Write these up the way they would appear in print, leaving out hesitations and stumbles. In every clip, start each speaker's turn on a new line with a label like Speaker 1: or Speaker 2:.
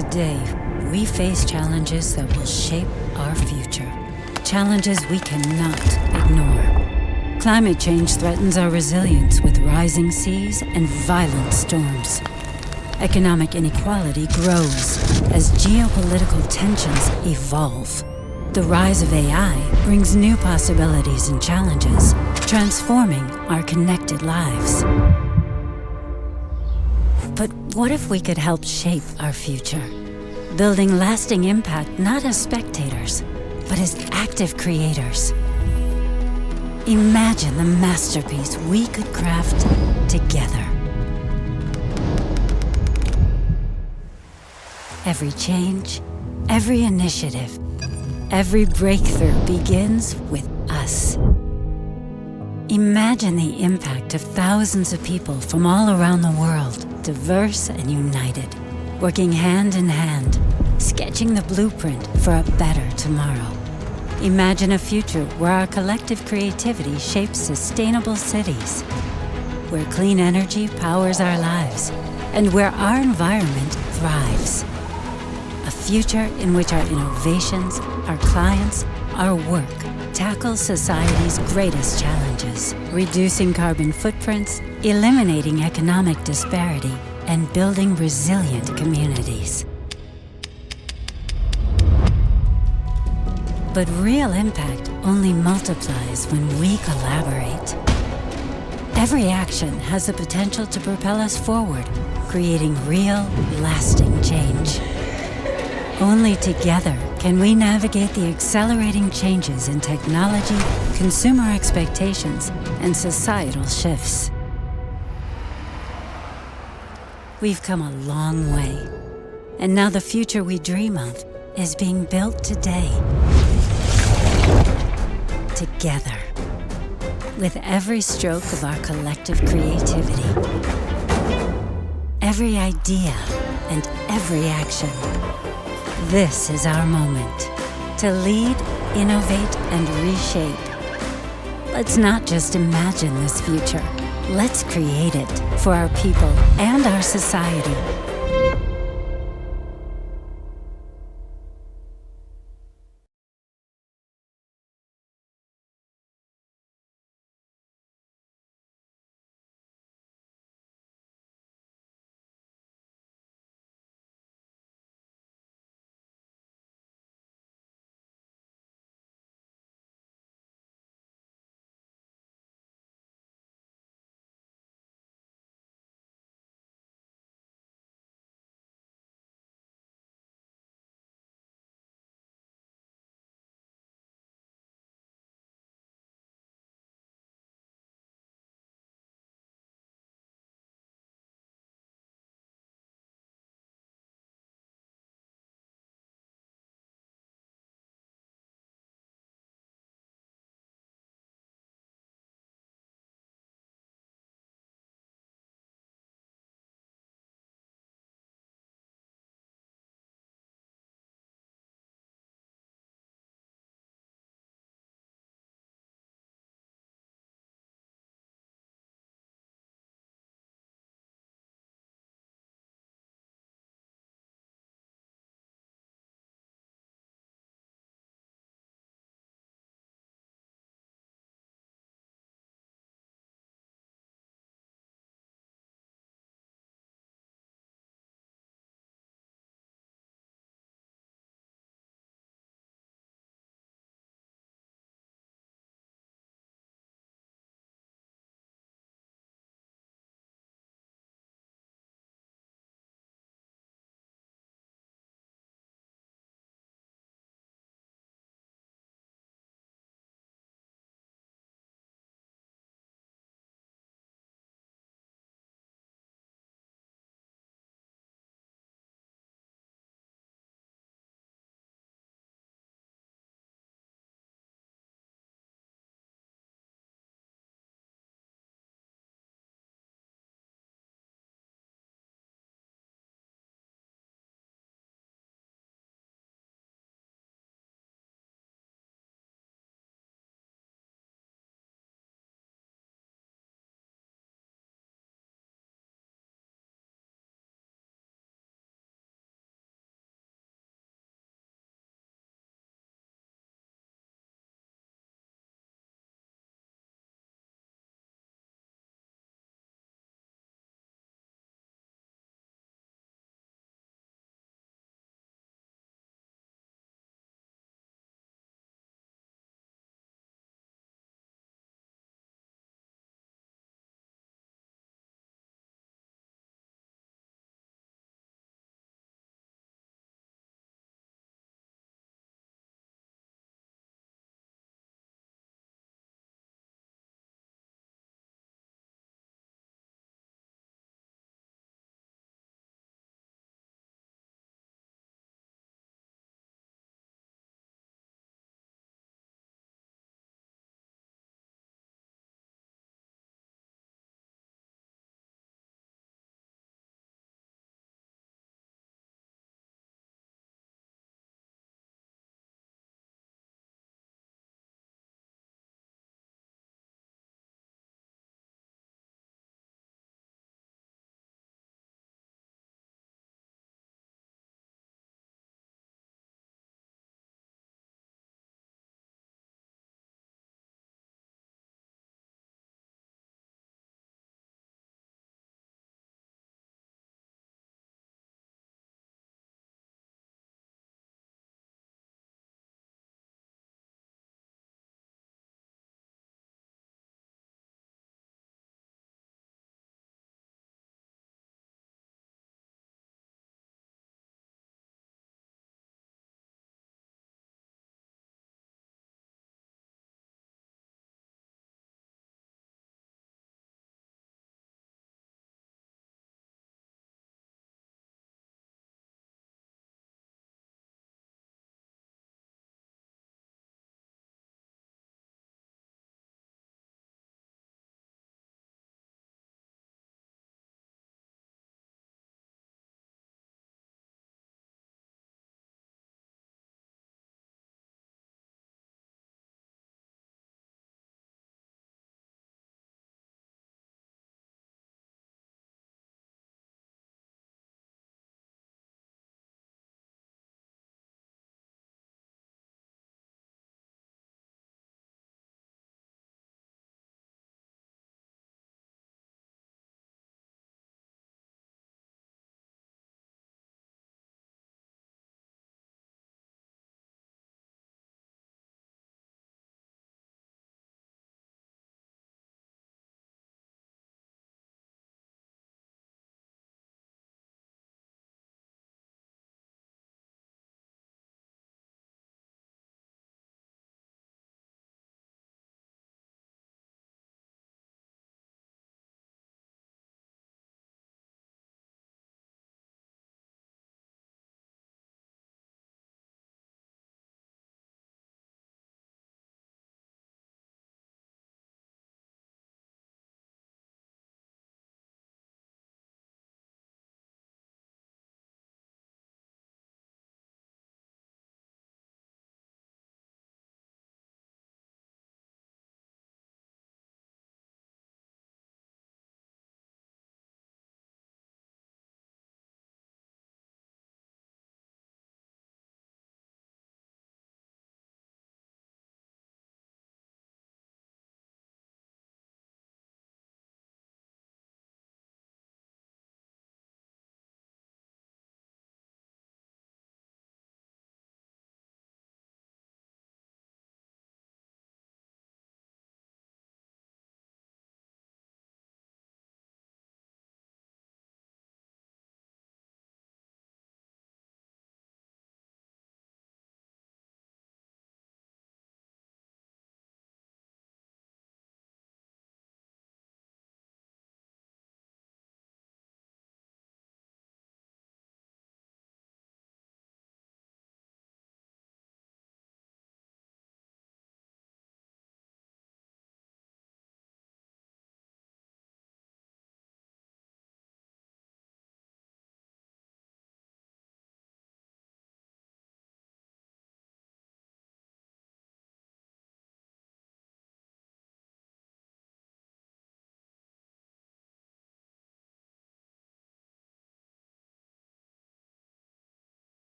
Speaker 1: Today, we face challenges that will shape our future. Challenges we cannot ignore. Climate change threatens our resilience with rising seas and violent storms. Economic inequality grows as geopolitical tensions evolve. The rise of AI brings new possibilities and challenges, transforming our connected lives. But what if we could help shape our future? Building lasting impact not as spectators, but as active creators. Imagine the masterpiece we could craft together. Every change, every initiative, every breakthrough begins with us. Imagine the impact of thousands of people from all around the world, diverse and united, working hand in hand, sketching the blueprint for a better tomorrow. Imagine a future where our collective creativity shapes sustainable cities, where clean energy powers our lives, and where our environment thrives. A future in which our innovations, our clients, our work tackle society's greatest challenges, reducing carbon footprints, eliminating economic disparity, and building resilient communities. But real impact only multiplies when we collaborate. Every action has the potential to propel us forward, creating real, lasting change. Only together can we navigate the accelerating changes in technology, consumer expectations, and societal shifts. We've come a long way, and now the future we dream of is being built today. Together, with every stroke of our collective creativity, every idea and every action. This is our moment to lead, innovate, and reshape. Let's not just imagine this future. Let's create it for our people and our society.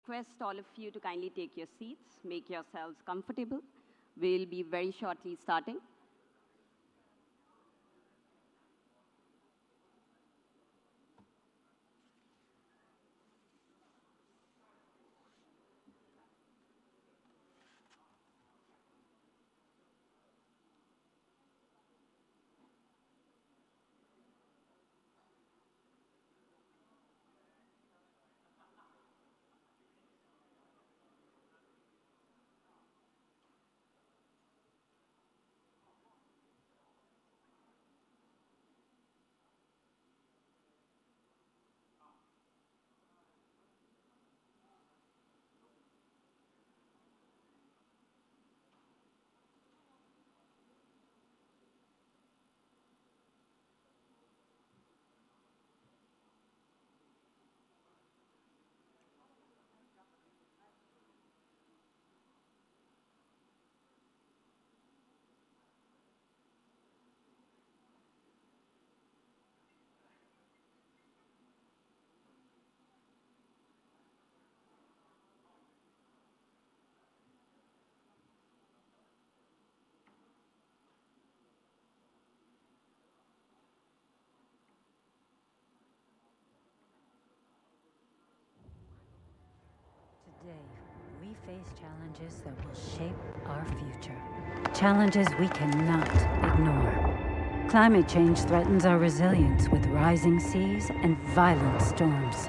Speaker 2: Request all of you to kindly take your seats, make yourselves comfortable. We'll be very shortly starting.
Speaker 1: Today, we face challenges that will shape our future. Challenges we cannot ignore. Climate change threatens our resilience with rising seas and violent storms.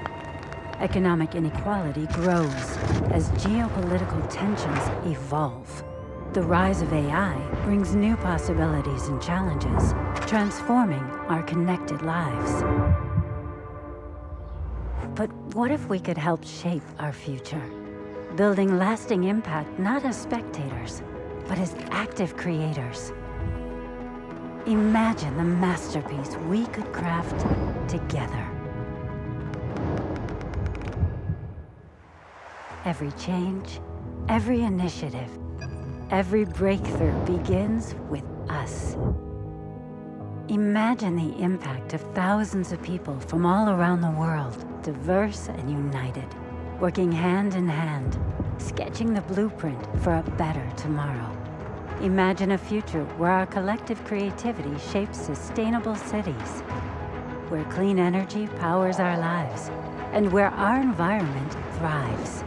Speaker 1: Economic inequality grows as geopolitical tensions evolve. The rise of AI brings new possibilities and challenges, transforming our connected lives. But what if we could help shape our future? Building lasting impact not as spectators, but as active creators. Imagine the masterpiece we could craft together. Every change, every initiative, every breakthrough begins with us. Imagine the impact of thousands of people from all around the world, diverse and united, working hand in hand, sketching the blueprint for a better tomorrow. Imagine a future where our collective creativity shapes sustainable cities, where clean energy powers our lives, and where our environment thrives.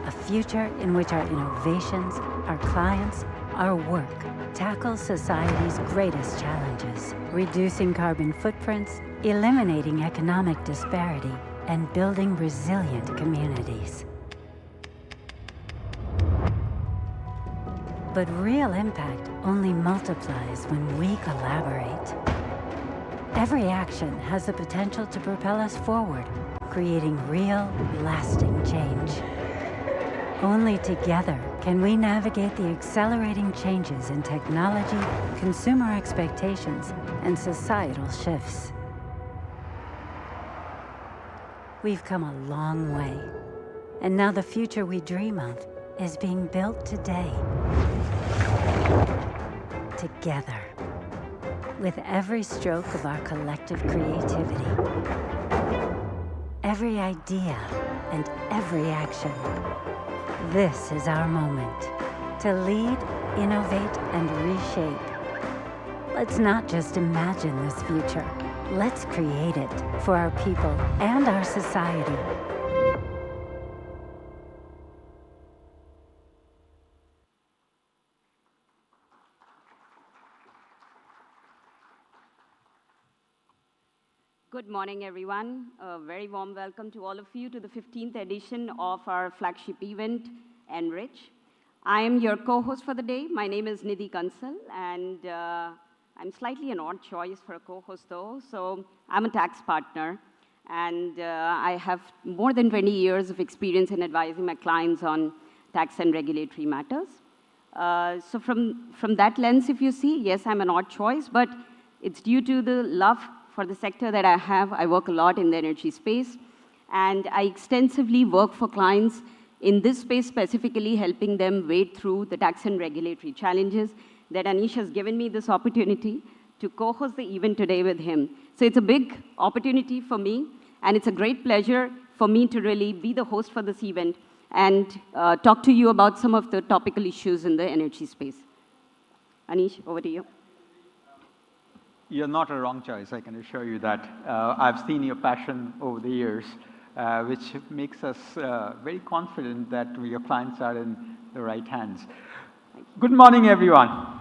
Speaker 1: A future in which our innovations, our clients, our work tackles society's greatest challenges, reducing carbon footprints, eliminating economic disparity, and building resilient communities. But real impact only multiplies when we collaborate. Every action has the potential to propel us forward, creating real, lasting change. Only together can we navigate the accelerating changes in technology, consumer expectations, and societal shifts. We've come a long way, and now the future we dream of is being built today. Together, with every stroke of our collective creativity, every idea and every action. This is our moment to lead, innovate, and reshape. Let's not just imagine this future. Let's create it for our people and our society.
Speaker 2: Good morning, everyone. A very warm welcome to all of you to the 15th edition of our flagship event, ENRich. I am your co-host for the day. My name is Nidhi Kansal, and I'm slightly an odd choice for a co-host, though. So I'm a tax partner, and I have more than 20 years of experience in advising my clients on tax and regulatory matters. So from that lens, if you see, yes, I'm an odd choice, but it's due to the love for the sector that I have. I work a lot in the energy space, and I extensively work for clients in this space, specifically helping them wade through the tax and regulatory challenges that Anish has given me this opportunity to co-host the event today with him. So it's a big opportunity for me, and it's a great pleasure for me to really be the host for this event and talk to you about some of the topical issues in the energy space. ENRich, over to you.
Speaker 3: You're not a wrong choice, I can assure you that. I've seen your passion over the years, which makes us very confident that your clients are in the right hands. Good morning, everyone.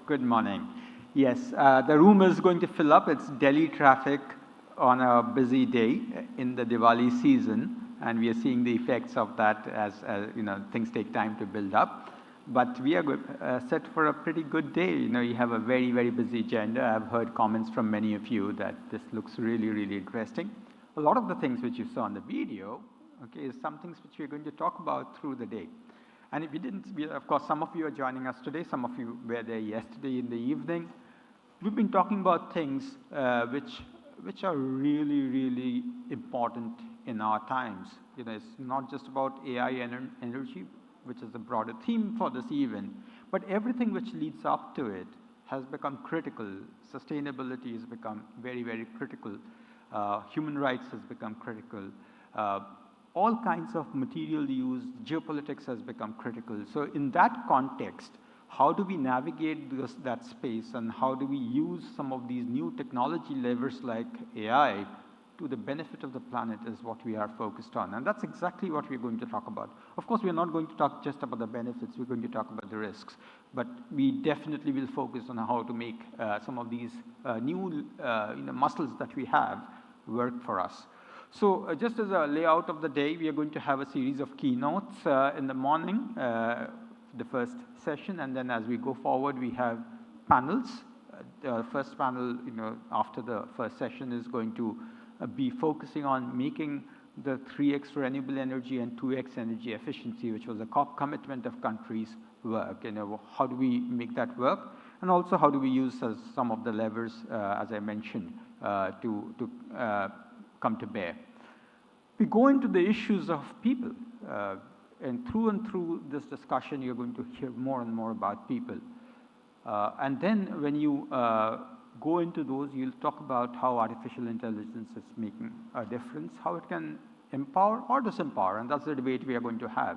Speaker 3: Good morning. Yes, the room is going to fill up. It's Delhi traffic on a busy day in the Diwali season, and we are seeing the effects of that as things take time to build up. But we are set for a pretty good day. You have a very, very busy agenda. I've heard comments from many of you that this looks really, really interesting. A lot of the things which you saw in the video, is some things which we're going to talk about through the day. And if we didn't, of course, some of you are joining us today. Some of you were there yesterday in the evening. We've been talking about things which are really, really important in our times. It's not just about AI and energy, which is a broader theme for this event, but everything which leads up to it has become critical. Sustainability has become very, very critical. Human rights has become critical. All kinds of material use, geopolitics has become critical. So in that context, how do we navigate that space, and how do we use some of these new technology levers like AI to the benefit of the planet is what we are focused on. And that's exactly what we're going to talk about. Of course, we're not going to talk just about the benefits. We're going to talk about the risks. But we definitely will focus on how to make some of these new muscles that we have work for us. So just as a layout of the day, we are going to have a series of keynotes in the morning, the first session. And then as we go forward, we have panels. The first panel, after the first session is going to be focusing on making the 3x renewable energy and 2x energy efficiency, which was a commitment of countries, work. How do we make that work? And also, how do we use some of the levers, as I mentioned, to come to bear? We go into the issues of people. And through this discussion, you're going to hear more and more about people. And then when you go into those, you'll talk about how artificial intelligence is making a difference, how it can empower or disempower, and that's the debate we are going to have.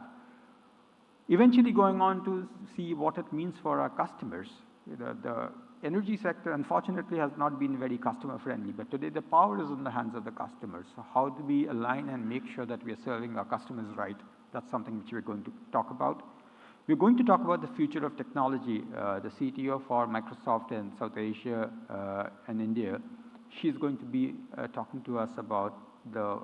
Speaker 3: Eventually going on to see what it means for our customers. The energy sector, unfortunately, has not been very customer-friendly, but today the power is in the hands of the customers. So how do we align and make sure that we are serving our customers right? That's something which we're going to talk about. We're going to talk about the future of technology. The CTO for Microsoft in South Asia and India, she's going to be talking to us about the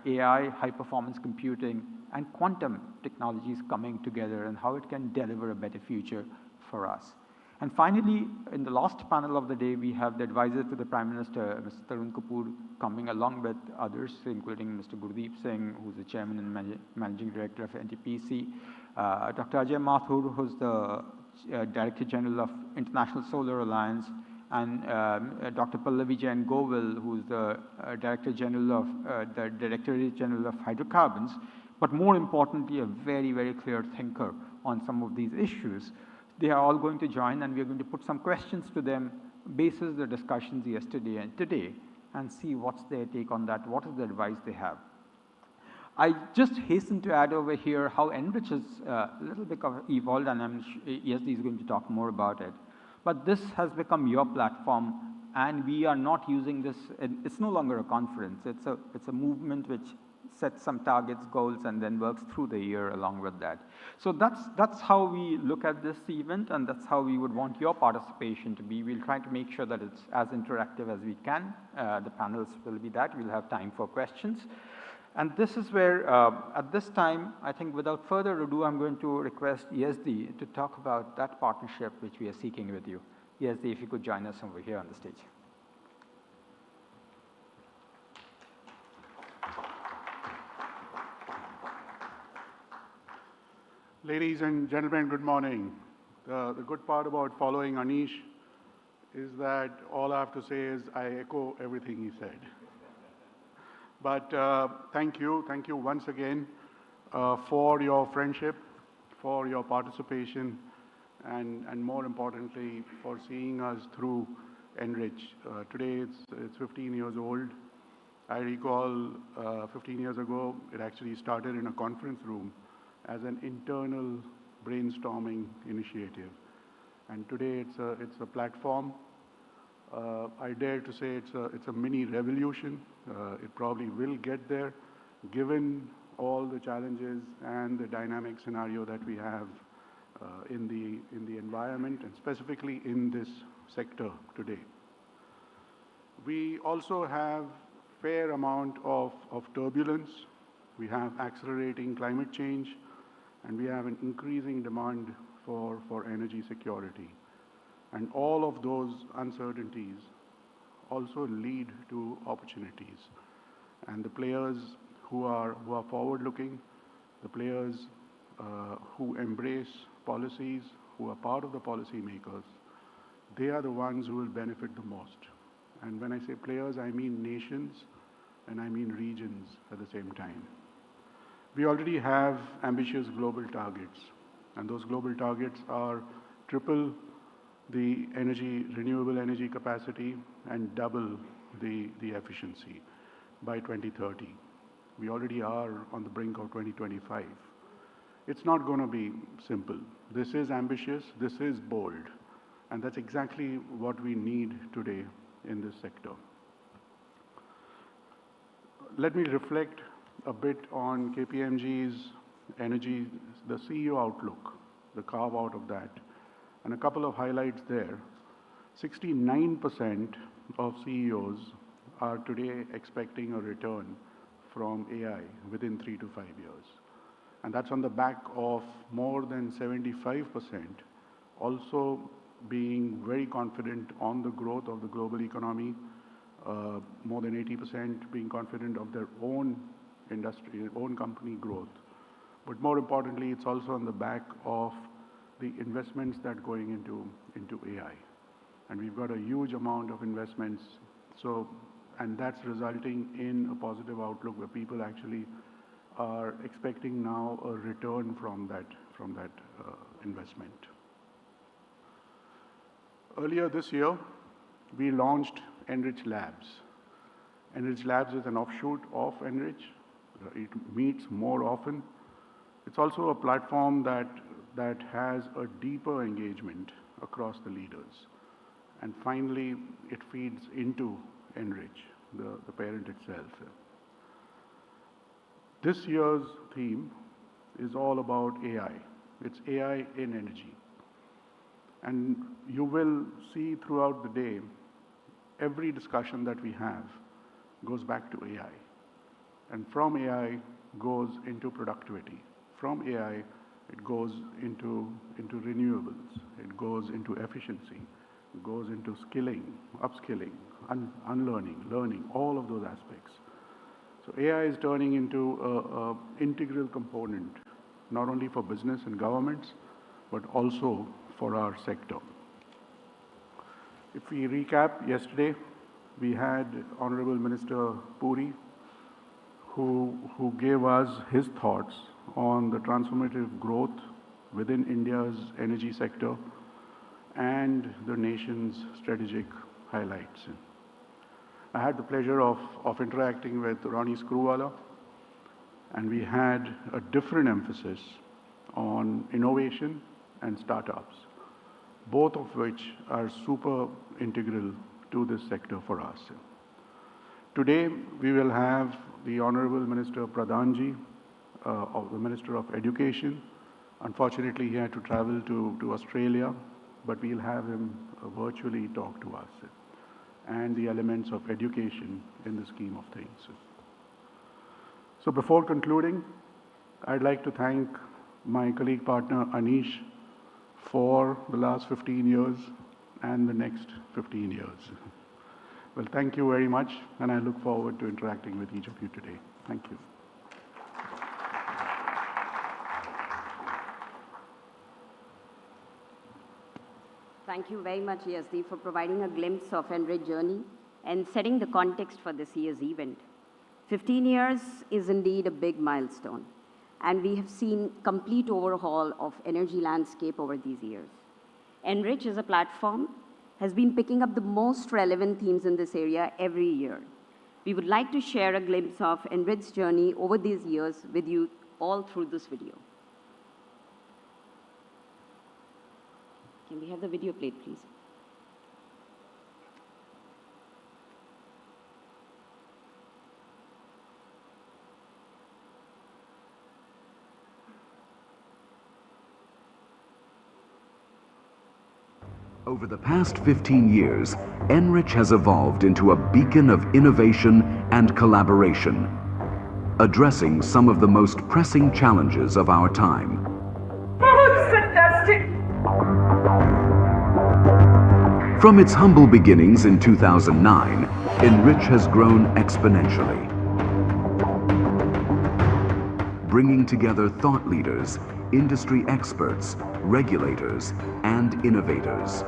Speaker 3: AI, high-performance computing, and quantum technologies coming together and how it can deliver a better future for us. And finally, in the last panel of the day, we have the advisor to the Prime Minister, Mr. Tarun Kapoor, coming along with others, including Mr. Gurdeep Singh, who's the Chairman and Managing Director of NTPC, Dr. Ajay Mathur, who's the Director General of International Solar Alliance, and Dr. Pallavi Jain Govil, who's the Director General of the Directorate General of Hydrocarbons, but more importantly, a very, very clear thinker on some of these issues. They are all going to join, and we are going to put some questions to them, basis the discussions yesterday and today, and see what's their take on that, what is the advice they have. I just hasten to add over here how ENRich is a little bit evolved, and I'm sure Yezdi is going to talk more about it. But this has become your platform, and we are not using this. It's no longer a conference. It's a movement which sets some targets, goals, and then works through the year along with that. So that's how we look at this event, and that's how we would want your participation to be. We'll try to make sure that it's as interactive as we can. The panels will be that. We'll have time for questions. And this is where, at this time, I think without further ado, I'm going to request Yezdi to talk about that partnership which we are seeking with you. Yezdi, if you could join us over here on the stage.
Speaker 4: Ladies and gentlemen, good morning. The good part about following ENRich is that all I have to say is I echo everything he said. But thank you once again for your friendship, for your participation, and more importantly, for seeing us through ENRich. Today it's 15 years old, I recall 15 years ago, it actually started in a conference room as an internal brainstorming initiative. And today it's a platform. I dare to say it's a mini revolution. It probably will get there, given all the challenges and the dynamic scenario that we have in the environment and specifically in this sector today. We also have fair amount of turbulence. We have accelerating climate change, and we have an increasing demand for energy security. And all of those uncertainties also lead to opportunities. And the players who are forward-looking, the players who embrace policies, who are part of the policymakers, they are the ones who will benefit the most. And when I say players, I mean nations and I mean regions at the same time. We already have ambitious global targets, and those global targets are triple the renewable energy capacity and double the efficiency by 2030. We already are on the brink of 2025. It's not going to be simple. This is ambitious, this is bold, and that's exactly what we need today in this sector. Let me reflect a bit on KPMG's energy, the CEO outlook, the carve out of that, and a couple of highlights there. 69% of CEOs are today expecting a return from AI within 3 to 5 years. And that's on the back of more than 75% also being very confident on the growth of the global economy, more than 80% being confident of their own industry, own company growth. But more importantly, it's also on the back of the investments that are going into AI. And we've got a huge amount of investments. And that's resulting in a positive outlook where people actually are expecting now a return from that investment. Earlier this year, we launched ENRich Labs. ENRich Labs is an offshoot of ENRich. It meets more often. It's also a platform that has a deeper engagement across the leaders. And finally, it feeds into ENRich, the parent itself. This year's theme is all about AI. It's AI in energy. And you will see throughout the day, every discussion that we have goes back to AI. And from AI goes into productivity. From AI, it goes into renewables. It goes into efficiency. It goes into skilling, upskilling, unlearning, learning, all of those aspects. So AI is turning into an integral component, not only for business and governments, but also for our sector. If we recap yesterday, we had Honorable Minister Puri, who gave us his thoughts on the transformative growth within India's energy sector and the nation's strategic highlights. I had the pleasure of interacting with Ronnie Screwvala, and we had a different emphasis on innovation and startups, both of which are super integral to this sector for us. Today, we will have the Honorable Minister Pradhanji, the Minister of Education. Unfortunately, he had to travel to Australia, but we'll have him virtually talk to us and the elements of education in the scheme of things. So before concluding, I'd like to thank my colleague partner Anish for the last 15 years and the next 15 years. Well, thank you very much, and I look forward to interacting with each of you today. Thank you.
Speaker 2: Thank you very much, ESD, for providing a glimpse of ENRich journey and setting the context for this year's event. 15 years is indeed a big milestone, and we have seen complete overhaul of energy landscape over these years. ENRich as a platform has been picking up the most relevant themes in this area every year. We would like to share a glimpse of ENRich's journey over these years with you all through this video. Can we have the video played, please?
Speaker 5: Over the past 15 years, ENRich has evolved into a beacon of innovation and collaboration, addressing some of the most pressing challenges of our time.
Speaker 6: Oh, it's fantastic!
Speaker 5: From its humble beginnings in 2009, ENRich has grown exponentially, bringing together thought leaders, industry experts, regulators, and innovators.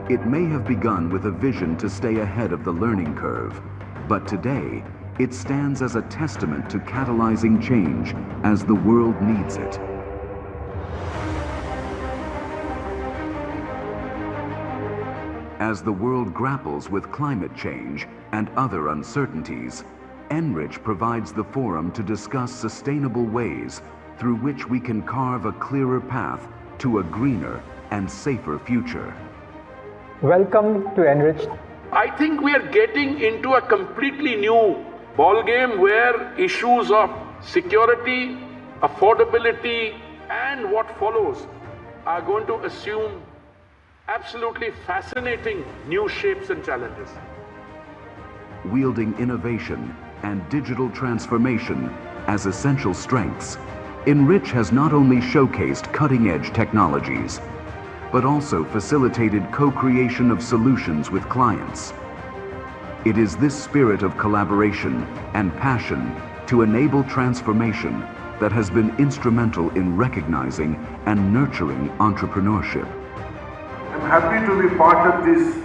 Speaker 5: It may have begun with a vision to stay ahead of the learning curve, but today, it stands as a testament to catalyzing change as the world needs it. As the world grapples with climate change and other uncertainties, ENRich provides the forum to discuss sustainable ways through which we can carve a clearer path to a greener and safer future.
Speaker 7: Welcome to ENRich.
Speaker 6: I think we are getting into a completely new ballgame where issues of security, affordability, and what follows are going to assume absolutely fascinating new shapes and challenges.
Speaker 5: Wielding innovation and digital transformation as essential strengths, ENRich has not only showcased cutting-edge technologies, but also facilitated co-creation of solutions with clients. It is this spirit of collaboration and passion to enable transformation that has been instrumental in recognizing and nurturing entrepreneurship.
Speaker 8: I'm happy to be part of this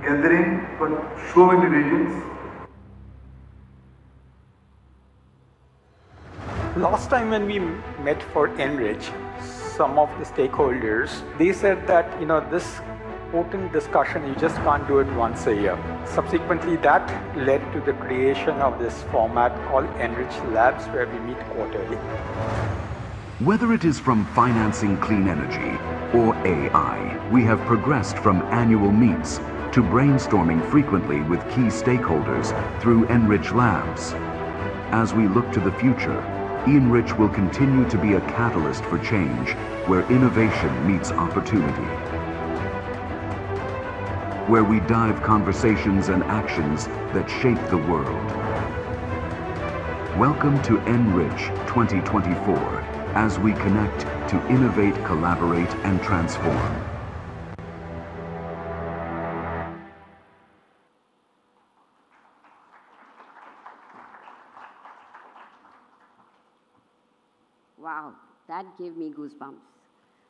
Speaker 8: gathering for so many reasons.
Speaker 9: Last time when we met for ENRich, some of the stakeholders, they said that, this potent discussion, you just can't do it once a year. Subsequently, that led to the creation of this format called ENRich Labs, where we meet quarterly.
Speaker 5: Whether it is from financing clean energy or AI, we have progressed from annual meets to brainstorming frequently with key stakeholders through ENRich Labs. As we look to the future, ENRich will continue to be a catalyst for change where innovation meets opportunity, where we dive conversations and actions that shape the world. Welcome to ENRich 2024, as we connect to innovate, collaborate, and transform.
Speaker 2: Wow, that gave me goosebumps.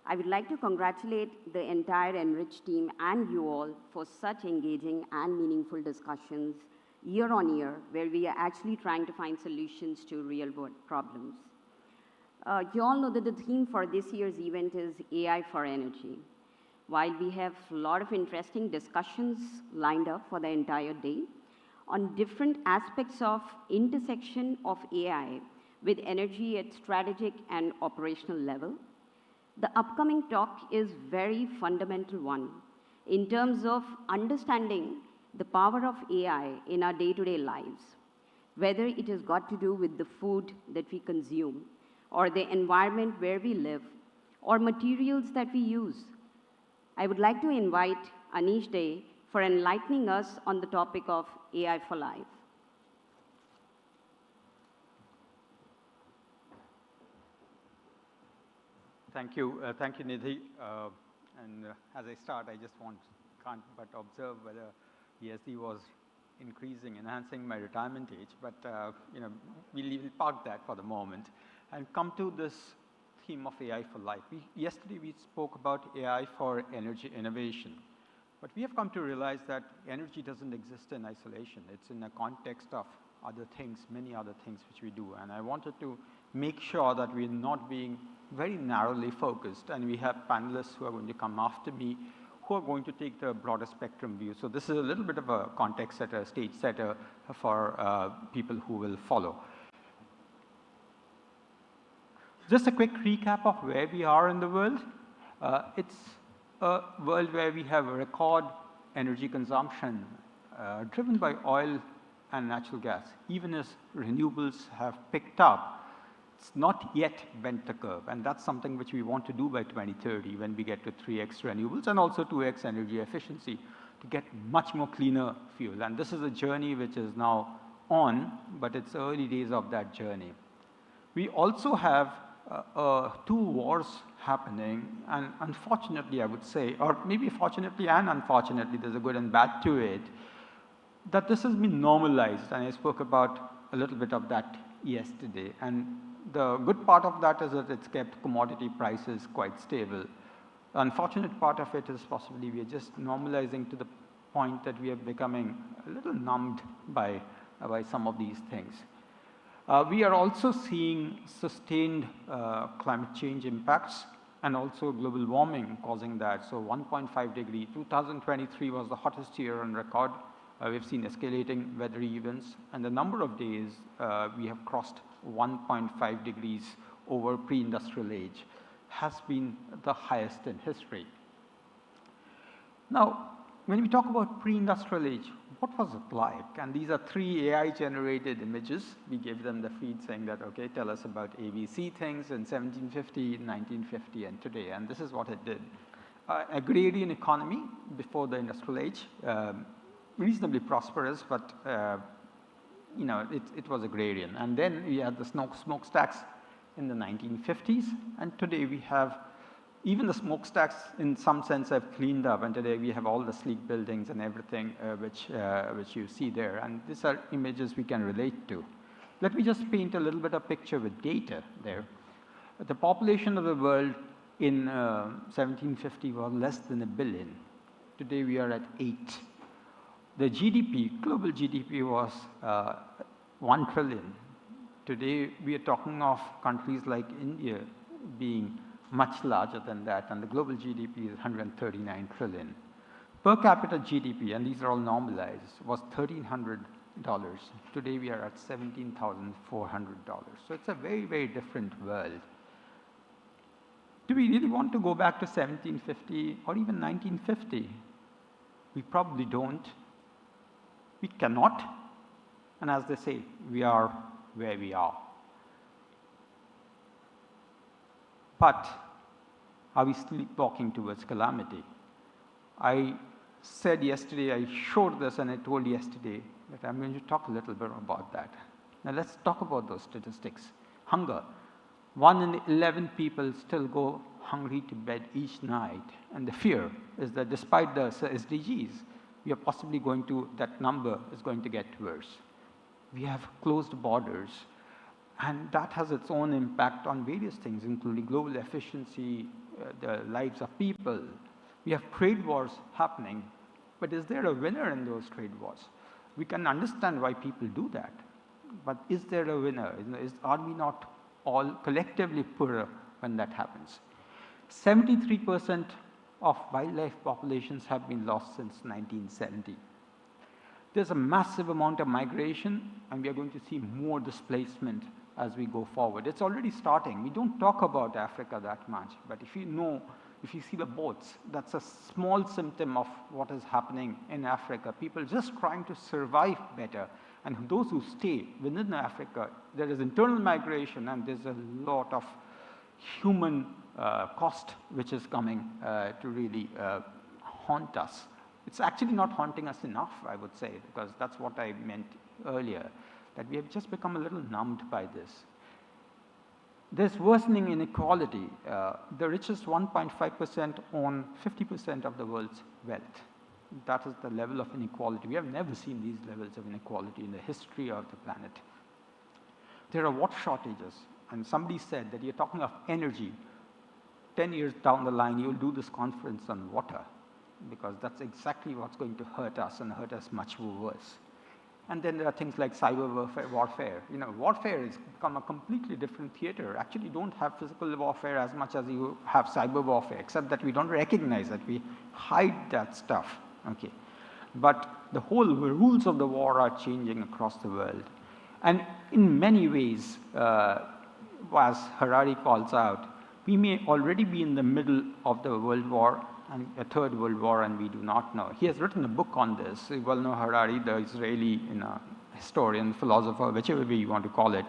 Speaker 2: I would like to congratulate the entire ENRich team and you all for such engaging and meaningful discussions year on year, where we are actually trying to find solutions to real-world problems. You all know that the theme for this year's event is AI for Energy. While we have a lot of interesting discussions lined up for the entire day on different aspects of intersection of AI with energy at strategic and operational level, the upcoming talk is very fundamental one in terms of understanding the power of AI in our day-to-day lives, whether it has got to do with the food that we consume, or the environment where we live, or materials that we use. I would like to invite ENRich Day for enlightening us on the topic of AI for life.
Speaker 3: Thank you, Nidhi. As I start, I just can't but observe whether ESD was enhancing my retirement age. But we'll park that for the moment and come to this theme of AI for life. Yesterday we spoke about AI for energy innovation, but we have come to realize that energy doesn't exist in isolation. It's in a context of other things, many other things which we do. And I wanted to make sure that we're not being very narrowly focused, and we have panelists who are going to come after me who are going to take the broader spectrum view. So this is a little bit of a context setter, stage setter for people who will follow. Just a quick recap of where we are in the world. It's a world where we have a record energy consumption driven by oil and natural gas. Even as renewables have picked up, it's not yet bent the curve, and that's something which we want to do by 2030 when we get to 3x renewables and also 2x energy efficiency to get much more cleaner fuel. And this is a journey which is now on, but it's early days of that journey. We also have two wars happening, and unfortunately, I would say, or maybe fortunately and unfortunately, there's a good and bad to it, that this has been normalized, and I spoke about a little bit of that yesterday. And the good part of that is that it's kept commodity prices quite stable. The unfortunate part of it is possibly we are just normalizing to the point that we are becoming a little numbed by some of these things. We are also seeing sustained climate change impacts and also global warming causing that. So 1.5 degree, 2023 was the hottest year on record. We've seen escalating weather events, and the number of days we have crossed 1.5 degrees over pre-industrial age has been the highest in history. Now, when we talk about pre-industrial age, what was it like? And these are 3 AI-generated images. We gave them the feed saying that, okay, tell us about ABC things in 1750, 1950, and today. And this is what it did. Agrarian economy before the industrial age, reasonably prosperous, but you know, it was agrarian. And then we had the smokestacks in the 1950s, and today we have even the smokestacks in some sense have cleaned up, and today we have all the sleek buildings and everything which you see there, and these are images we can relate to. Let me just paint a little bit of picture with data there. The population of the world in 1750 was less than 1 billion. Today we are at 8. The GDP, global GDP was 1 trillion. Today we are talking of countries like India being much larger than that, and the global GDP is 139 trillion. Per capita GDP, and these are all normalized, was $1,300. Today we are at $17,400. So it's a very, very different world. Do we really want to go back to 1750 or even 1950? We probably don't. We cannot, and as they say, we are where we are. But are we sleepwalking towards calamity? I said yesterday, I showed this and I told yesterday that I'm going to talk a little bit about that. Now let's talk about those statistics. Hunger. 1 in 11 people still go hungry to bed each night, and the fear is that despite the SDGs, we are possibly going to, that number is going to get worse. We have closed borders, and that has its own impact on various things, including global efficiency, the lives of people. We have trade wars happening, but is there a winner in those trade wars? We can understand why people do that, but is there a winner? Are we not all collectively poorer when that happens? 73% of wildlife populations have been lost since 1970. There's a massive amount of migration, and we are going to see more displacement as we go forward. It's already starting. We don't talk about Africa that much, but if you see the boats, that's a small symptom of what is happening in Africa. People just trying to survive better, and those who stay within Africa, there is internal migration, and there's a lot of human cost which is coming to really haunt us. It's actually not haunting us enough, I would say, because that's what I meant earlier, that we have just become a little numbed by this. There's worsening inequality. The richest 1.5% own 50% of the world's wealth. That is the level of inequality. We have never seen these levels of inequality in the history of the planet. There are water shortages, and somebody said that you're talking of energy. 10 years down the line, you'll do this conference on water, because that's exactly what's going to hurt us and hurt us much worse. And then there are things like cyber warfare. You know, warfare has become a completely different theater. Actually, you don't have physical warfare as much as you have cyber warfare, except that we don't recognize that. We hide that stuff, okay? But the whole rules of the war are changing across the world. And in many ways, as Harari calls out, we may already be in the middle of the World War, and a third world war, and we do not know. He has written a book on this. You well know Harari, the Israeli historian, philosopher, whichever way you want to call it.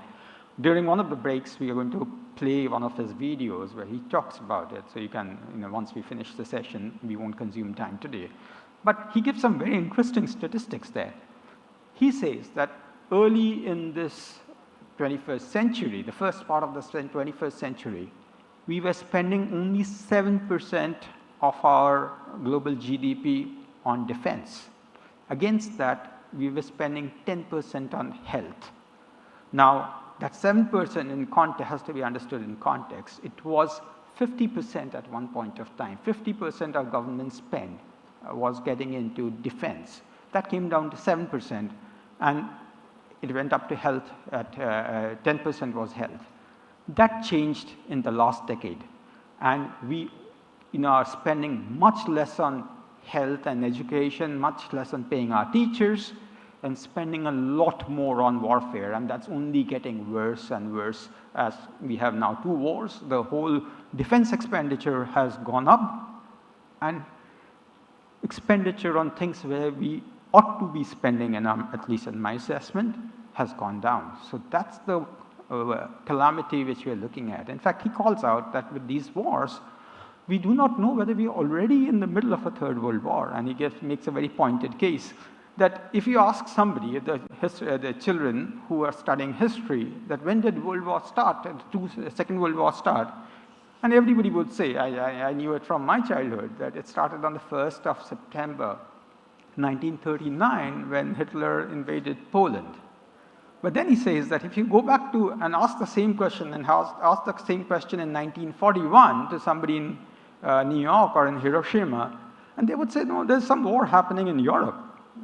Speaker 3: During one of the breaks, we are going to play one of his videos where he talks about it. So you can, once we finish the session, we won't consume time today. But he gives some very interesting statistics there. He says that early in this 21st century, the first part of the 21st century, we were spending only 7% of our global GDP on defense. Against that, we were spending 10% on health. Now, that 7% in context has to be understood in context. It was 50% at one point of time. 50% of government spend was getting into defense. That came down to 7%, and it went up to health at 10% was health. That changed in the last decade, and we are spending much less on health and education, much less on paying our teachers, and spending a lot more on warfare. And that's only getting worse and worse as we have now 2 wars. The whole defense expenditure has gone up, and expenditure on things where we ought to be spending, at least in my assessment, has gone down. So that's the calamity which we are looking at. In fact, he calls out that with these wars, we do not know whether we are already in the middle of a third world war. And he makes a very pointed case that if you ask somebody, the children who are studying history, that when did World War start, Second World War start? And everybody would say, I knew it from my childhood, that it started on the 1st of September, 1939, when Hitler invaded Poland. But then he says that if you go back to and ask the same question and ask the same question in 1941 to somebody in New York or in Hiroshima, and they would say, no, there's some war happening in Europe.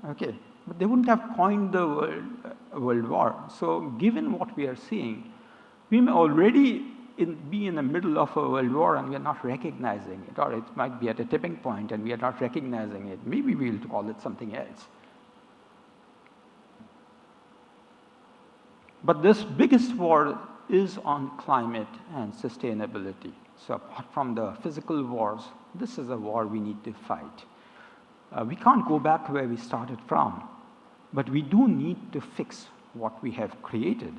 Speaker 3: Okay, but they wouldn't have coined the world war. So given what we are seeing, we may already be in the middle of a world war and we are not recognizing it, or it might be at a tipping point and we are not recognizing it. Maybe we'll call it something else. But this biggest war is on climate and sustainability. So apart from the physical wars, this is a war we need to fight. We can't go back where we started from, but we do need to fix what we have created.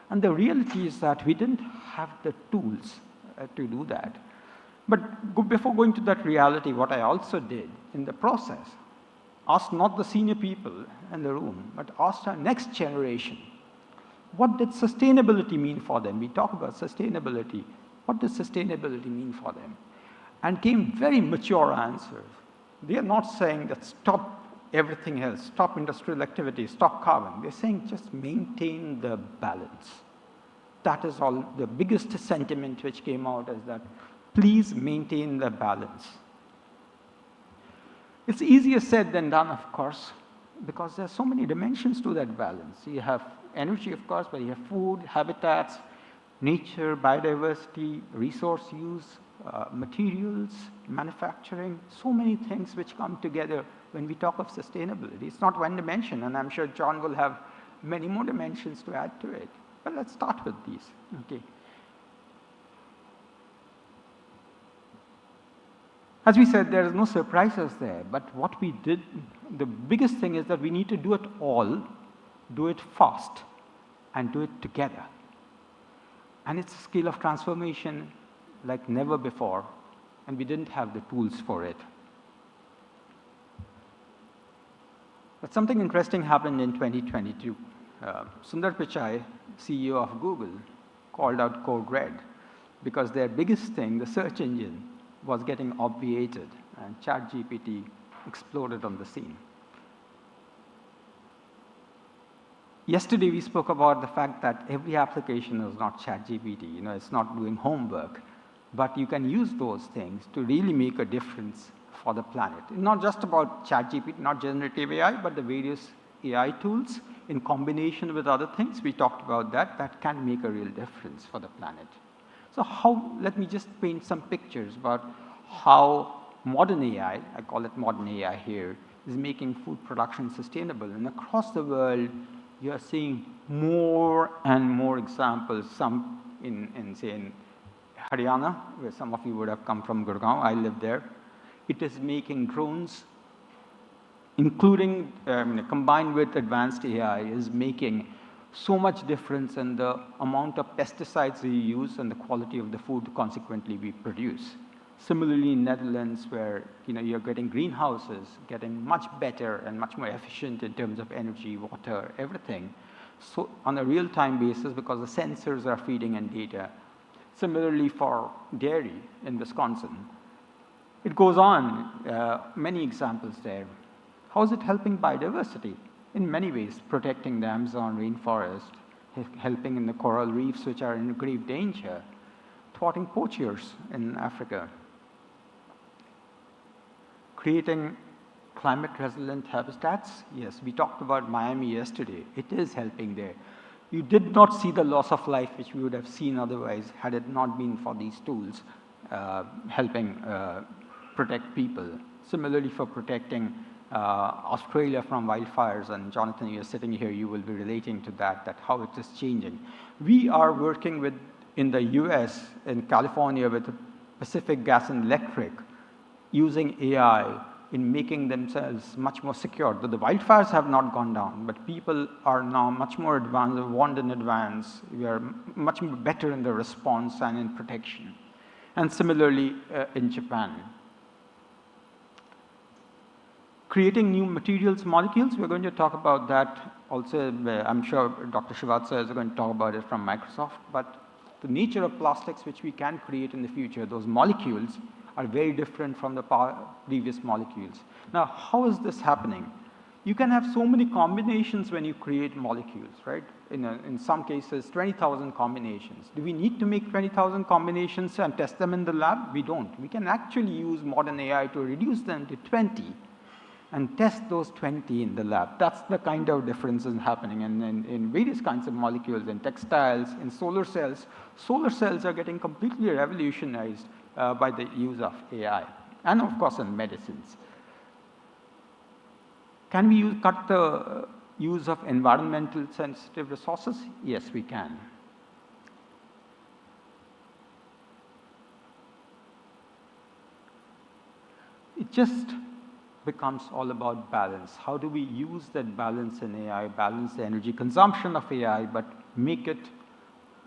Speaker 3: And the reality is that we didn't have the tools to do that. But before going to that reality, what I also did in the process, asked not the senior people in the room, but asked our next generation, what did sustainability mean for them? We talk about sustainability. What does sustainability mean for them? And came very mature answers. They are not saying that stop everything else, stop industrial activity, stop carbon. They're saying just maintain the balance. That is all. The biggest sentiment which came out is that please maintain the balance. It's easier said than done, of course, because there are so many dimensions to that balance. You have energy, of course, but you have food, habitats, nature, biodiversity, resource use, materials, manufacturing, so many things which come together when we talk of sustainability. It's not one dimension, and I'm sure John will have many more dimensions to add to it. But let's start with these. Okay. As we said, there is no surprises there, but what we did, the biggest thing is that we need to do it all, do it fast, and do it together. And it's a scale of transformation like never before, and we didn't have the tools for it. But something interesting happened in 2022. Sundar Pichai, CEO of Google, called out Code Red because their biggest thing, the search engine, was getting obviated, and ChatGPT exploded on the scene. Yesterday, we spoke about the fact that every application is not ChatGPT. It's not doing homework. But you can use those things to really make a difference for the planet. It's not just about ChatGPT, not generative AI, but the various AI tools in combination with other things, we talked about that, that can make a real difference for the planet. So let me just paint some pictures about how modern AI, I call it modern AI here, is making food production sustainable. And across the world, you are seeing more and more examples, some say in Haryana, where some of you would have come from Gurgaon, I live there. It is making drones, including combined with advanced AI, is making so much difference in the amount of pesticides we use and the quality of the food consequently we produce. Similarly, in Netherlands, where you're getting greenhouses, getting much better and much more efficient in terms of energy, water, everything. So on a real-time basis, because the sensors are feeding in data. Similarly for dairy in Wisconsin. It goes on, many examples there. How is it helping biodiversity? In many ways, protecting the Amazon rainforest, helping in the coral reefs which are in grave danger, thwarting poachers in Africa, creating climate-resilient habitats. Yes, we talked about Miami yesterday. It is helping there. You did not see the loss of life which we would have seen otherwise had it not been for these tools helping protect people. Similarly, for protecting Australia from wildfires, and Jonathan, you're sitting here, you will be relating to that how it is changing. We are working in the US, in California, with Pacific Gas and Electric, using AI in making themselves much more secure. The wildfires have not gone down, but people are now much more advanced, warned in advance. We are much better in the response and in protection. And similarly in Japan. Creating new materials, molecules, we're going to talk about that also. I'm sure Dr. Srivatsa is going to talk about it from Microsoft, but the nature of plastics which we can create in the future, those molecules, are very different from the previous molecules. Now, how is this happening? You can have so many combinations when you create molecules, right? In some cases, 20,000 combinations. Do we need to make 20,000 combinations and test them in the lab? We don't. We can actually use modern AI to reduce them to 20 and test those 20 in the lab. That's the kind of differences happening in various kinds of molecules, in textiles, in solar cells. Solar cells are getting completely revolutionized by the use of AI, and of course in medicines. Can we cut the use of environmental sensitive resources? Yes, we can. It just becomes all about balance. How do we use that balance in AI, balance the energy consumption of AI, but make it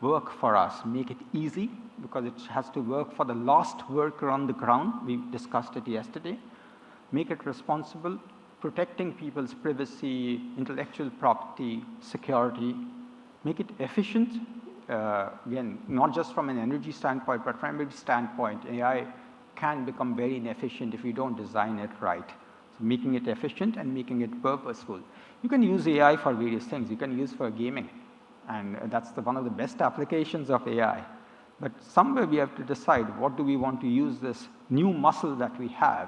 Speaker 3: work for us, make it easy, because it has to work for the last worker on the ground. We discussed it yesterday. Make it responsible, protecting people's privacy, intellectual property, security. Make it efficient, again, not just from an energy standpoint, but from every standpoint. AI can become very inefficient if you don't design it right. So making it efficient and making it purposeful. You can use AI for various things. You can use for gaming, and that's one of the best applications of AI. But somewhere we have to decide, what do we want to use this new muscle that we have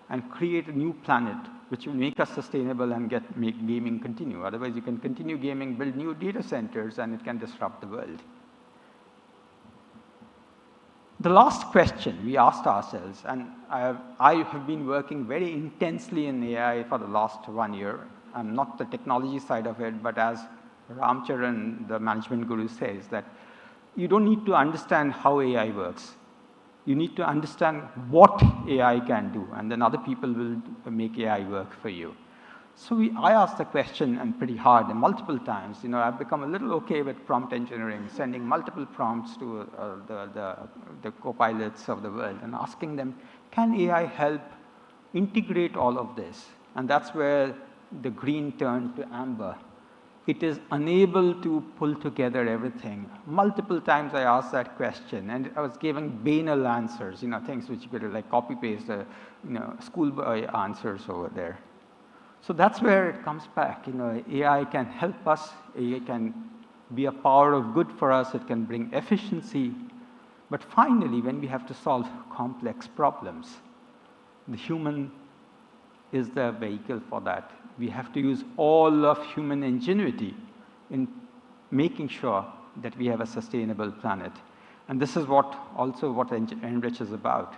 Speaker 3: and create a new planet which will make us sustainable and make gaming continue. Otherwise, you can continue gaming, build new data centers, and it can disrupt the world. The last question we asked ourselves, and I have been working very intensely in AI for the last 1 year. I'm not the technology side of it, but as Ramcharan, the management guru, says, that you don't need to understand how AI works. You need to understand what AI can do, and then other people will make AI work for you. So I asked the question, and pretty hard, and multiple times. I've become a little okay with prompt engineering, sending multiple prompts to the co-pilots of the world and asking them, can AI help integrate all of this? And that's where the green turned to amber. It is unable to pull together everything. Multiple times I asked that question, and I was giving banal answers, things which you could like copy-paste, schoolboy answers over there. So that's where it comes back. AI can help us. AI can be a power of good for us. It can bring efficiency. But finally, when we have to solve complex problems, the human is the vehicle for that. We have to use all of human ingenuity in making sure that we have a sustainable planet. And this is what ENRich is about,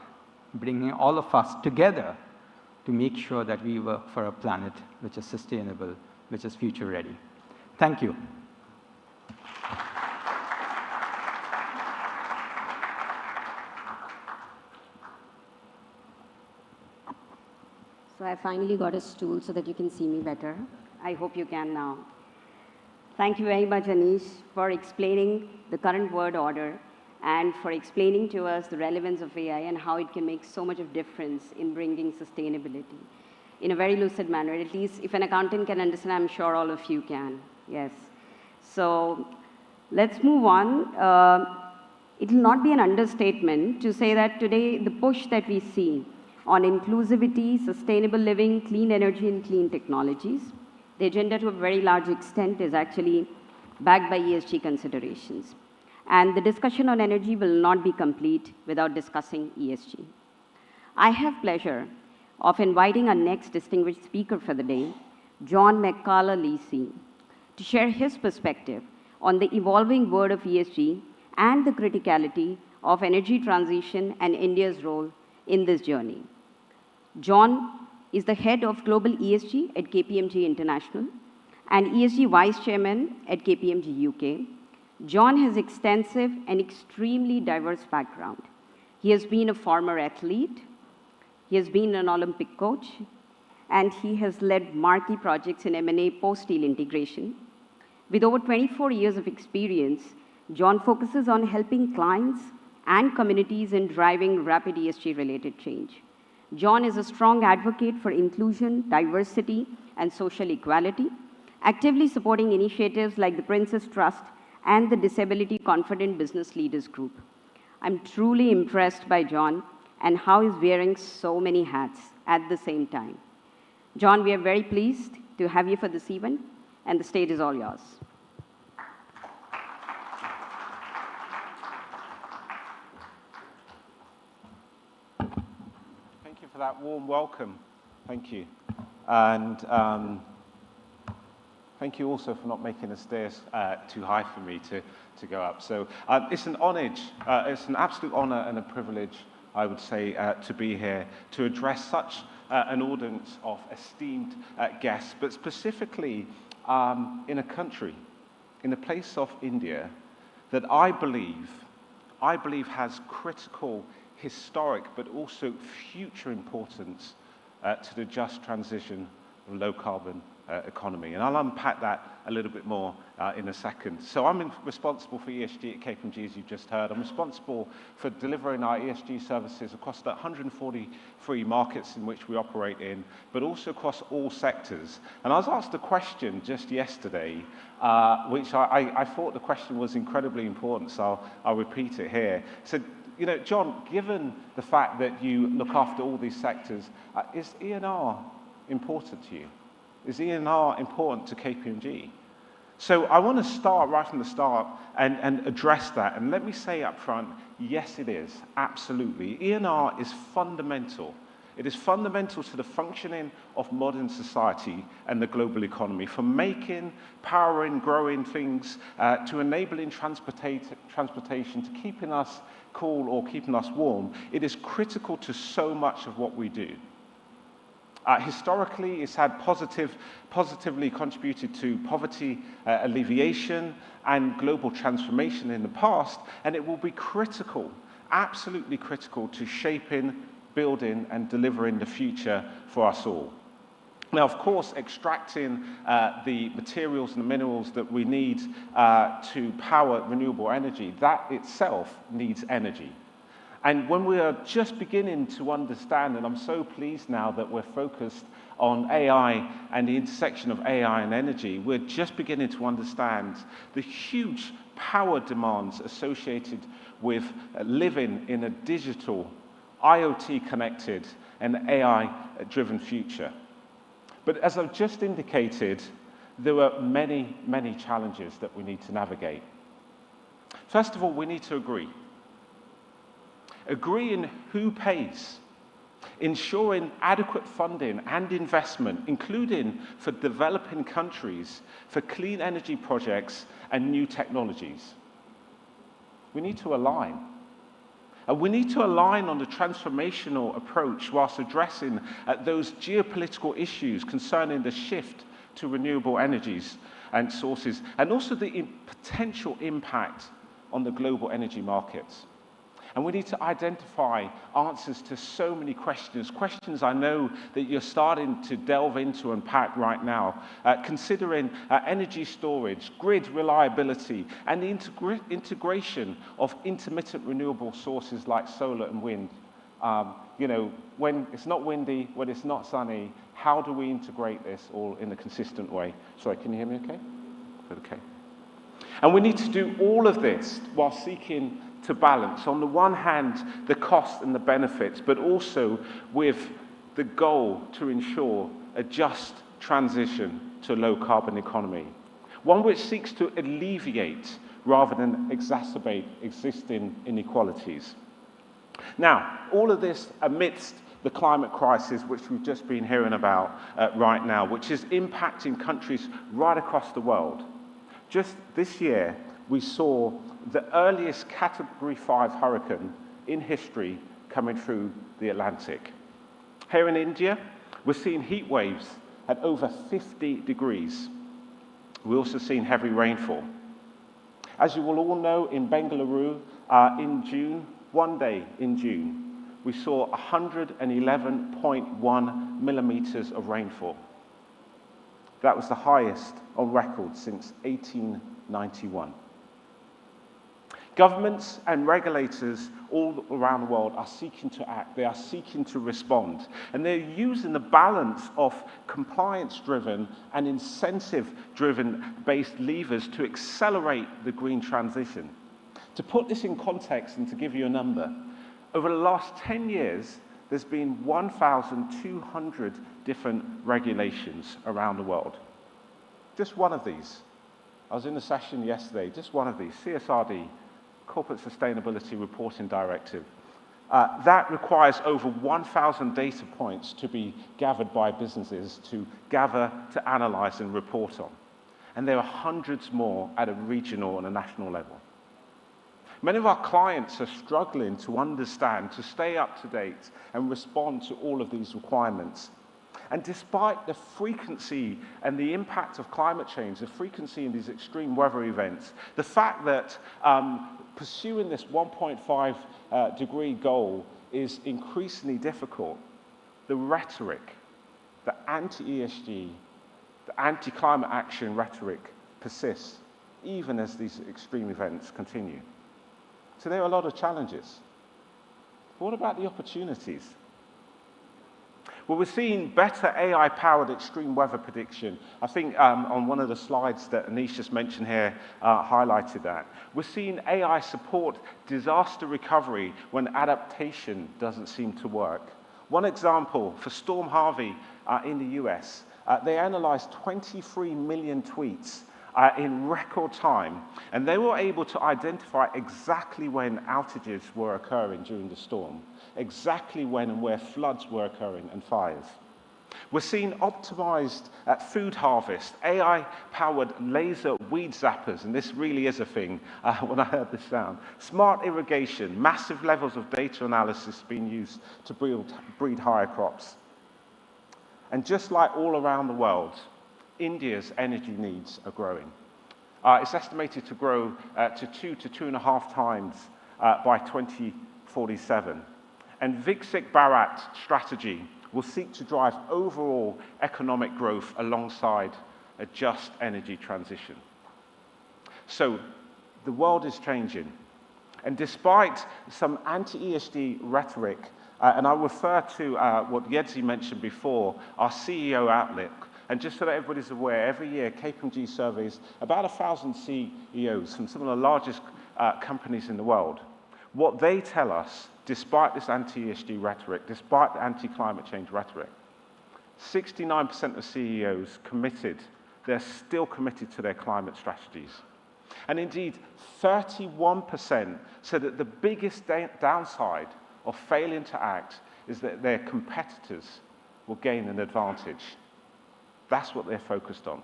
Speaker 3: bringing all of us together to make sure that we work for a planet which is sustainable, which is future ready. Thank you.
Speaker 2: So I finally got a stool so that you can see me better. I hope you can now. Thank you very much, ENRich, for explaining the current world order and for explaining to us the relevance of AI and how it can make so much of difference in bringing sustainability in a very lucid manner. At least if an accountant can understand, I'm sure all of you can. Yes. So let's move on. It will not be an understatement to say that today the push that we see on inclusivity, sustainable living, clean energy, and clean technologies, the agenda to a very large extent is actually backed by ESG considerations. And the discussion on energy will not be complete without discussing ESG. I have pleasure of inviting our next distinguished speaker for the day, John McCullough-Lisi, to share his perspective on the evolving world of ESG and the criticality of energy transition and India's role in this journey. John is the head of Global ESG at KPMG International and ESG Vice Chairman at KPMG UK. John has extensive and extremely diverse background. He has been a former athlete, he has been an Olympic coach, and he has led marquee projects in M&A post-deal integration. With over 24 years of experience, John focuses on helping clients and communities in driving rapid ESG-related change. John is a strong advocate for inclusion, diversity, and social equality, actively supporting initiatives like the Princess Trust and the Disability Confident Business Leaders Group. I'm truly impressed by John and how he's wearing so many hats at the same time. John, we are very pleased to have you for this event, and the stage is all yours.
Speaker 10: Thank you for that warm welcome. Thank you. And thank you also for not making the stairs too high for me to go up. So it's an homage, it's an absolute honor and a privilege, I would say, to be here to address such an audience of esteemed guests, but specifically in a country, in a place of India that I believe has critical, historic, but also future importance to the just transition of low-carbon economy. And I'll unpack that a little bit more in a second. So I'm responsible for ESG at KPMG, as you've just heard. I'm responsible for delivering our ESG services across the 143 markets in which we operate in, but also across all sectors. And I was asked a question just yesterday, which I thought the question was incredibly important, so I'll repeat it here. So, you know, John, given the fact that you look after all these sectors, is ENR important to you? Is ENR important to KPMG? So I want to start right from the start and address that. And let me say up front, yes, it is, absolutely. ENR is fundamental. It is fundamental to the functioning of modern society and the global economy, from making, powering, growing things, to enabling transportation, to keeping us cool or keeping us warm. It is critical to so much of what we do. Historically, it's had positively contributed to poverty alleviation and global transformation in the past, and it will be critical, absolutely critical, to shaping, building, and delivering the future for us all. Now, of course, extracting the materials and the minerals that we need to power renewable energy, that itself needs energy. And when we are just beginning to understand, and I'm so pleased now that we're focused on AI and the intersection of AI and energy, we're just beginning to understand the huge power demands associated with living in a digital, IoT-connected, and AI-driven future. But as I've just indicated, there are many, many challenges that we need to navigate. First of all, we need to agree in who pays. ensuring adequate funding and investment, including for developing countries, for clean energy projects and new technologies. We need to align. And we need to align on the transformational approach whilst addressing those geopolitical issues concerning the shift to renewable energies and sources, and also the potential impact on the global energy markets. And we need to identify answers to so many questions, questions I know that you're starting to delve into and unpack right now, considering energy storage, grid reliability, and the integration of intermittent renewable sources like solar and wind. When it's not windy, when it's not sunny, how do we integrate this all in a consistent way? Sorry, can you hear me okay? Okay. And we need to do all of this while seeking to balance, on the one hand, the cost and the benefits, but also with the goal to ensure a just transition to a low-carbon economy, one which seeks to alleviate rather than exacerbate existing inequalities. Now, all of this amidst the climate crisis, which we've just been hearing about right now, which is impacting countries right across the world. Just this year, we saw the earliest Category 5 hurricane in history coming through the Atlantic. Here in India, we're seeing heat waves at over 50 degrees. We're also seeing heavy rainfall. As you will all know, in Bengaluru, in June, one day in June, we saw 111.1 millimeters of rainfall. That was the highest on record since 1891. Governments and regulators all around the world are seeking to act. They are seeking to respond. And they're using the balance of compliance-driven and incentive-driven based levers to accelerate the green transition. To put this in context and to give you a number, over the last 10 years, there's been 1,200 different regulations around the world. Just one of these. I was in a session yesterday, just one of these, CSRD, Corporate Sustainability Reporting Directive. That requires over 1,000 data points to be gathered by businesses to gather, to analyze and report on. And there are hundreds more at a regional and a national level. Many of our clients are struggling to understand, to stay up to date and respond to all of these requirements. And despite the frequency and the impact of climate change, the frequency in these extreme weather events, the fact that pursuing this 1.5 degree goal is increasingly difficult, the rhetoric, the anti-ESG, the anti-climate action rhetoric persists, even as these extreme events continue. So there are a lot of challenges. But what about the opportunities? Well, we're seeing better AI-powered extreme weather prediction. I think on one of the slides that ENRich just mentioned here highlighted that. We're seeing AI support disaster recovery when adaptation doesn't seem to work. One example, for Storm Harvey in the US, they analyzed 23 million tweets in record time, and they were able to identify exactly when outages were occurring during the storm, exactly when and where floods were occurring and fires. We're seeing optimized food harvest, AI-powered laser weed zappers, and this really is a thing when I heard this sound. Smart irrigation, massive levels of data analysis being used to breed higher crops. And just like all around the world, India's energy needs are growing. It's estimated to grow to 2 to 2.5 times by 2047. And Viksit Bharat strategy will seek to drive overall economic growth alongside a just energy transition. So the world is changing. And despite some anti-ESG rhetoric, and I'll refer to what Yedzi mentioned before, our CEO outlook. And just so that everybody's aware, every year KPMG surveys about 1,000 CEOs from some of the largest companies in the world. What they tell us, despite this anti-ESG rhetoric, despite the anti-climate change rhetoric, 69% of CEOs committed, they're still committed to their climate strategies. And indeed, 31% said that the biggest downside of failing to act is that their competitors will gain an advantage. That's what they're focused on.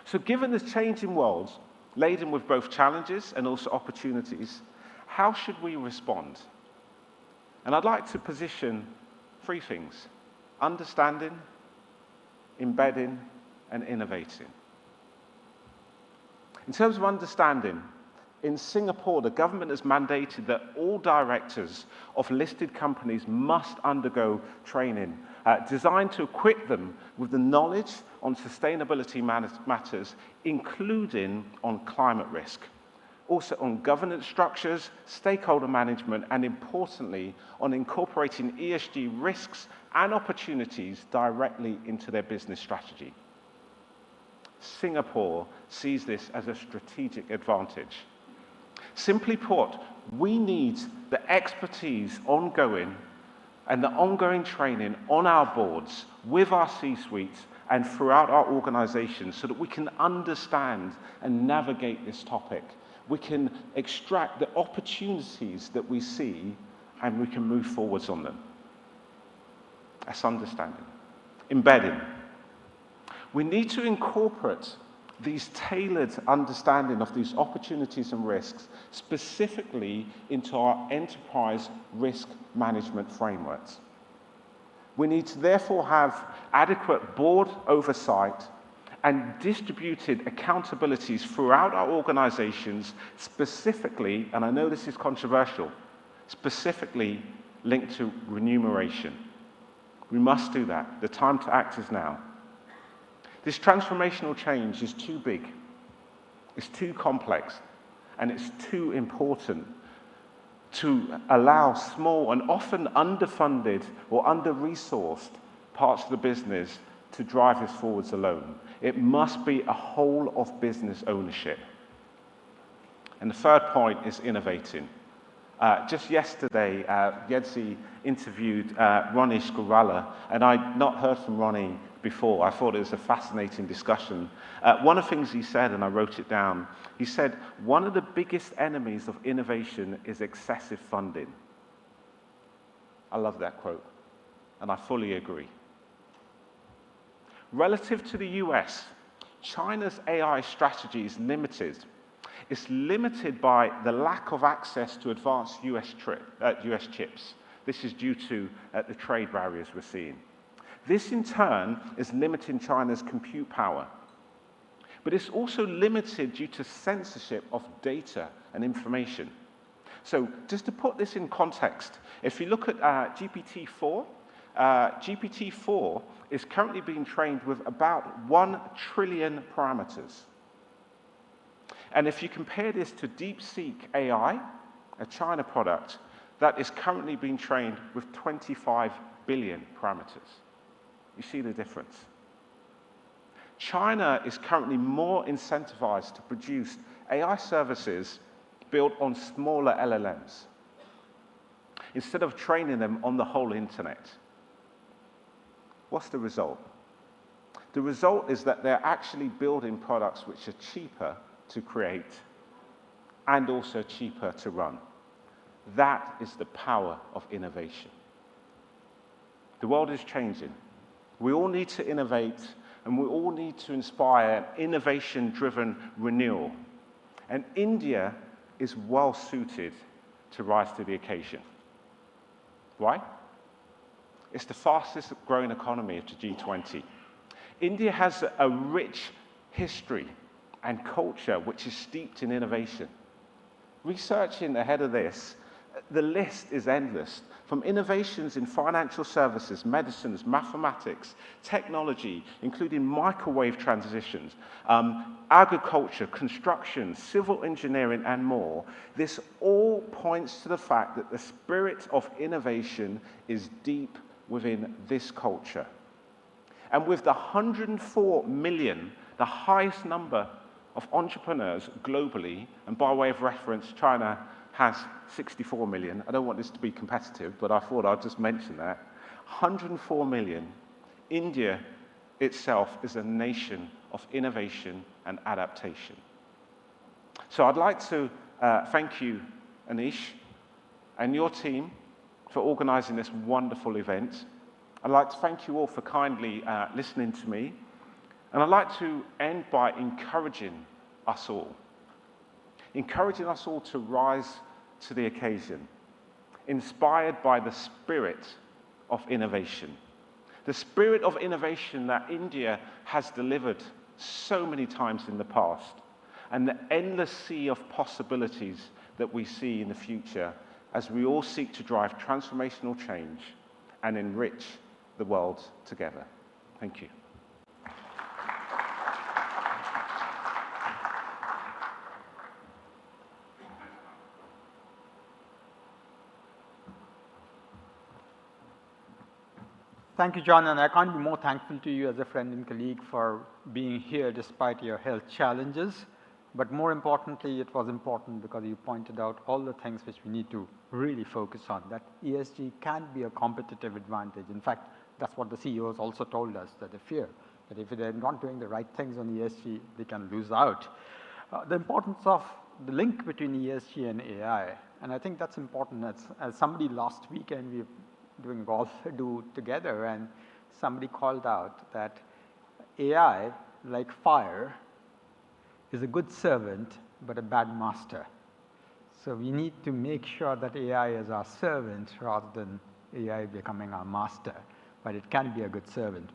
Speaker 10: So given this changing world, laden with both challenges and also opportunities, how should we respond? And I'd like to position 3 things: understanding, embedding, and innovating. In terms of understanding, in Singapore, the government has mandated that all directors of listed companies must undergo training designed to equip them with the knowledge on sustainability matters, including on climate risk, also on governance structures, stakeholder management, and importantly, on incorporating ESG risks and opportunities directly into their business strategy. Singapore sees this as a strategic advantage. Simply put, we need the expertise ongoing and the ongoing training on our boards, with our C-suites, and throughout our organizations so that we can understand and navigate this topic. We can extract the opportunities that we see and we can move forwards on them. That's understanding. Embedding. We need to incorporate these tailored understanding of these opportunities and risks specifically into our enterprise risk management frameworks. We need to therefore have adequate board oversight and distributed accountabilities throughout our organizations, specifically, and I know this is controversial, specifically linked to remuneration. We must do that. The time to act is now. This transformational change is too big, it's too complex, and it's too important to allow small and often underfunded or under-resourced parts of the business to drive this forwards alone. It must be a whole of business ownership. And the third point is innovating. Just yesterday, Yedzi interviewed Ronnie Skurala, and I'd not heard from Ronnie before. I thought it was a fascinating discussion. One of the things he said, and I wrote it down, he said, one of the biggest enemies of innovation is excessive funding. I love that quote, and I fully agree. Relative to the US, China's AI strategy is limited. It's limited by the lack of access to advanced US chips. This is due to the trade barriers we're seeing. This, in turn, is limiting China's compute power. But it's also limited due to censorship of data and information. So just to put this in context, if you look at GPT-4, GPT-4 is currently being trained with about 1 trillion parameters. And if you compare this to DeepSeek AI, a China product, that is currently being trained with 25 billion parameters. You see the difference. China is currently more incentivized to produce AI services built on smaller LLMs instead of training them on the whole internet. What's the result? The result is that they're actually building products which are cheaper to create and also cheaper to run. That is the power of innovation. The world is changing. We all need to innovate, and we all need to inspire an innovation-driven renewal. And India is well suited to rise to the occasion. Why? It's the fastest growing economy of the G20. India has a rich history and culture which is steeped in innovation. Researching ahead of this, the list is endless. From innovations in financial services, medicines, mathematics, technology, including microwave transitions, agriculture, construction, civil engineering, and more, this all points to the fact that the spirit of innovation is deep within this culture. And with the 104 million, the highest number of entrepreneurs globally, and by way of reference, China has 64 million. I don't want this to be competitive, but I thought I'd just mention that. 104 million. India itself is a nation of innovation and adaptation. So I'd like to thank you, ENRich, and your team for organising this wonderful event. I'd like to thank you all for kindly listening to me. And I'd like to end by encouraging us all to rise to the occasion, inspired by the spirit of innovation. The spirit of innovation that India has delivered so many times in the past, and the endless sea of possibilities that we see in the future as we all seek to drive transformational change and enrich the world together. Thank you.
Speaker 9: Thank you, John, and I can't be more thankful to you as a friend and colleague for being here despite your health challenges. But more importantly, it was important because you pointed out all the things which we need to really focus on, that ESG can be a competitive advantage. In fact, that's what the CEOs also told us, that they fear that if they're not doing the right things on ESG, they can lose out. The importance of the link between ESG and AI, and I think that's important. As somebody last weekend, we were doing golf together, and somebody called out that AI, like fire, is a good servant but a bad master. So we need to make sure that AI is our servant rather than AI becoming our master, but it can be a good servant.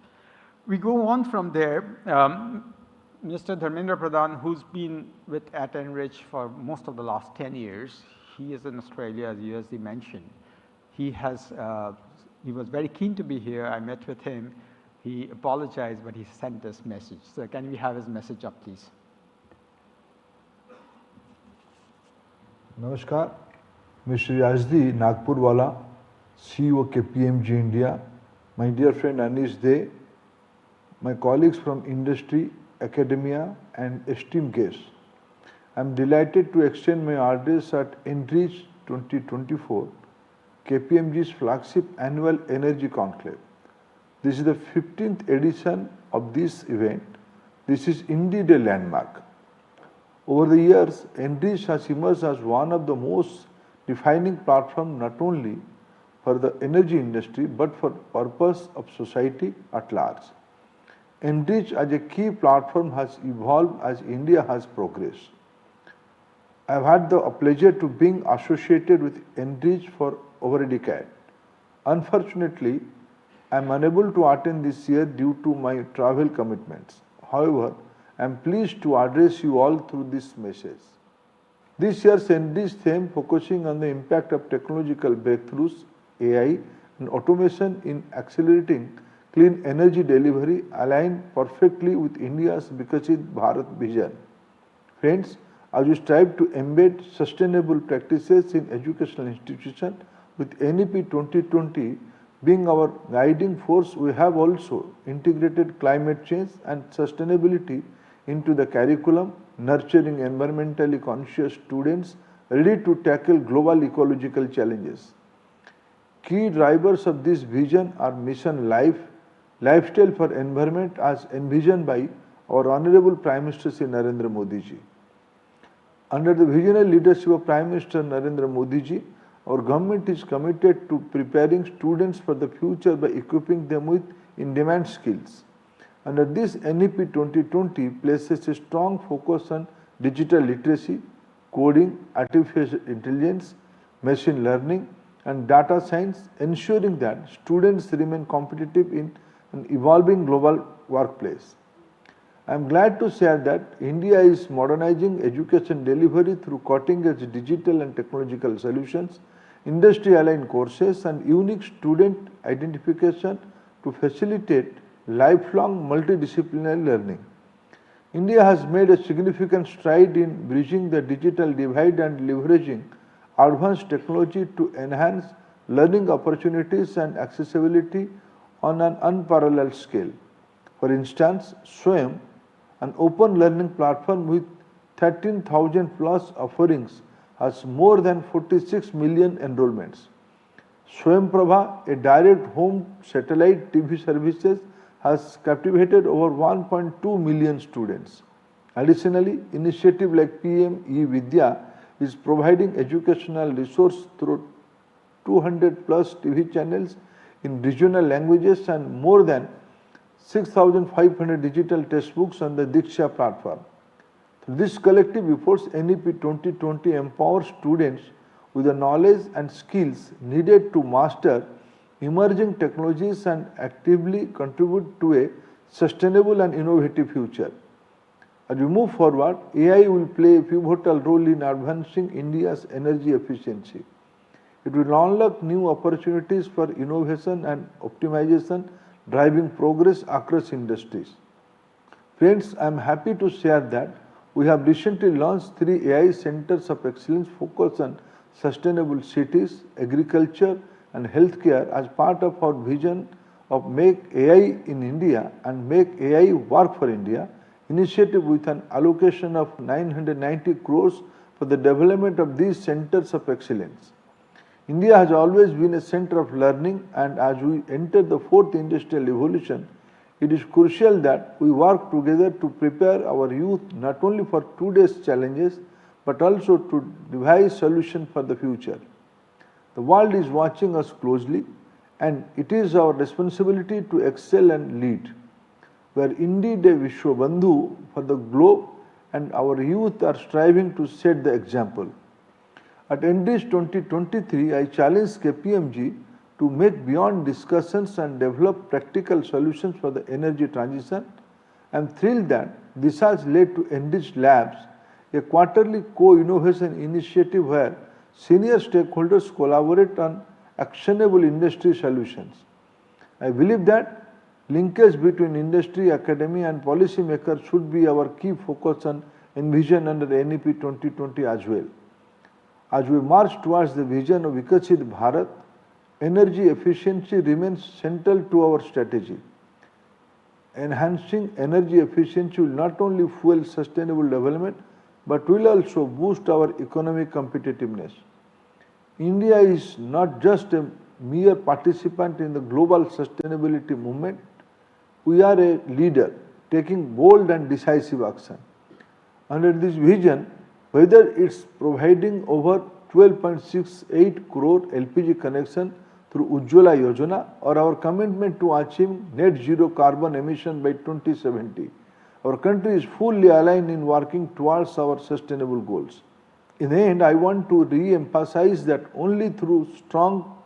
Speaker 9: We go on from there. Mr. Dharmendra Pradhan, who's been at ENRich for most of the last 10 years, he is in Australia, as USD mentioned. He was very keen to be here. I met with him. He apologized, but he sent this message. So can we have his message up, please?
Speaker 8: Namaskar, Mr. Yazdi Nagpurwala, CEO KPMG India, my dear friend Anish De, my colleagues from industry, academia and esteemed guests. I am delighted to extend my address at ENRich 2024, KPMG's flagship annual energy conclave. This is the 15th edition of this event. This is indeed a landmark. Over the years, ENRich has emerged as one of the most defining platforms not only for the energy industry but for purpose of society at large. ENRich as a key platform has evolved as India has progressed. I have had the pleasure to being associated with ENRich for over a decade. Unfortunately, I am unable to attend this year due to my travel commitments. However, I am pleased to address you all through this message. This year's ENRich theme focusing on the impact of technological breakthroughs, AI and automation in accelerating clean energy delivery align perfectly with India's Viksit Bharat vision. Friends, as we strive to embed sustainable practices in educational institutions, with NEP 2020 being our guiding force, we have also integrated climate change and sustainability into the curriculum, nurturing environmentally conscious students ready to tackle global ecological challenges. Key drivers of this vision are Mission Life, Lifestyle for Environment as envisioned by our Honorable Prime Minister Shri Narendra Modi ji. Under the visionary leadership of Prime Minister Narendra Modi ji, our government is committed to preparing students for the future by equipping them with in-demand skills. Under this, NEP 2020 places a strong focus on digital literacy, coding, artificial intelligence, machine learning, and data science, ensuring that students remain competitive in an evolving global workplace. I am glad to share that India is modernizing education delivery through cutting-edge digital and technological solutions, industry-aligned courses, and unique student identification to facilitate lifelong multidisciplinary learning. India has made a significant stride in bridging the digital divide and leveraging advanced technology to enhance learning opportunities and accessibility on an unparalleled scale. For instance, SWAYAM, an open learning platform with 13,000 plus offerings, has more than 46 million enrollments. Swayam Prabha, a direct home satellite TV services, has captivated over 1.2 million students. Additionally, initiative like PM E-Vidya is providing educational resource through 200 plus TV channels in regional languages and more than 6,500 digital textbooks on the Diksha platform. Through this collective efforts, NEP 2020 empowers students with the knowledge and skills needed to master emerging technologies and actively contribute to a sustainable and innovative future. As we move forward, AI will play a pivotal role in advancing India's energy efficiency. It will unlock new opportunities for innovation and optimization, driving progress across industries. Friends, I am happy to share that we have recently launched 3 AI centers of excellence focused on sustainable cities, agriculture, and healthcare as part of our vision of Make AI in India and Make AI Work for India initiative with an allocation of 990 crores for the development of these centers of excellence. India has always been a center of learning, and as we enter the 4th industrial revolution, it is crucial that we work together to prepare our youth not only for today's challenges but also to devise solutions for the future. The world is watching us closely, and it is our responsibility to excel and lead. We are indeed a Vishwabandhu for the globe, and our youth are striving to set the example. At ENRich 2023, I challenged KPMG to make beyond discussions and develop practical solutions for the energy transition. I am thrilled that this has led to ENRich Labs, a quarterly co-innovation initiative where senior stakeholders collaborate on actionable industry solutions. I believe that linkage between industry, academia and policymakers should be our key focus on envision under NEP 2020 as well. As we march towards the vision of Viksit Bharat, energy efficiency remains central to our strategy. Enhancing energy efficiency will not only fuel sustainable development but will also boost our economic competitiveness. India is not just a mere participant in the global sustainability movement. We are a leader taking bold and decisive action. Under this vision, whether it's providing over 12.68 crore LPG connection through Ujjwala Yojana or our commitment to achieve net zero carbon emission by 2070, our country is fully aligned in working towards our sustainable goals. In the end, I want to re-emphasize that only through strong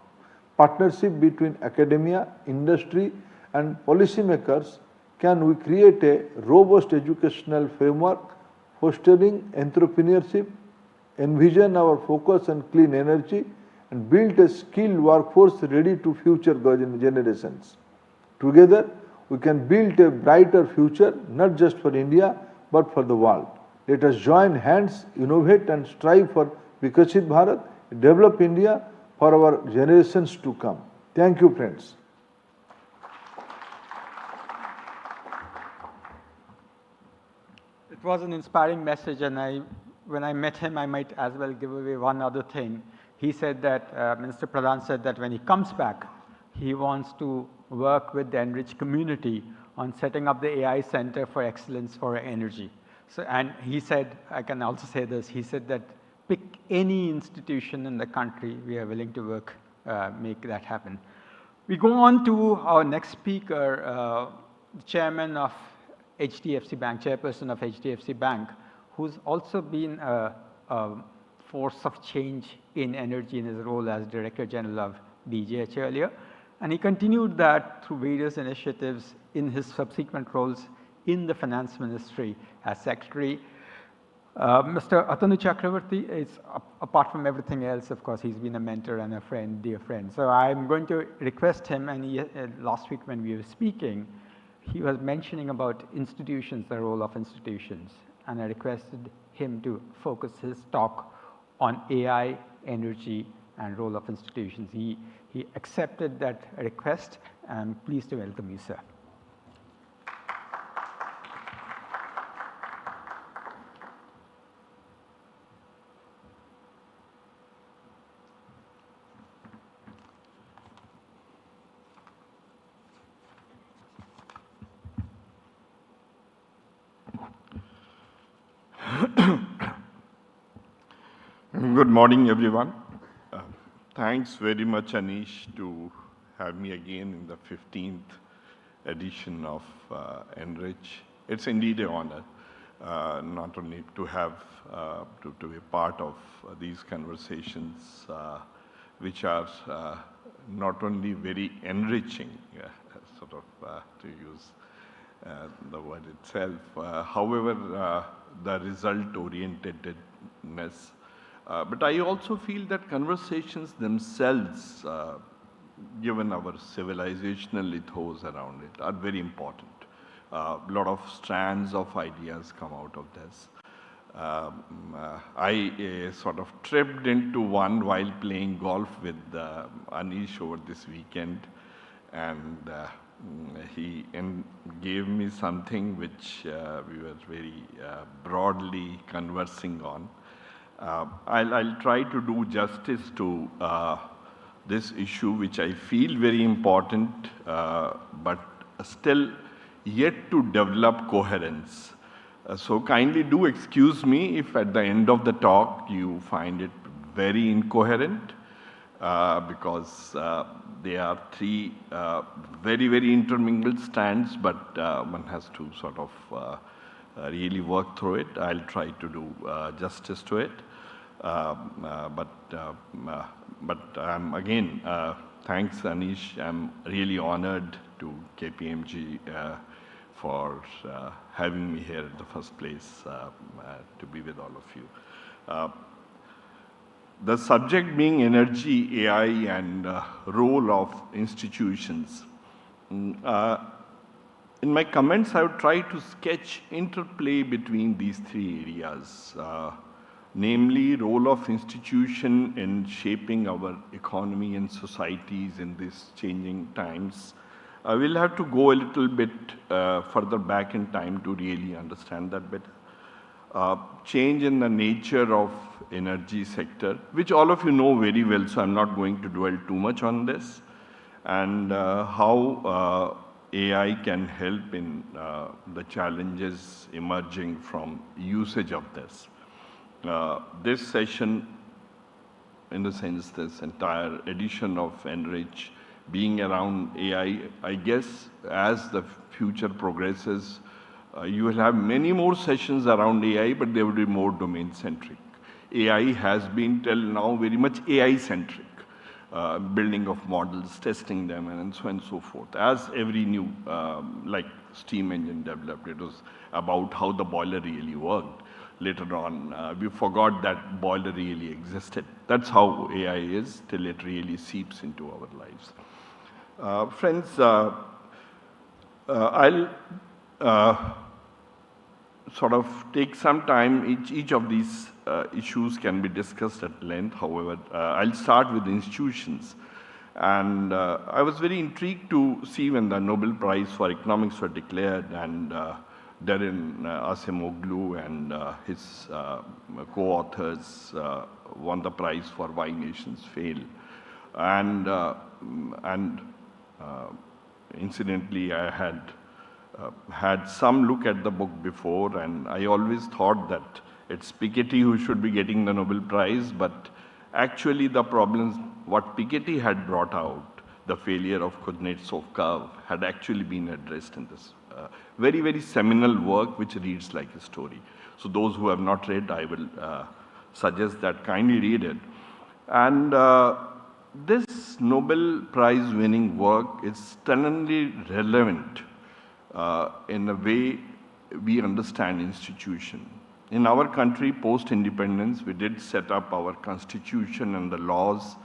Speaker 8: partnership between academia, industry and policymakers can we create a robust educational framework, fostering entrepreneurship, envision our focus on clean energy and build a skilled workforce ready to future generations. Together, we can build a brighter future not just for India but for the world. Let us join hands, innovate and strive for Viksit Bharat, develop India for our generations to come. Thank you, friends.
Speaker 9: It was an inspiring message, and when I met him, I might as well give away one other thing. He said that, Minister Pradhan said that when he comes back, he wants to work with the ENRich community on setting up the AI Center for Excellence for Energy. So, and he said, I can also say this, he said that pick any institution in the country, we are willing to work, make that happen. We go on to our next speaker, chairman of HDFC Bank, chairperson of HDFC Bank, who's also been a force of change in energy in his role as Director General of DGH earlier. And he continued that through various initiatives in his subsequent roles in the Finance Ministry as Secretary. Mr. Atanu Chakravarti is, apart from everything else, of course, he's been a mentor and a friend, dear friend. So I'm going to request him, and he, last week when we were speaking, he was mentioning about institutions, the role of institutions, and I requested him to focus his talk on AI, energy, and role of institutions. He accepted that request, and I'm pleased to welcome you, sir.
Speaker 11: Good morning, everyone. Thanks very much, Anish, to have me again in the 15th edition of ENRich. It's indeed an honor, not only to have, to be part of these conversations, which are not only very enriching, sort of to use the word itself, however, the result-orientedness. But I also feel that conversations themselves, given our civilizational ethos around it, are very important. A lot of strands of ideas come out of this. I sort of tripped into one while playing golf with Anish over this weekend, and he gave me something which we were very broadly conversing on. I'll try to do justice to this issue, which I feel very important, but still yet to develop coherence. So kindly do excuse me if at the end of the talk you find it very incoherent, because they are three very, very intermingled strands, but one has to sort of really work through it. I'll try to do justice to it. But again, thanks, Anish. I'm really honored to KPMG for having me here in the first place to be with all of you. The subject being energy, AI, and role of institutions. In my comments, I would try to sketch interplay between these three areas, namely role of institution in shaping our economy and societies in these changing times. I will have to go a little bit further back in time to really understand that better. Change in the nature of energy sector, which all of you know very well, so I'm not going to dwell too much on this, and how AI can help in the challenges emerging from usage of this. This session, in the sense this entire edition of ENRich being around AI, I guess as the future progresses, you will have many more sessions around AI, but they will be more domain-centric. AI has been till now very much AI-centric, building of models, testing them, and so on and so forth. As every new, like steam engine developed, it was about how the boiler really worked. Later on, we forgot that boiler really existed. That's how AI is till it really seeps into our lives. Friends, I'll sort of take some time. Each of these issues can be discussed at length. However, I'll start with institutions. And I was very intrigued to see when the Nobel Prize for Economics were declared, and Darren Acemoglu and his co-authors won the prize for Why Nations Fail. And incidentally, I had some look at the book before, and I always thought that it's Piketty who should be getting the Nobel Prize, but actually the problems, what Piketty had brought out, the failure of Kuznetsov curve, had actually been addressed in this very, very seminal work, which reads like a story. So those who have not read, I will suggest that kindly read it. And this Nobel Prize winning work is stunningly relevant in the way we understand institution. In our country, post-independence, we did set up our constitution and the laws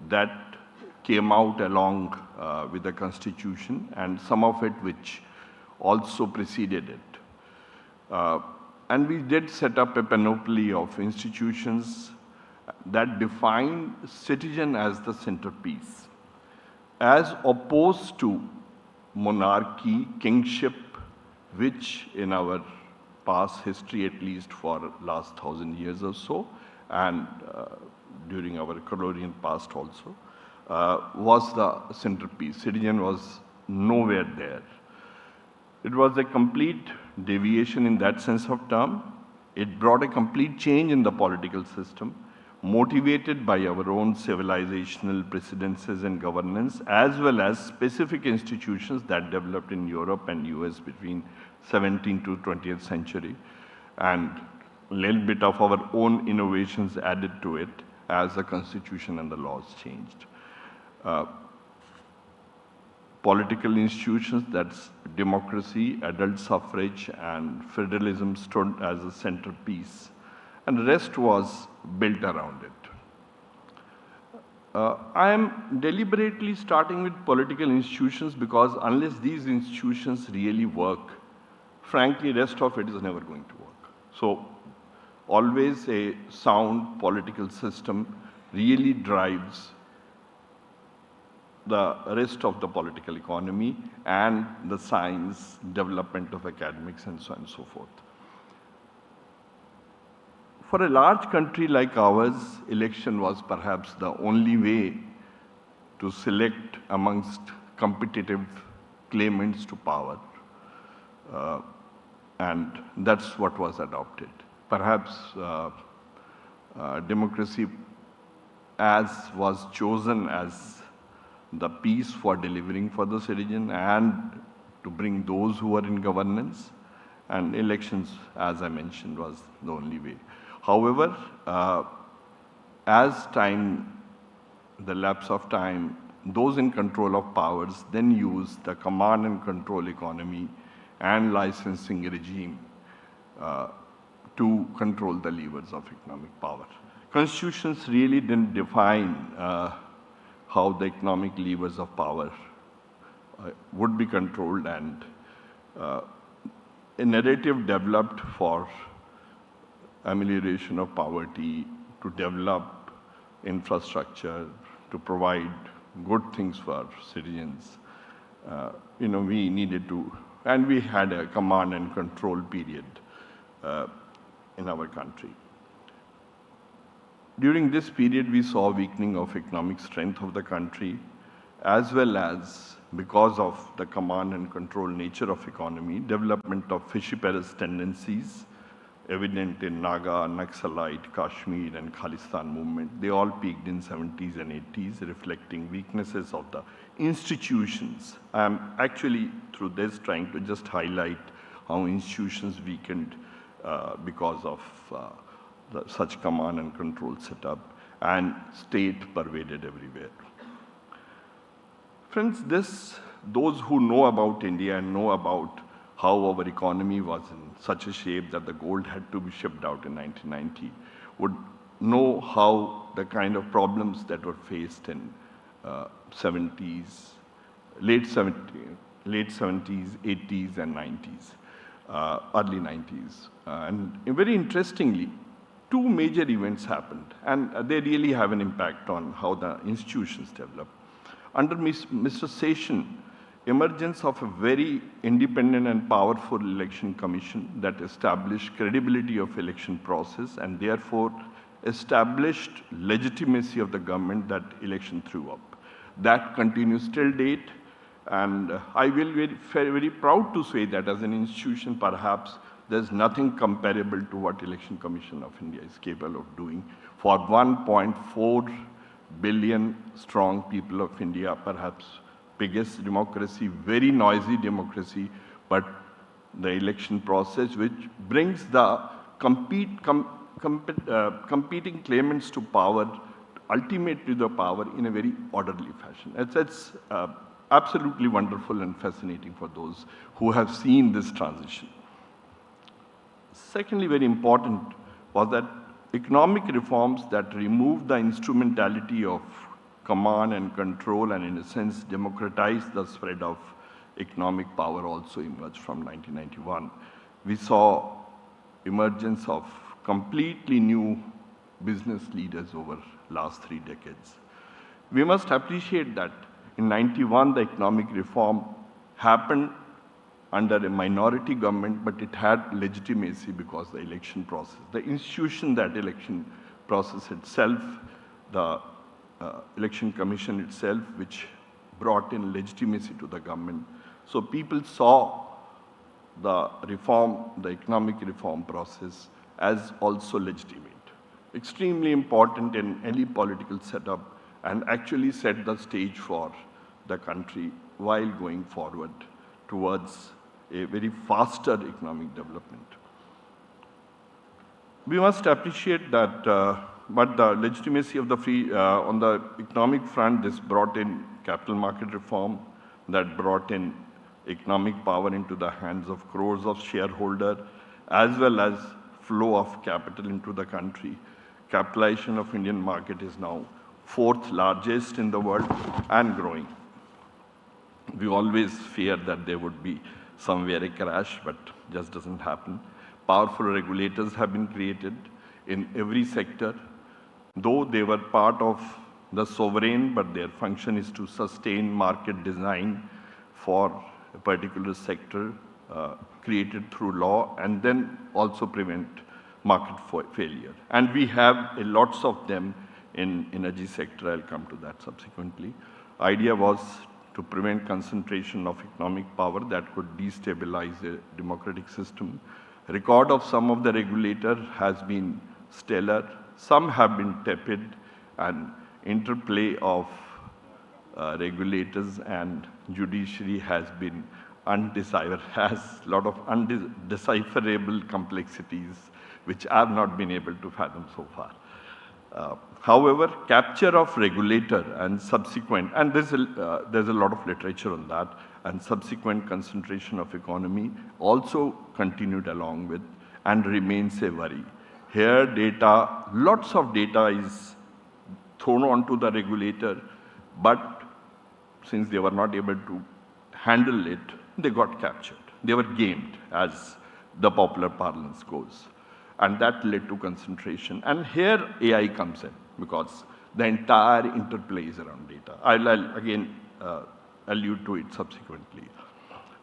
Speaker 11: that came out along with the constitution, and some of it which also preceded it. And we did set up a panoply of institutions that define citizen as the centerpiece, as opposed to monarchy, kingship, which in our past history, at least for last 1,000 years or so, and during our colonial past also, was the centerpiece. Citizen was nowhere there. It was a complete deviation in that sense of term. It brought a complete change in the political system, motivated by our own civilizational precedences and governance, as well as specific institutions that developed in Europe and US between 17th to 20th century, and a little bit of our own innovations added to it as the constitution and the laws changed. Political institutions, that's democracy, adult suffrage, and federalism stood as a centerpiece, and the rest was built around it. I am deliberately starting with political institutions because unless these institutions really work, frankly, rest of it is never going to work. So always a sound political system really drives the rest of the political economy and the science, development of academics, and so on and so forth. For a large country like ours, election was perhaps the only way to select amongst competitive claimants to power. And that's what was adopted. Perhaps democracy was chosen as the piece for delivering for the citizen and to bring those who are in governance, and elections, as I mentioned, was the only way. However, as the lapse of time, those in control of powers then use the command and control economy and licensing regime to control the levers of economic power. Constitutions really didn't define how the economic levers of power would be controlled, and a narrative developed for amelioration of poverty, to develop infrastructure, to provide good things for citizens. We needed to, and we had a command and control period in our country. During this period, we saw weakening of economic strength of the country, as well as, because of the command and control nature of economy, development of fishy-peres tendencies evident in Naga, Naxalite, Kashmir, and Khalistan movement. They all peaked in 70s and 80s, reflecting weaknesses of the institutions. I'm actually, through this, trying to just highlight how institutions weakened because of such command and control setup, and state pervaded everywhere. Friends, those who know about India and know about how our economy was in such a shape that the gold had to be shipped out in 1990 would know how the kind of problems that were faced in 70s, late 70s, 80s, and 90s, early 90s. And very interestingly, two major events happened, and they really have an impact on how the institutions develop. Under Mr. Session, emergence of a very independent and powerful election commission that established credibility of election process and therefore established legitimacy of the government that election threw up. That continues till date, and I will be very proud to say that as an institution, perhaps there's nothing comparable to what Election Commission of India is capable of doing for 1.4 billion strong people of India, perhaps biggest democracy, very noisy democracy, but the election process which brings the competing claimants to power, ultimately the power, in a very orderly fashion. It's absolutely wonderful and fascinating for those who have seen this transition. Secondly, very important was that economic reforms that removed the instrumentality of command and control and, in a sense, democratized the spread of economic power also emerged from 1991. We saw emergence of completely new business leaders over last 3 decades. We must appreciate that in 91, the economic reform happened under a minority government, but it had legitimacy because the election process, the institution, that election process itself, the election commission itself, which brought in legitimacy to the government. So people saw the reform, the economic reform process as also legitimate. extremely important in any political setup and actually set the stage for the country while going forward towards a very faster economic development. We must appreciate that, but the legitimacy of the free, on the economic front, this brought in capital market reform, that brought in economic power into the hands of crores of shareholders, as well as flow of capital into the country. Capitalization of Indian market is now 4th largest in the world and growing. We always fear that there would be somewhere a crash, but just doesn't happen. Powerful regulators have been created in every sector, though they were part of the sovereign, but their function is to sustain market design for a particular sector created through law and then also prevent market failure. And we have lots of them in energy sector. I'll come to that subsequently. Idea was to prevent concentration of economic power that could destabilize a democratic system. Record of some of the regulators has been stellar. Some have been tepid, and interplay of regulators and judiciary has been undecipherable, has a lot of undecipherable complexities which I have not been able to fathom so far. However, capture of regulator and subsequent, and there's a lot of literature on that, and subsequent concentration of economy also continued along with and remains a worry. Here data, lots of data is thrown onto the regulator, but since they were not able to handle it, they got captured. They were gamed, as the popular parlance goes. And that led to concentration. And here AI comes in, because the entire interplay is around data. I'll again allude to it subsequently.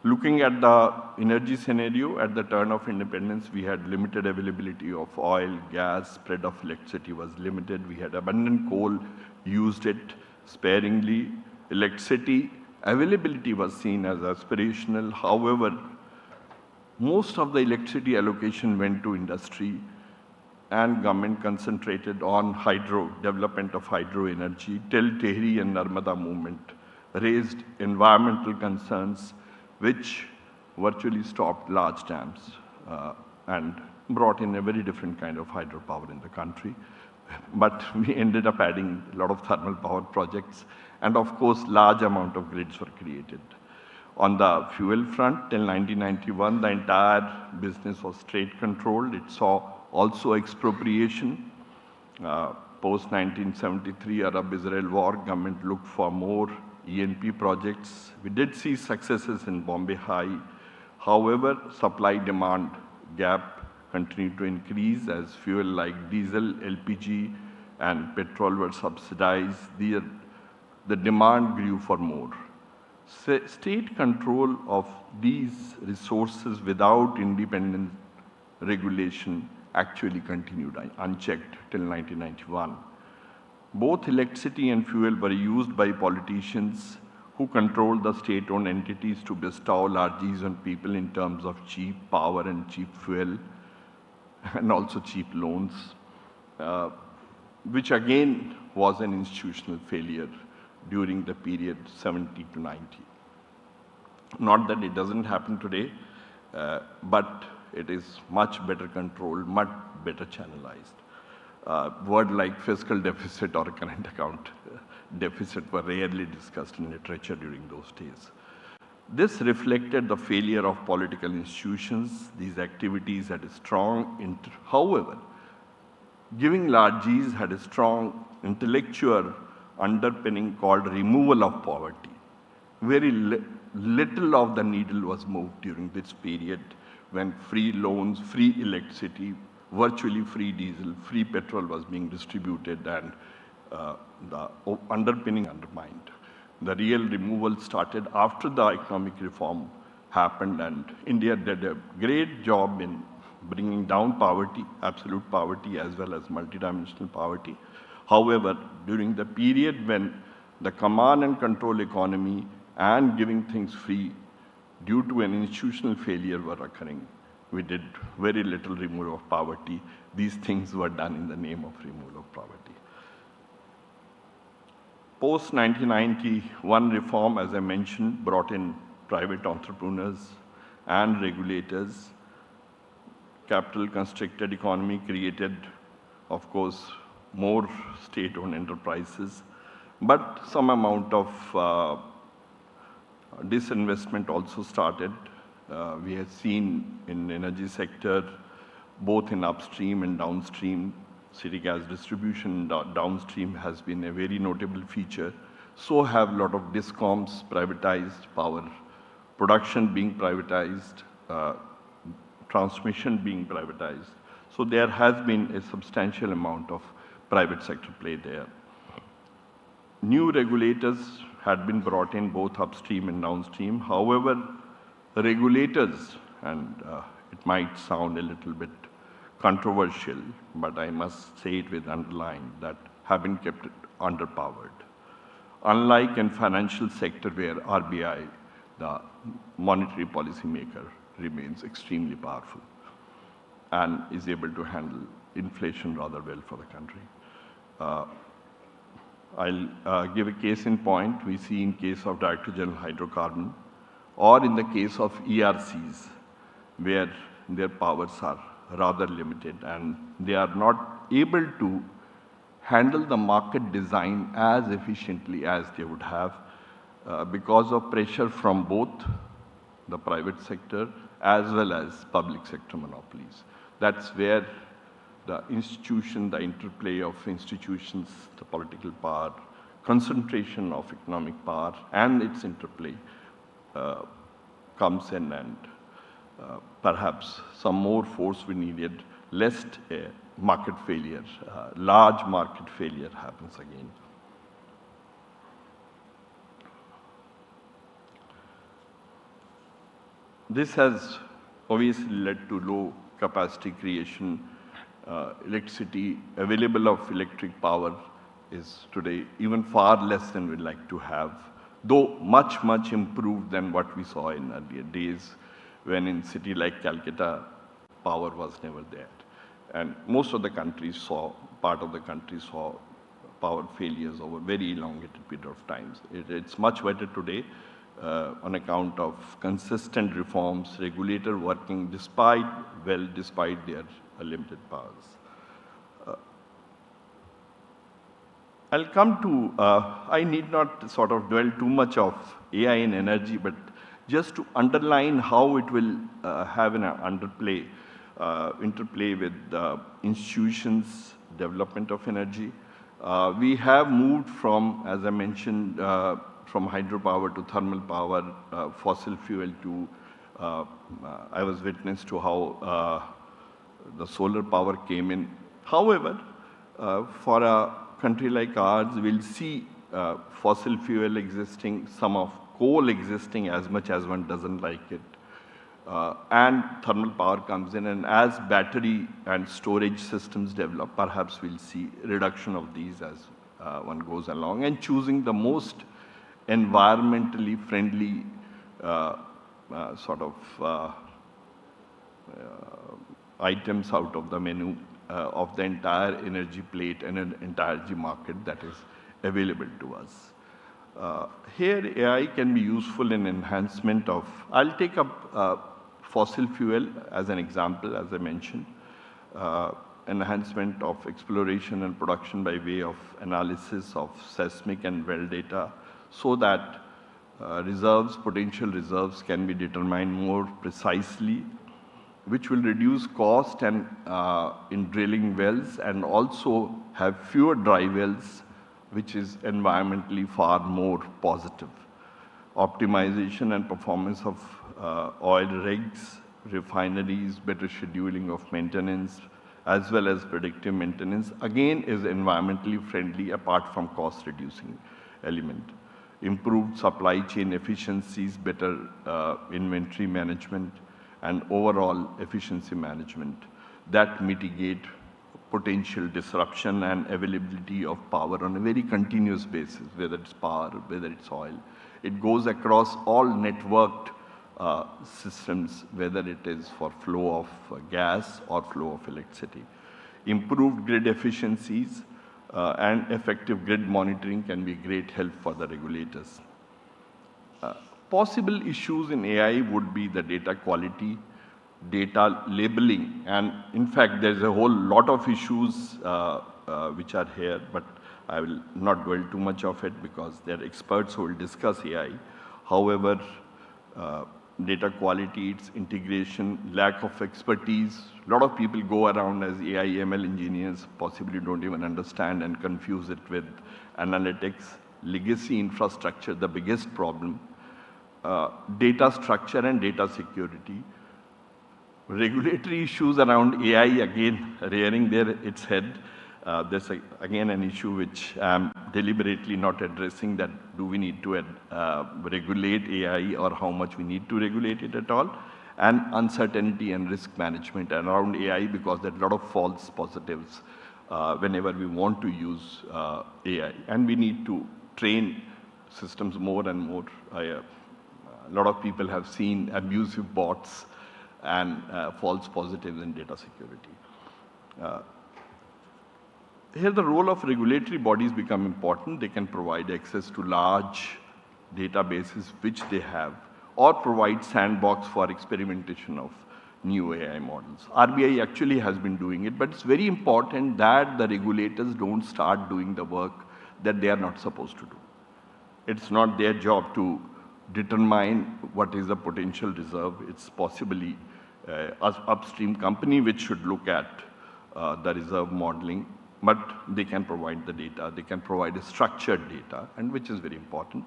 Speaker 11: Looking at the energy scenario, at the turn of independence, we had limited availability of oil, gas, spread of electricity was limited. We had abundant coal, used it sparingly. Electricity availability was seen as aspirational. However, most of the electricity allocation went to industry, and government concentrated on development of hydro energy till Tehri and Narmada movement raised environmental concerns, which virtually stopped large dams and brought in a very different kind of hydropower in the country. But we ended up adding a lot of thermal power projects, and of course, large amount of grids were created. On the fuel front, till 1991, the entire business was state controlled. It saw also expropriation. Post 1973 Arab-Israel war, government looked for more ENP projects. We did see successes in Bombay High. However, supply-demand gap continued to increase as fuel like diesel, LPG, and petrol were subsidized. The demand grew for more. State control of these resources without independent regulation actually continued unchecked till 1991. Both electricity and fuel were used by politicians who controlled the state-owned entities to bestow largesse on people in terms of cheap power and cheap fuel, and also cheap loans, which again was an institutional failure during the period 70 to 90. Not that it doesn't happen today, but it is much better controlled, much better channelized. Word like fiscal deficit or current account deficit were rarely discussed in literature during those days. This reflected the failure of political institutions. These activities had a strong, however, giving largesse had a strong intellectual underpinning called removal of poverty. Very little of the needle was moved during this period when free loans, free electricity, virtually free diesel, free petrol was being distributed, and the underpinning undermined. The real removal started after the economic reform happened, and India did a great job in bringing down poverty, absolute poverty, as well as multidimensional poverty. However, during the period when the command and control economy and giving things free due to an institutional failure were occurring, we did very little removal of poverty. These things were done in the name of removal of poverty. Post 1991 reform, as I mentioned, brought in private entrepreneurs and regulators. Capital constricted economy created, of course, more state-owned enterprises, but some amount of disinvestment also started. We have seen in energy sector, both in upstream and downstream, city gas distribution downstream has been a very notable feature. So have a lot of discoms privatized, power production being privatized, transmission being privatized. So there has been a substantial amount of private sector play there. New regulators had been brought in both upstream and downstream. However, regulators, and it might sound a little bit controversial, but I must say it with underline, that have been kept underpowered. Unlike in financial sector where RBI, the monetary policy maker, remains extremely powerful and is able to handle inflation rather well for the country. I'll give a case in point. We see in case of Director General Hydrocarbon or in the case of ERCs where their powers are rather limited and they are not able to handle the market design as efficiently as they would have because of pressure from both the private sector as well as public sector monopolies. That's where the institution, the interplay of institutions, the political power, concentration of economic power and its interplay comes in, and perhaps some more force we needed lest a market failure, large market failure happens again. This has obviously led to low capacity creation. Electricity available of electric power is today even far less than we'd like to have, though much, much improved than what we saw in earlier days when in city like Calcutta, power was never there. And most of the countries saw, part of the country saw power failures over very elongated period of times. It's much better today on account of consistent reforms, regulator working despite their limited powers. I'll come to, I need not sort of dwell too much of AI in energy, but just to underline how it will have an interplay with institutions, development of energy. We have moved from, as I mentioned, from hydropower to thermal power, fossil fuel to, I was witness to how the solar power came in. However, for a country like ours, we'll see fossil fuel existing, some of coal existing as much as one doesn't like it. And thermal power comes in, and as battery and storage systems develop, perhaps we'll see reduction of these as one goes along, and choosing the most environmentally friendly items out of the menu of the entire energy plate and an entire energy market that is available to us. Here AI can be useful in enhancement of, I'll take up fossil fuel as an example, as I mentioned, enhancement of exploration and production by way of analysis of seismic and well data so that potential reserves can be determined more precisely, which will reduce cost and in drilling wells and also have fewer dry wells, which is environmentally far more positive. Optimization and performance of oil rigs, refineries, better scheduling of maintenance, as well as predictive maintenance, again is environmentally friendly apart from cost reducing element. Improved supply chain efficiencies, better inventory management, and overall efficiency management that mitigate potential disruption and availability of power on a very continuous basis, whether it's power, whether it's oil. It goes across all networked systems, whether it is for flow of gas or flow of electricity. Improved grid efficiencies and effective grid monitoring can be great help for the regulators. Possible issues in AI would be the data quality, data labeling, and in fact, there's a whole lot of issues which are here, but I will not dwell too much of it because there are experts who will discuss AI. However, data quality, its integration, lack of expertise. A lot of people go around as AI ML engineers, possibly don't even understand and confuse it with analytics. Legacy infrastructure, the biggest problem. Data structure and data security. Regulatory issues around AI, again, rearing its head. There's again an issue which I'm deliberately not addressing, that do we need to regulate AI or how much we need to regulate it at all, and uncertainty and risk management around AI, because there are a lot of false positives whenever we want to use AI, and we need to train systems more and more. A lot of people have seen abusive bots and false positives in data security. Here the role of regulatory bodies become important. They can provide access to large databases which they have, or provide sandbox for experimentation of new AI models. RBI actually has been doing it, but it's very important that the regulators don't start doing the work that they are not supposed to do. It's not their job to determine what is the potential reserve. It's possibly an upstream company which should look at the reserve modeling, but they can provide the data, they can provide a structured data, and which is very important.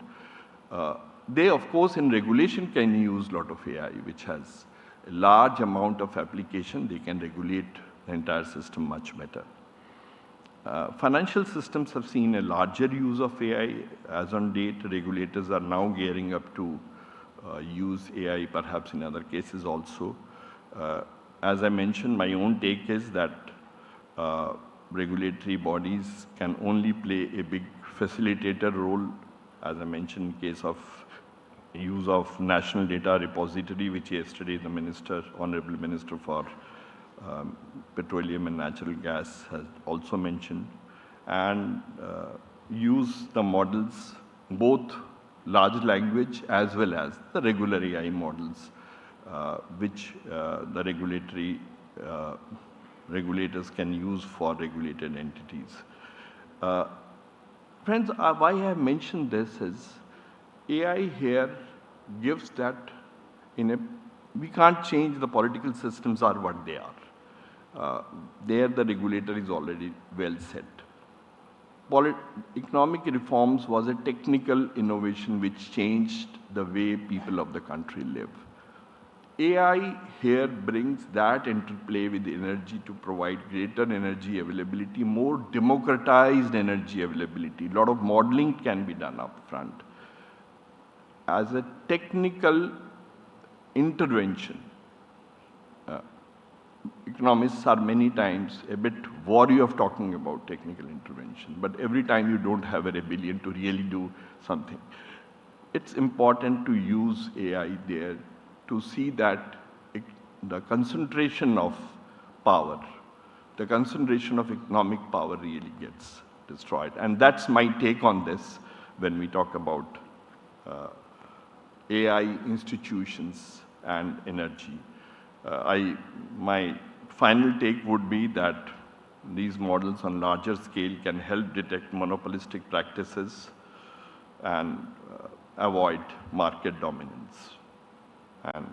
Speaker 11: They, of course, in regulation can use a lot of AI, which has a large amount of application. They can regulate the entire system much better. Financial systems have seen a larger use of AI. As on date, regulators are now gearing up to use AI perhaps in other cases also. As I mentioned, my own take is that regulatory bodies can only play a big facilitator role, as I mentioned, in case of use of National Data Repository, which yesterday the Minister, Honorable Minister for Petroleum and Natural Gas has also mentioned, and use the models, both large language as well as the regular AI models, which the regulators can use for regulated entities. Friends, why I have mentioned this is AI here gives that we can't change the political systems are what they are. There the regulator is already well set. Economic reforms was a technical innovation which changed the way people of the country live. AI here brings that interplay with energy to provide greater energy availability, more democratized energy availability. A lot of modeling can be done up front. As a technical intervention, economists are many times a bit wary of talking about technical intervention, but every time you don't have a rebellion to really do something. It's important to use AI there to see that the concentration of power, the concentration of economic power really gets destroyed. And that's my take on this when we talk about AI institutions and energy. My final take would be that these models on larger scale can help detect monopolistic practices and avoid market dominance. And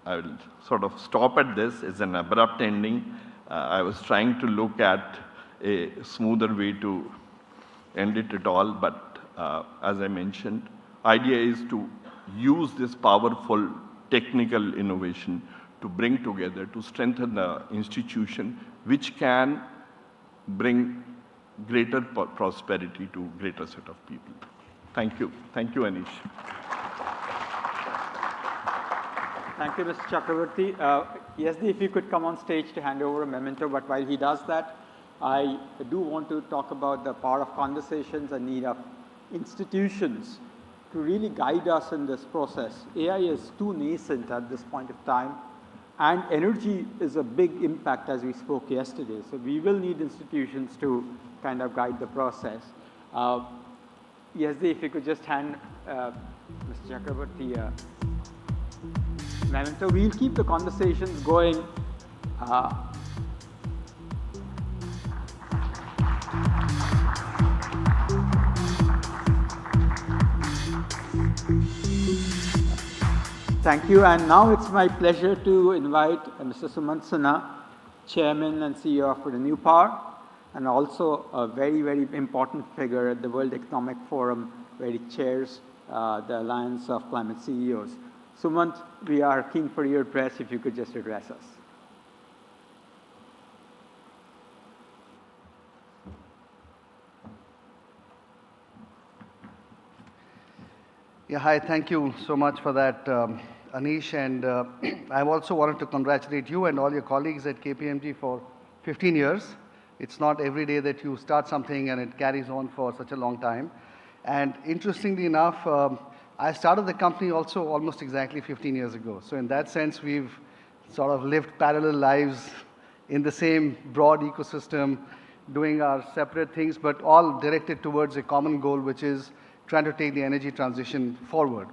Speaker 11: I will sort of stop at this. It's an abrupt ending. I was trying to look at a smoother way to end it at all, but as I mentioned, idea is to use this powerful technical innovation to bring together, to strengthen the institution, which can bring greater prosperity to greater set of people. Thank you. Thank you, Anish.
Speaker 9: Thank you, Mr. Chakravarti. Yazdi, if you could come on stage to hand over a memento, but while he does that, I do want to talk about the power of conversations and need of institutions
Speaker 3: to really guide us in this process. AI is too nascent at this point of time, and energy is a big impact, as we spoke yesterday. So we will need institutions to kind of guide the process. Yazdi, if you could just hand Mr. Chakraborty memento. We'll keep the conversations going. Thank you, and now it's my pleasure to invite Mr. Sumant Sinha, Chairman and CEO of Renew Power, and also a very, very important figure at the World Economic Forum, where he chairs the Alliance of Climate CEOs. Sumant, we are keen for your address, if you could just address us.
Speaker 12: Yeah, hi, thank you so much for that, Anish, and I also wanted to congratulate you and all your colleagues at KPMG for 15 years. It's not every day that you start something and it carries on for such a long time. And interestingly enough, I started the company also almost exactly 15 years ago. So in that sense, we've sort of lived parallel lives in the same broad ecosystem, doing our separate things, but all directed towards a common goal, which is trying to take the energy transition forward.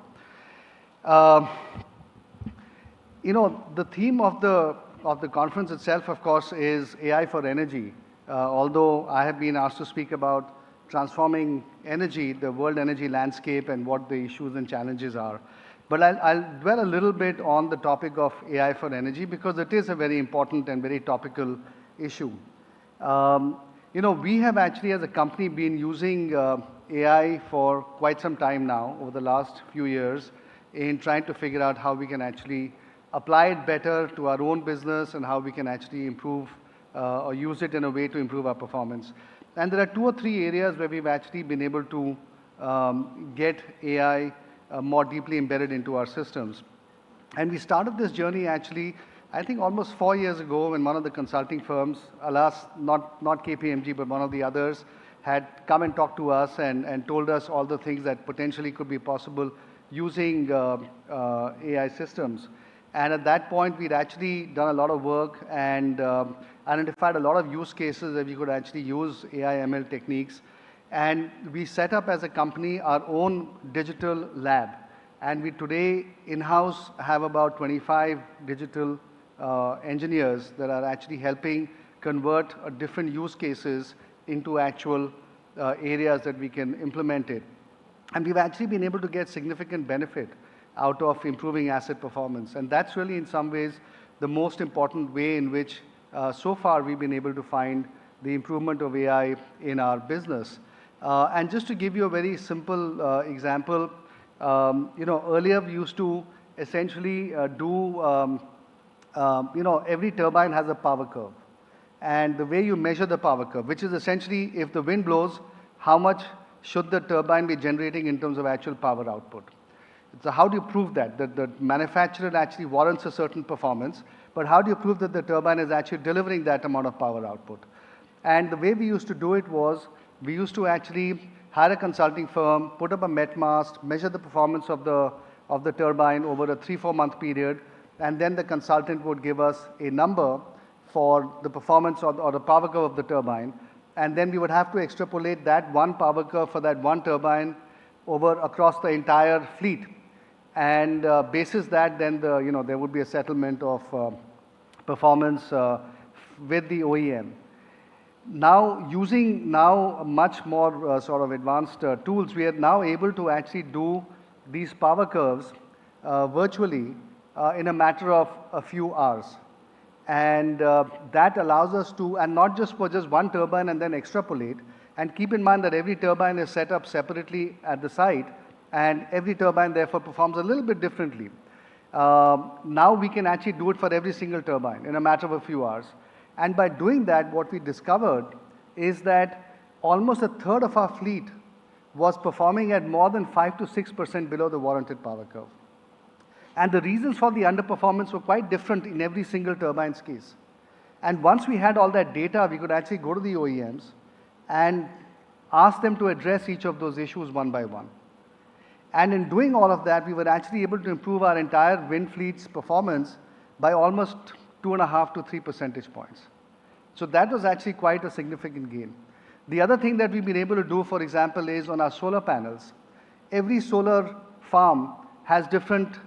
Speaker 12: You know, the theme of the conference itself, of course, is AI for energy. Although I have been asked to speak about transforming energy, the world energy landscape, and what the issues and challenges are. But I'll dwell a little bit on the topic of AI for energy, because it is a very important and very topical issue. You know, we have actually as a company been using AI for quite some time now, over the last few years, in trying to figure out how we can actually apply it better to our own business and how we can actually improve or use it in a way to improve our performance. And there are 2 or 3 areas where we've actually been able to get AI more deeply embedded into our systems. And we started this journey actually, I think almost 4 years ago, when one of the consulting firms, alas, not KPMG, but one of the others, had come and talked to us and told us all the things that potentially could be possible using AI systems. And at that point, we'd actually done a lot of work and identified a lot of use cases that we could actually use AI ML techniques. And we set up as a company our own digital lab. And we today in-house have about 25 digital engineers that are actually helping convert different use cases into actual areas that we can implement it. And we've actually been able to get significant benefit out of improving asset performance. And that's really in some ways the most important way in which so far we've been able to find the improvement of AI in our business. And just to give you a very simple example, you know, earlier we used to essentially do, you know, every turbine has a power curve. And the way you measure the power curve, which is essentially if the wind blows, how much should the turbine be generating in terms of actual power output. So how do you prove that? That the manufacturer actually warrants a certain performance, but how do you prove that the turbine is actually delivering that amount of power output? And the way we used to do it was, we used to actually hire a consulting firm, put up a met mast, measure the performance of the turbine over a 3-4 month period, and then the consultant would give us a number for the performance or the power curve of the turbine. And then we would have to extrapolate that one power curve for that one turbine over across the entire fleet. And basis that, then you know, there would be a settlement of performance with the OEM. Now, using now much more sort of advanced tools, we are now able to actually do these power curves virtually in a matter of a few hours. And that allows us to, and not just for just one turbine and then extrapolate, and keep in mind that every turbine is set up separately at the site, and every turbine therefore performs a little bit differently. Now we can actually do it for every single turbine in a matter of a few hours. And by doing that, what we discovered is that almost a third of our fleet was performing at more than 5 to 6% below the warranted power curve. And the reasons for the underperformance were quite different in every single turbine's case. And once we had all that data, we could actually go to the OEMs and ask them to address each of those issues one by one. And in doing all of that, we were actually able to improve our entire wind fleet's performance by almost 2.5 to 3 percentage points. So that was actually quite a significant gain. The other thing that we've been able to do, for example, is on our solar panels. Every solar farm has different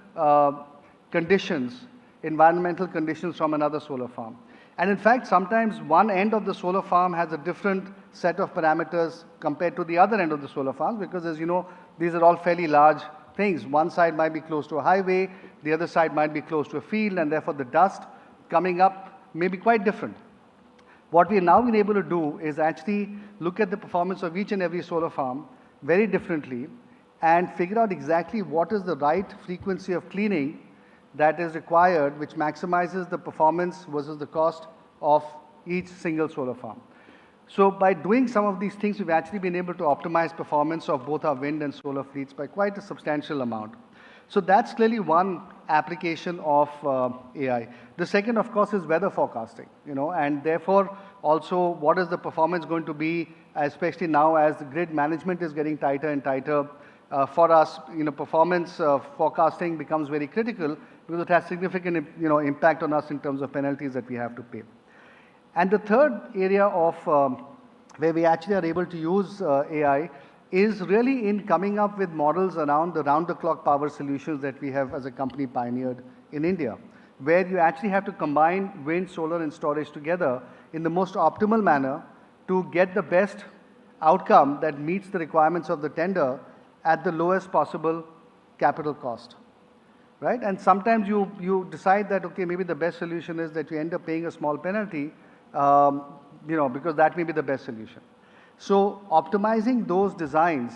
Speaker 12: conditions, environmental conditions from another solar farm. And in fact, sometimes one end of the solar farm has a different set of parameters compared to the other end of the solar farm, because as you know, these are all fairly large things. One side might be close to a highway, the other side might be close to a field, and therefore the dust coming up may be quite different. What we have now been able to do is actually look at the performance of each and every solar farm very differently and figure out exactly what is the right frequency of cleaning that is required, which maximizes the performance versus the cost of each single solar farm. So by doing some of these things, we've actually been able to optimize performance of both our wind and solar fleets by quite a substantial amount. So that's clearly one application of AI. The second, of course, is weather forecasting, and therefore also what is the performance going to be, especially now as the grid management is getting tighter and tighter. For us, performance forecasting becomes very critical because it has significant, impact on us in terms of penalties that we have to pay. And the third area of where we actually are able to use AI is really in coming up with models around the round-the-clock power solutions that we have as a company pioneered in India, where you actually have to combine wind, solar, and storage together in the most optimal manner to get the best outcome that meets the requirements of the tender at the lowest possible capital cost, right? And sometimes you decide that, okay, maybe the best solution is that you end up paying a small penalty, because that may be the best solution. So optimizing those designs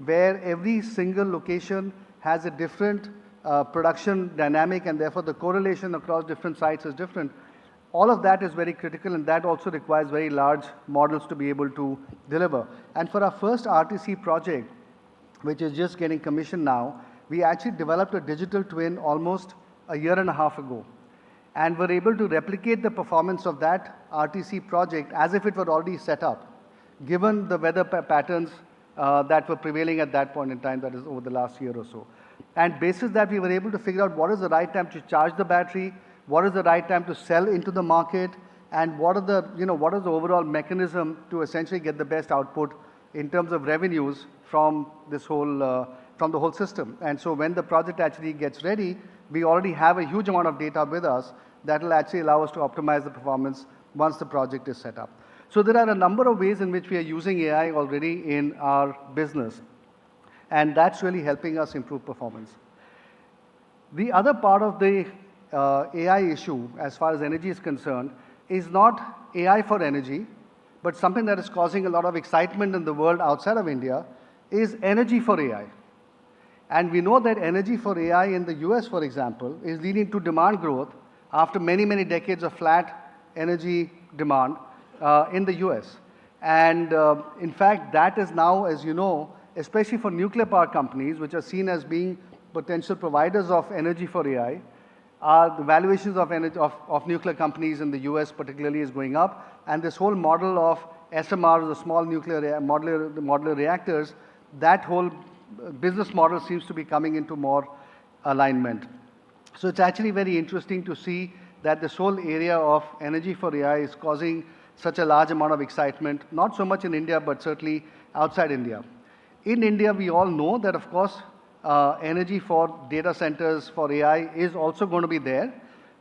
Speaker 12: where every single location has a different production dynamic and therefore the correlation across different sites is different, all of that is very critical, and that also requires very large models to be able to deliver. And for our first RTC project, which is just getting commissioned now, we actually developed a digital twin almost a year and a half ago. And were able to replicate the performance of that RTC project as if it were already set up, given the weather patterns that were prevailing at that point in time, that is over the last year or so. And basis that, we were able to figure out what is the right time to charge the battery, what is the right time to sell into the market, and what is the overall mechanism to essentially get the best output in terms of revenues from this whole from the whole system. And so when the project actually gets ready, we already have a huge amount of data with us that will actually allow us to optimize the performance once the project is set up. So there are a number of ways in which we are using AI already in our business, and that's really helping us improve performance. The other part of the AI issue, as far as energy is concerned, is not AI for energy, but something that is causing a lot of excitement in the world outside of India, is energy for AI. And we know that energy for AI in the US, for example, is leading to demand growth after many, many decades of flat energy demand in the US. And in fact, that is now, as you know, especially for nuclear power companies, which are seen as being potential providers of energy for AI, the valuations of nuclear companies in the US particularly is going up. And this whole model of SMRs, the small nuclear modular reactors, that whole business model seems to be coming into more alignment. So it's actually very interesting to see that this whole area of energy for AI is causing such a large amount of excitement, not so much in India, but certainly outside India. In India, we all know that, of course, energy for data centers for AI is also going to be there,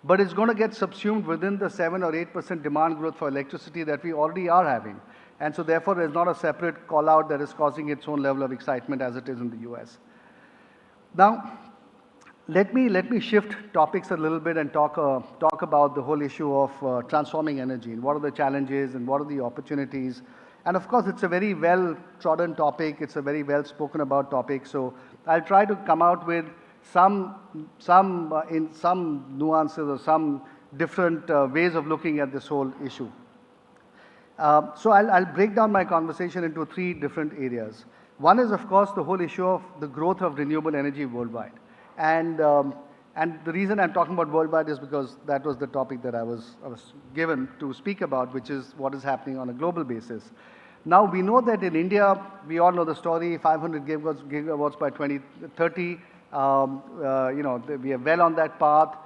Speaker 12: but it's going to get subsumed within the 7 or 8% demand growth for electricity that we already are having. And so therefore, there's not a separate call out that is causing its own level of excitement as it is in the US. Now, let me shift topics a little bit and talk about the whole issue of transforming energy, and what are the challenges and what are the opportunities. And of course, it's a very well-trodden topic. It's a very well-spoken about topic. So I'll try to come out with some nuances or some different ways of looking at this whole issue. So I'll break down my conversation into 3 different areas. One is, of course, the whole issue of the growth of renewable energy worldwide. And the reason I'm talking about worldwide is because that was the topic that I was given to speak about, which is what is happening on a global basis. Now, we know that in India, we all know the story, 500 gigawatts by 2030. We are well on that path.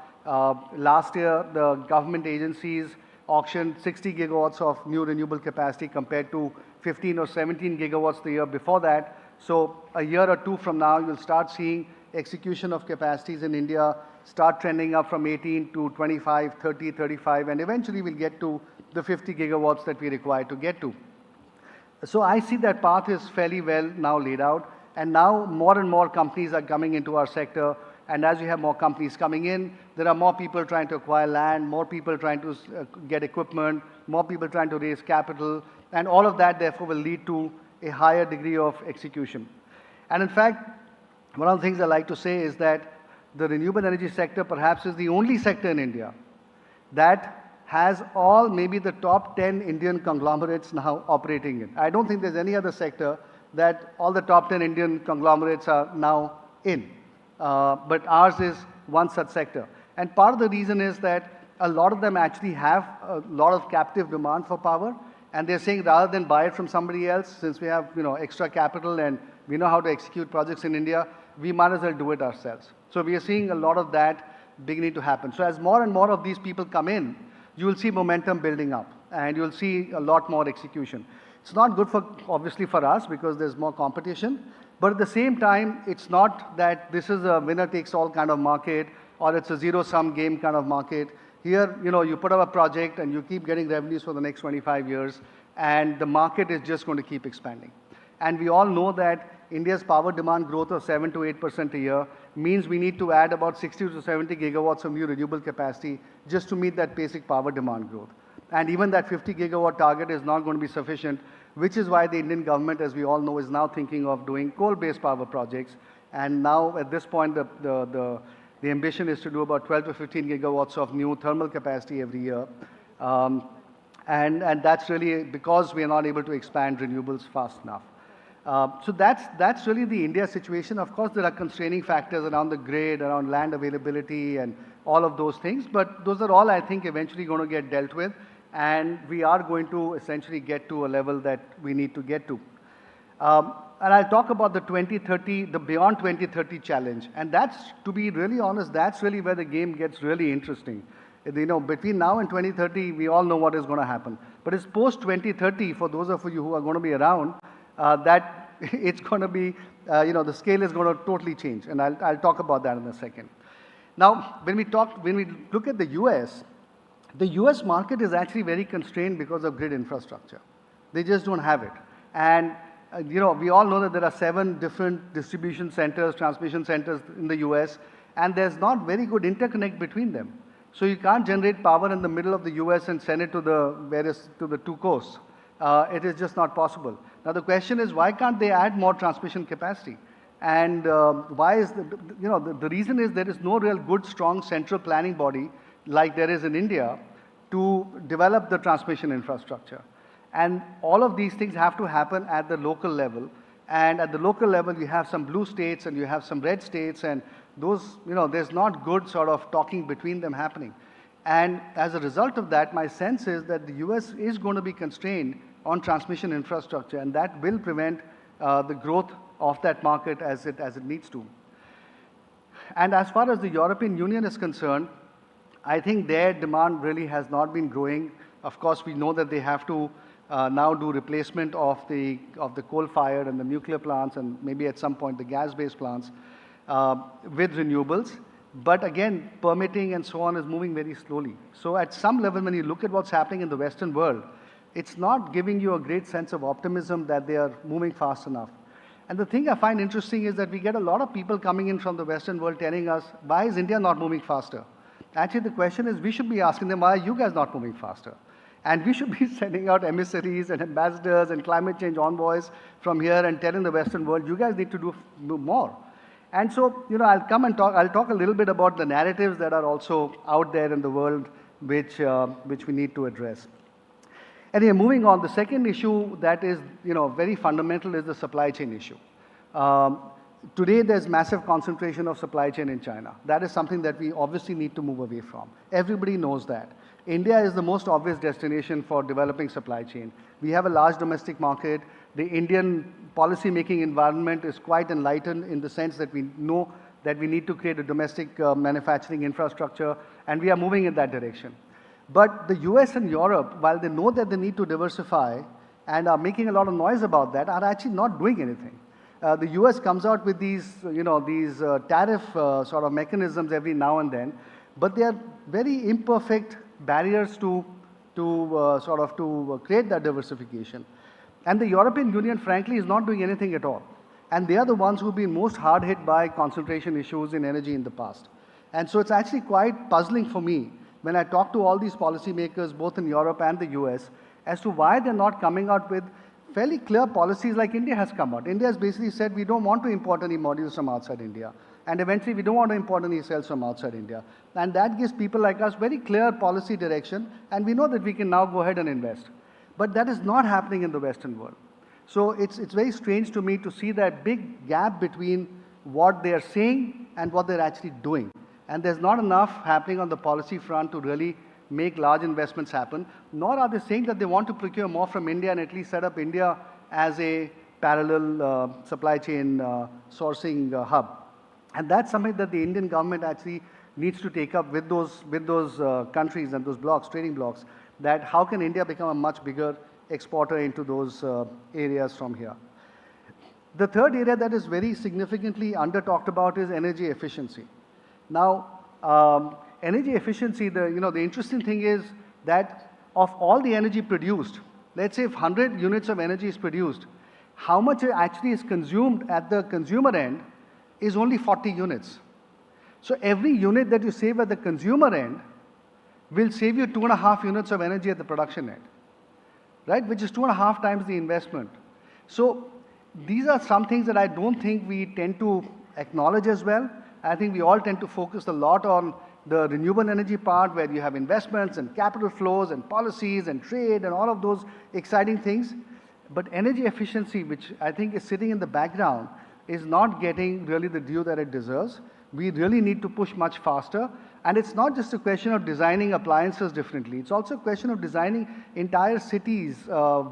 Speaker 12: Last year, the government agencies auctioned 60 gigawatts of new renewable capacity compared to 15 or 17 gigawatts the year before that. So a year or two from now, you'll start seeing execution of capacities in India start trending up from 18 to 25, 30, 35, and eventually we'll get to the 50 gigawatts that we require to get to. So I see that path is fairly well now laid out, and now more and more companies are coming into our sector, and as we have more companies coming in, there are more people trying to acquire land, more people trying to get equipment, more people trying to raise capital, and all of that therefore will lead to a higher degree of execution. And in fact, one of the things I like to say is that the renewable energy sector perhaps is the only sector in India that has all maybe the top 10 Indian conglomerates now operating in. I don't think there's any other sector that all the top 10 Indian conglomerates are now in. But ours is one such sector. And part of the reason is that a lot of them actually have a lot of captive demand for power. And they're saying rather than buy it from somebody else, since we have extra capital and we know how to execute projects in India, we might as well do it ourselves. So we are seeing a lot of that beginning to happen. So as more and more of these people come in, you will see momentum building up and you'll see a lot more execution. It's not good obviously for us because there's more competition, but at the same time, it's not that this is a winner takes all kind of market or it's a zero-sum game kind of market. Here, you put up a project and you keep getting revenues for the next 25 years and the market is just going to keep expanding. And we all know that India's power demand growth of 7 to 8% a year means we need to add about 60 to 70 gigawatts of new renewable capacity just to meet that basic power demand growth. And even that 50 gigawatt target is not going to be sufficient, which is why the Indian government, as we all know, is now thinking of doing coal-based power projects. And now at this point, the ambition is to do about 12 to 15 gigawatts of new thermal capacity every year. And that's really because we are not able to expand renewables fast enough. So that's really the India situation. Of course, there are constraining factors around the grid, around land availability and all of those things, but those are all, I think, eventually going to get dealt with, and we are going to essentially get to a level that we need to get to. And I'll talk about the 2030, the beyond 2030 challenge, and that's, to be really honest, that's really where the game gets really interesting. Between now and 2030, we all know what is going to happen, but it's post 2030, for those of you who are going to be around, that it's going to be, the scale is going to totally change. And I'll talk about that in a second. Now, when we look at the US market is actually very constrained because of grid infrastructure. They just don't have it. And, we all know that there are 7 different distribution centers, transmission centers in the US, and there's not very good interconnect between them. So you can't generate power in the middle of the US and send it to the two coasts. It is just not possible. Now the question is, why can't they add more transmission capacity? And why is the reason is there is no real good, strong central planning body like there is in India to develop the transmission infrastructure. And all of these things have to happen at the local level. And at the local level, you have some blue states and you have some red states, and those, there's not good sort of talking between them happening. And as a result of that, my sense is that the US is going to be constrained on transmission infrastructure, and that will prevent the growth of that market as it needs to. And as far as the European Union is concerned, I think their demand really has not been growing. Of course, we know that they have to now do replacement of the coal-fired and the nuclear plants, and maybe at some point the gas-based plants with renewables. But again, permitting and so on is moving very slowly. So at some level, when you look at what's happening in the Western world, it's not giving you a great sense of optimism that they are moving fast enough. And the thing I find interesting is that we get a lot of people coming in from the Western world telling us, why is India not moving faster? Actually, the question is, we should be asking them, why are you guys not moving faster? And we should be sending out emissaries and ambassadors and climate change envoys from here and telling the Western world, you guys need to do more. And so, I'll talk a little bit about the narratives that are also out there in the world, which we need to address. Anyway, moving on, the second issue that is, very fundamental is the supply chain issue. Today, there's massive concentration of supply chain in China. That is something that we obviously need to move away from. Everybody knows that. India is the most obvious destination for developing supply chain. We have a large domestic market. The Indian policy-making environment is quite enlightened in the sense that we know that we need to create a domestic manufacturing infrastructure, and we are moving in that direction. But the US and Europe, while they know that they need to diversify and are making a lot of noise about that, are actually not doing anything. The US comes out with these, tariff sort of mechanisms every now and then, but they are very imperfect barriers to create that diversification. And the European Union, frankly, is not doing anything at all. And they are the ones who've been most hard hit by concentration issues in energy in the past. And so it's actually quite puzzling for me when I talk to all these policymakers, both in Europe and the US, as to why they're not coming out with fairly clear policies like India has come out. India has basically said we don't want to import any modules from outside India. And eventually we don't want to import any cells from outside India. And that gives people like us very clear policy direction, and we know that we can now go ahead and invest. But that is not happening in the Western world. So it's very strange to me to see that big gap between what they are saying and what they're actually doing. And there's not enough happening on the policy front to really make large investments happen, nor are they saying that they want to procure more from India and at least set up India as a parallel supply chain sourcing hub. And that's something that the Indian government actually needs to take up with those countries and those blocks, trading blocks, that how can India become a much bigger exporter into those areas from here. The third area that is very significantly under talked about is energy efficiency. Now, energy efficiency, the interesting thing is that of all the energy produced, let's say if 100 units of energy is produced, how much actually is consumed at the consumer end is only 40 units. So every unit that you save at the consumer end will save you 2.5 units of energy at the production end, right? Which is 2.5 times the investment. So these are some things that I don't think we tend to acknowledge as well. I think we all tend to focus a lot on the renewable energy part, where you have investments and capital flows and policies and trade and all of those exciting things. But energy efficiency, which I think is sitting in the background, is not getting really the due that it deserves. We really need to push much faster. And it's not just a question of designing appliances differently. It's also a question of designing entire cities,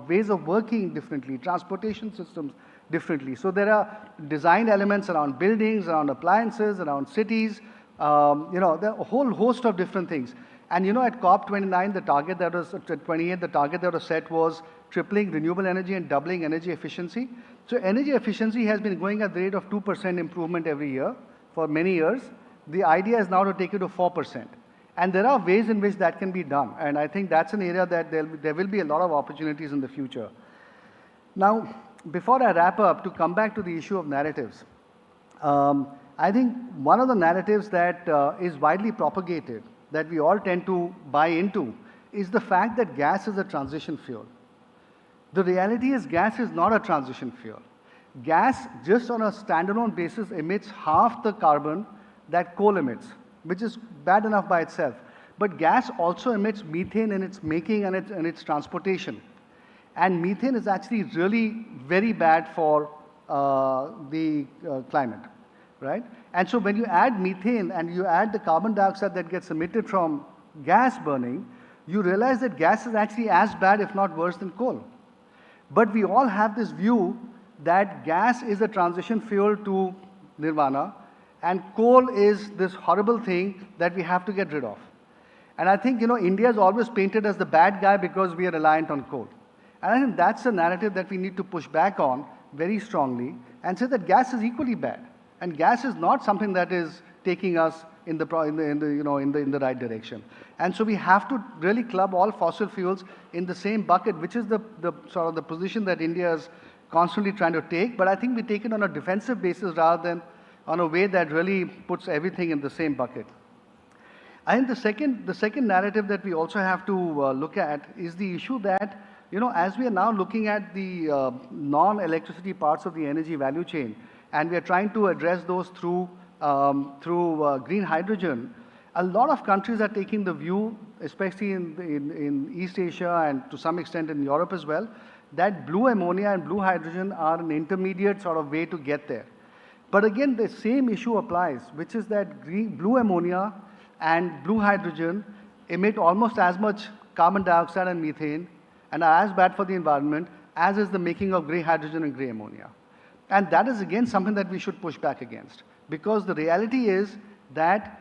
Speaker 12: ways of working differently, transportation systems differently. So there are design elements around buildings, around appliances, around cities. There are a whole host of different things. And at COP29, the target that was, 28, the target that was set was tripling renewable energy and doubling energy efficiency. So energy efficiency has been going at the rate of 2% improvement every year for many years. The idea is now to take it to 4%. And there are ways in which that can be done. And I think that's an area that there will be a lot of opportunities in the future. Now, before I wrap up, to come back to the issue of narratives, I think one of the narratives that is widely propagated, that we all tend to buy into, is the fact that gas is a transition fuel. The reality is gas is not a transition fuel. Gas, just on a standalone basis, emits half the carbon that coal emits, which is bad enough by itself. But gas also emits methane in its making and its transportation. And methane is actually really very bad for the climate, right? And so when you add methane and you add the carbon dioxide that gets emitted from gas burning, you realize that gas is actually as bad, if not worse, than coal. But we all have this view that gas is a transition fuel to nirvana, and coal is this horrible thing that we have to get rid of. And I think, India is always painted as the bad guy because we are reliant on coal. And I think that's a narrative that we need to push back on very strongly and say that gas is equally bad. And gas is not something that is taking us in the right direction. And so we have to really club all fossil fuels in the same bucket, which is the sort of the position that India is constantly trying to take. But I think we take it on a defensive basis rather than on a way that really puts everything in the same bucket. I think the second narrative that we also have to look at is the issue that, as we are now looking at the non-electricity parts of the energy value chain, and we are trying to address those through green hydrogen, a lot of countries are taking the view, especially in East Asia and to some extent in Europe as well, that blue ammonia and blue hydrogen are an intermediate sort of way to get there. But again, the same issue applies, which is that blue ammonia and blue hydrogen emit almost as much carbon dioxide and methane and are as bad for the environment as is the making of gray hydrogen and gray ammonia. And that is again something that we should push back against, because the reality is that,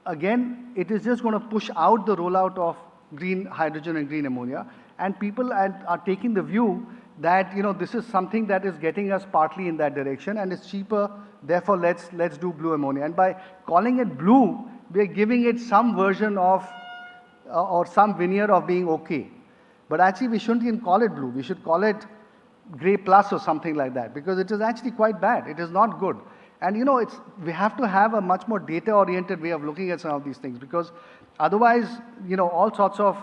Speaker 12: again, it is just going to push out the rollout of green hydrogen and green ammonia, and people are taking the view that, you know, this is something that is getting us partly in that direction and it's cheaper, therefore let's do blue ammonia. And by calling it blue, we are giving it some version of or some veneer of being okay. But actually we shouldn't even call it blue, we should call it gray plus or something like that, because it is actually quite bad, it is not good. And you know, we have to have a much more data-oriented way of looking at some of these things, because otherwise, you know, all sorts of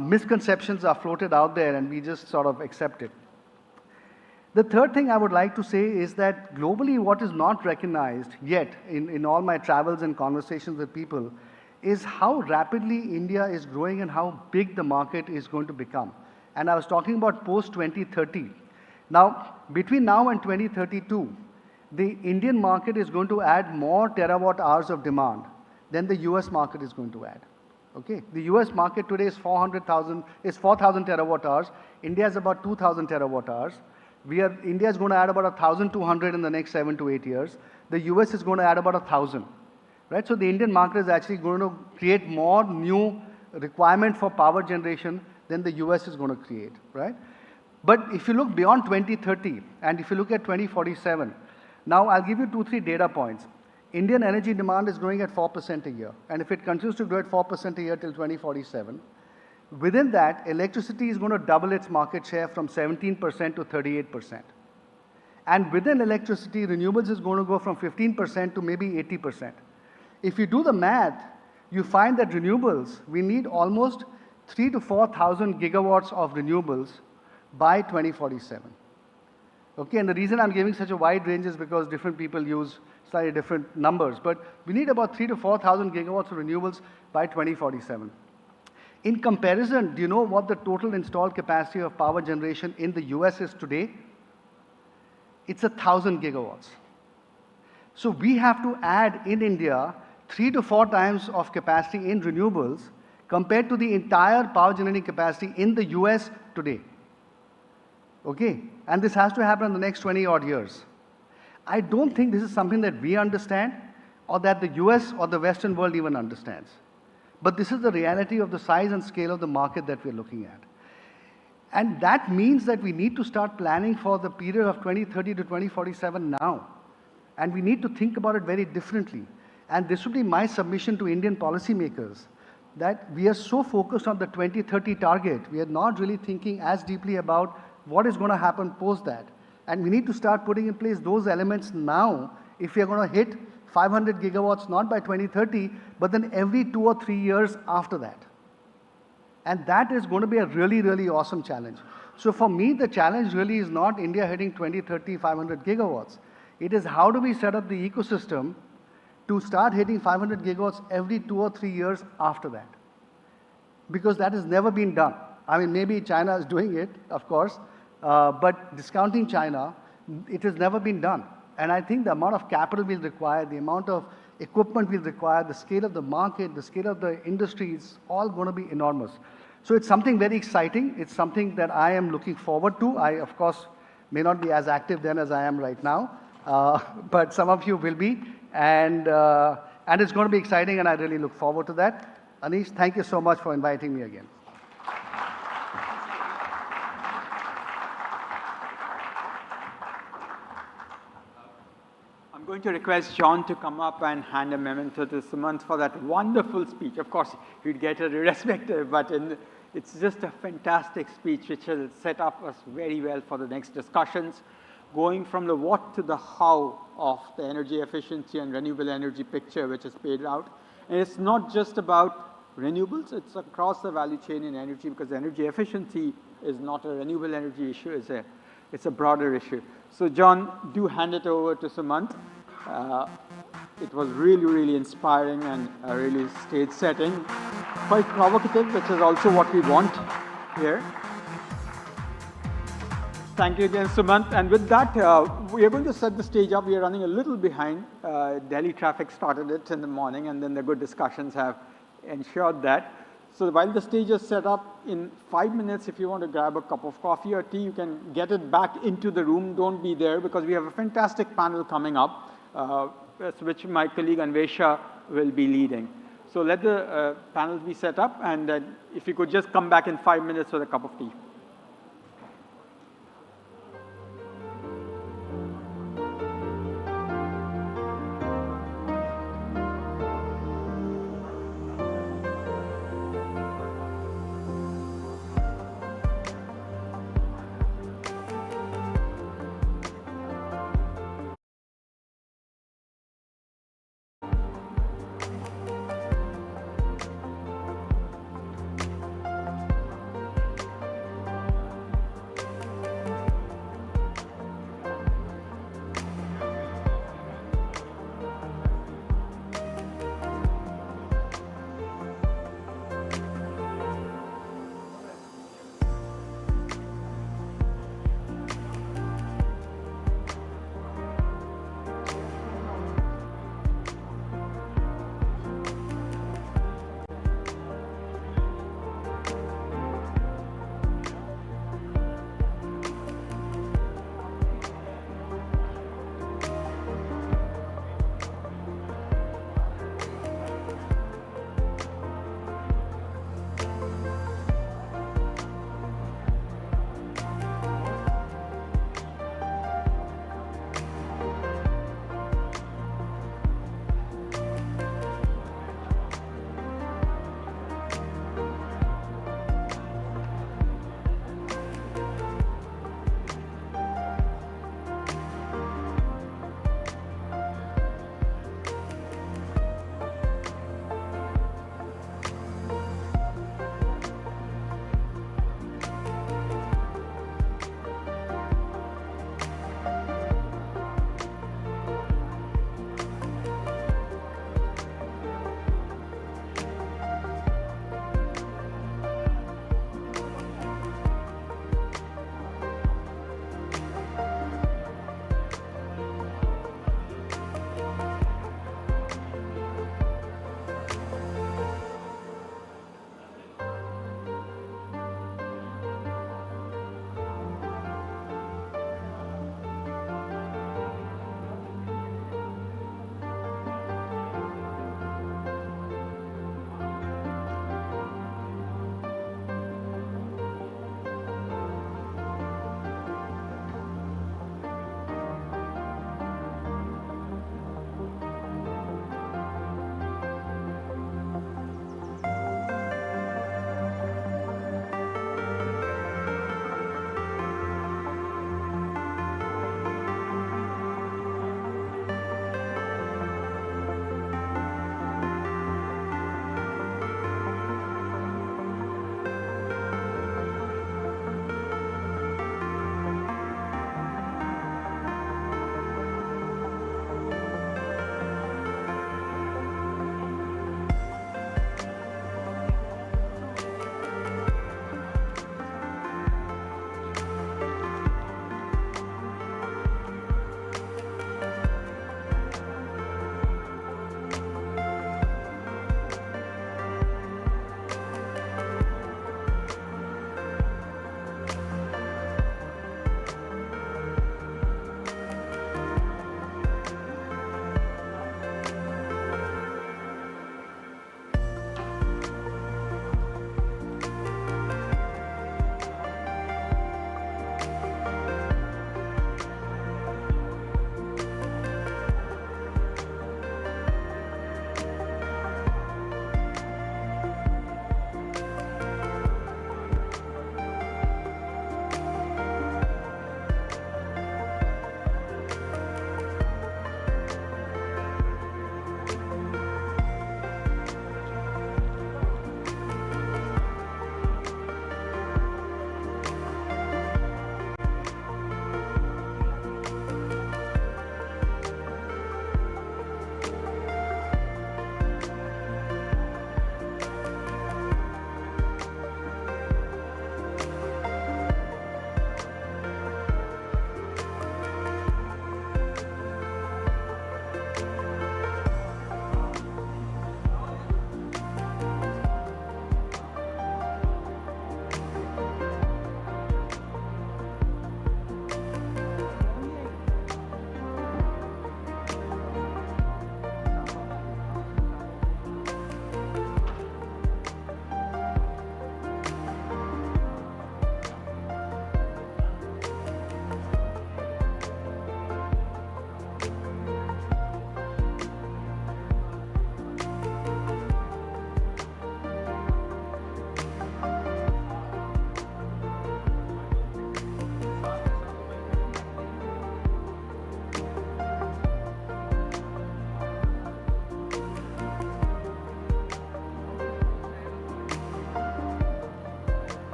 Speaker 12: misconceptions are floated out there and we just sort of accept it. The third thing I would like to say is that globally what is not recognized yet in all my travels and conversations with people is how rapidly India is growing and how big the market is going to become. And I was talking about post-2030. Now, between now and 2032, the Indian market is going to add more terawatt hours of demand than the US market is going to add. Okay, the US market today is 4,000 terawatt hours. India is about 2,000 terawatt hours. India is going to add about 1,200 in the next 7 to 8 years. The US is going to add about 1,000. Right? So the Indian market is actually going to create more new requirement for power generation than the US is going to create. Right? But if you look beyond 2030 and if you look at 2047, now I'll give you 2-3 data points. Indian energy demand is growing at 4% a year. And if it continues to grow at 4% a year till 2047, within that, electricity is going to double its market share from 17% to 38%. And within electricity, renewables is going to go from 15% to maybe 80%. If you do the math, you find that renewables, we need almost 3,000 to 4,000 gigawatts of renewables by 2047. Okay, and the reason I'm giving such a wide range is because different people use slightly different numbers, but we need about 3,000 to 4,000 gigawatts of renewables by 2047. In comparison, do you know what the total installed capacity of power generation in the US is today? It's 1,000 gigawatts. So we have to add in India 3 to 4 times of capacity in renewables compared to the entire power generating capacity in the US today. Okay, and this has to happen in the next 20 odd years. I don't think this is something that we understand or that the US or the Western world even understands. But this is the reality of the size and scale of the market that we're looking at. And that means that we need to start planning for the period of 2030 to 2047 now. And we need to think about it very differently. And this would be my submission to Indian policymakers, that we are so focused on the 2030 target, we are not really thinking as deeply about what is going to happen post that. And we need to start putting in place those elements now if we are going to hit 500 gigawatts, not by 2030, but then every 2 or 3 years after that. And that is going to be a really, really awesome challenge. So for me, the challenge really is not India hitting 2030, 500 gigawatts. It is how do we set up the ecosystem to start hitting 500 gigawatts every 2 or 3 years after that. Because that has never been done. I mean, maybe China is doing it, of course, but discounting China, it has never been done. And I think the amount of capital we'll require, the amount of equipment we'll require, the scale of the market, the scale of the industry, it's all going to be enormous. So it's something very exciting. It's something that I am looking forward to. I, of course, may not be as active then as I am right now, but some of you will be. And it's going to be exciting, and I really look forward to that. Anish, thank you so much for inviting me again.
Speaker 3: I'm going to request John to come up and hand a memento to Sumant for that wonderful speech. Of course, he'd get it irrespective, but it's just a fantastic speech which will set up us very well for the next discussions, going from the what to the how of the energy efficiency and renewable energy picture which is played out. And it's not just about renewables, it's across the value chain in energy, because energy efficiency is not a renewable energy issue, it's a broader issue. So John, do hand it over to Sumant. It was really, really inspiring and a really stage setting. Quite provocative, which is also what we want here. Thank you again, Sumant. And with that, we are going to set the stage up. We are running a little behind. Delhi traffic started it in the morning, and then the good discussions have
Speaker 13: ensured that. So while the stage is set up, in 5 minutes, if you want to grab a cup of coffee or tea, you can get it back into the room. Don't be there, because we have a fantastic panel coming up, which my colleague Anvesha will be leading. So let the panels be set up, and if you could just come back in 5 minutes with a cup of tea.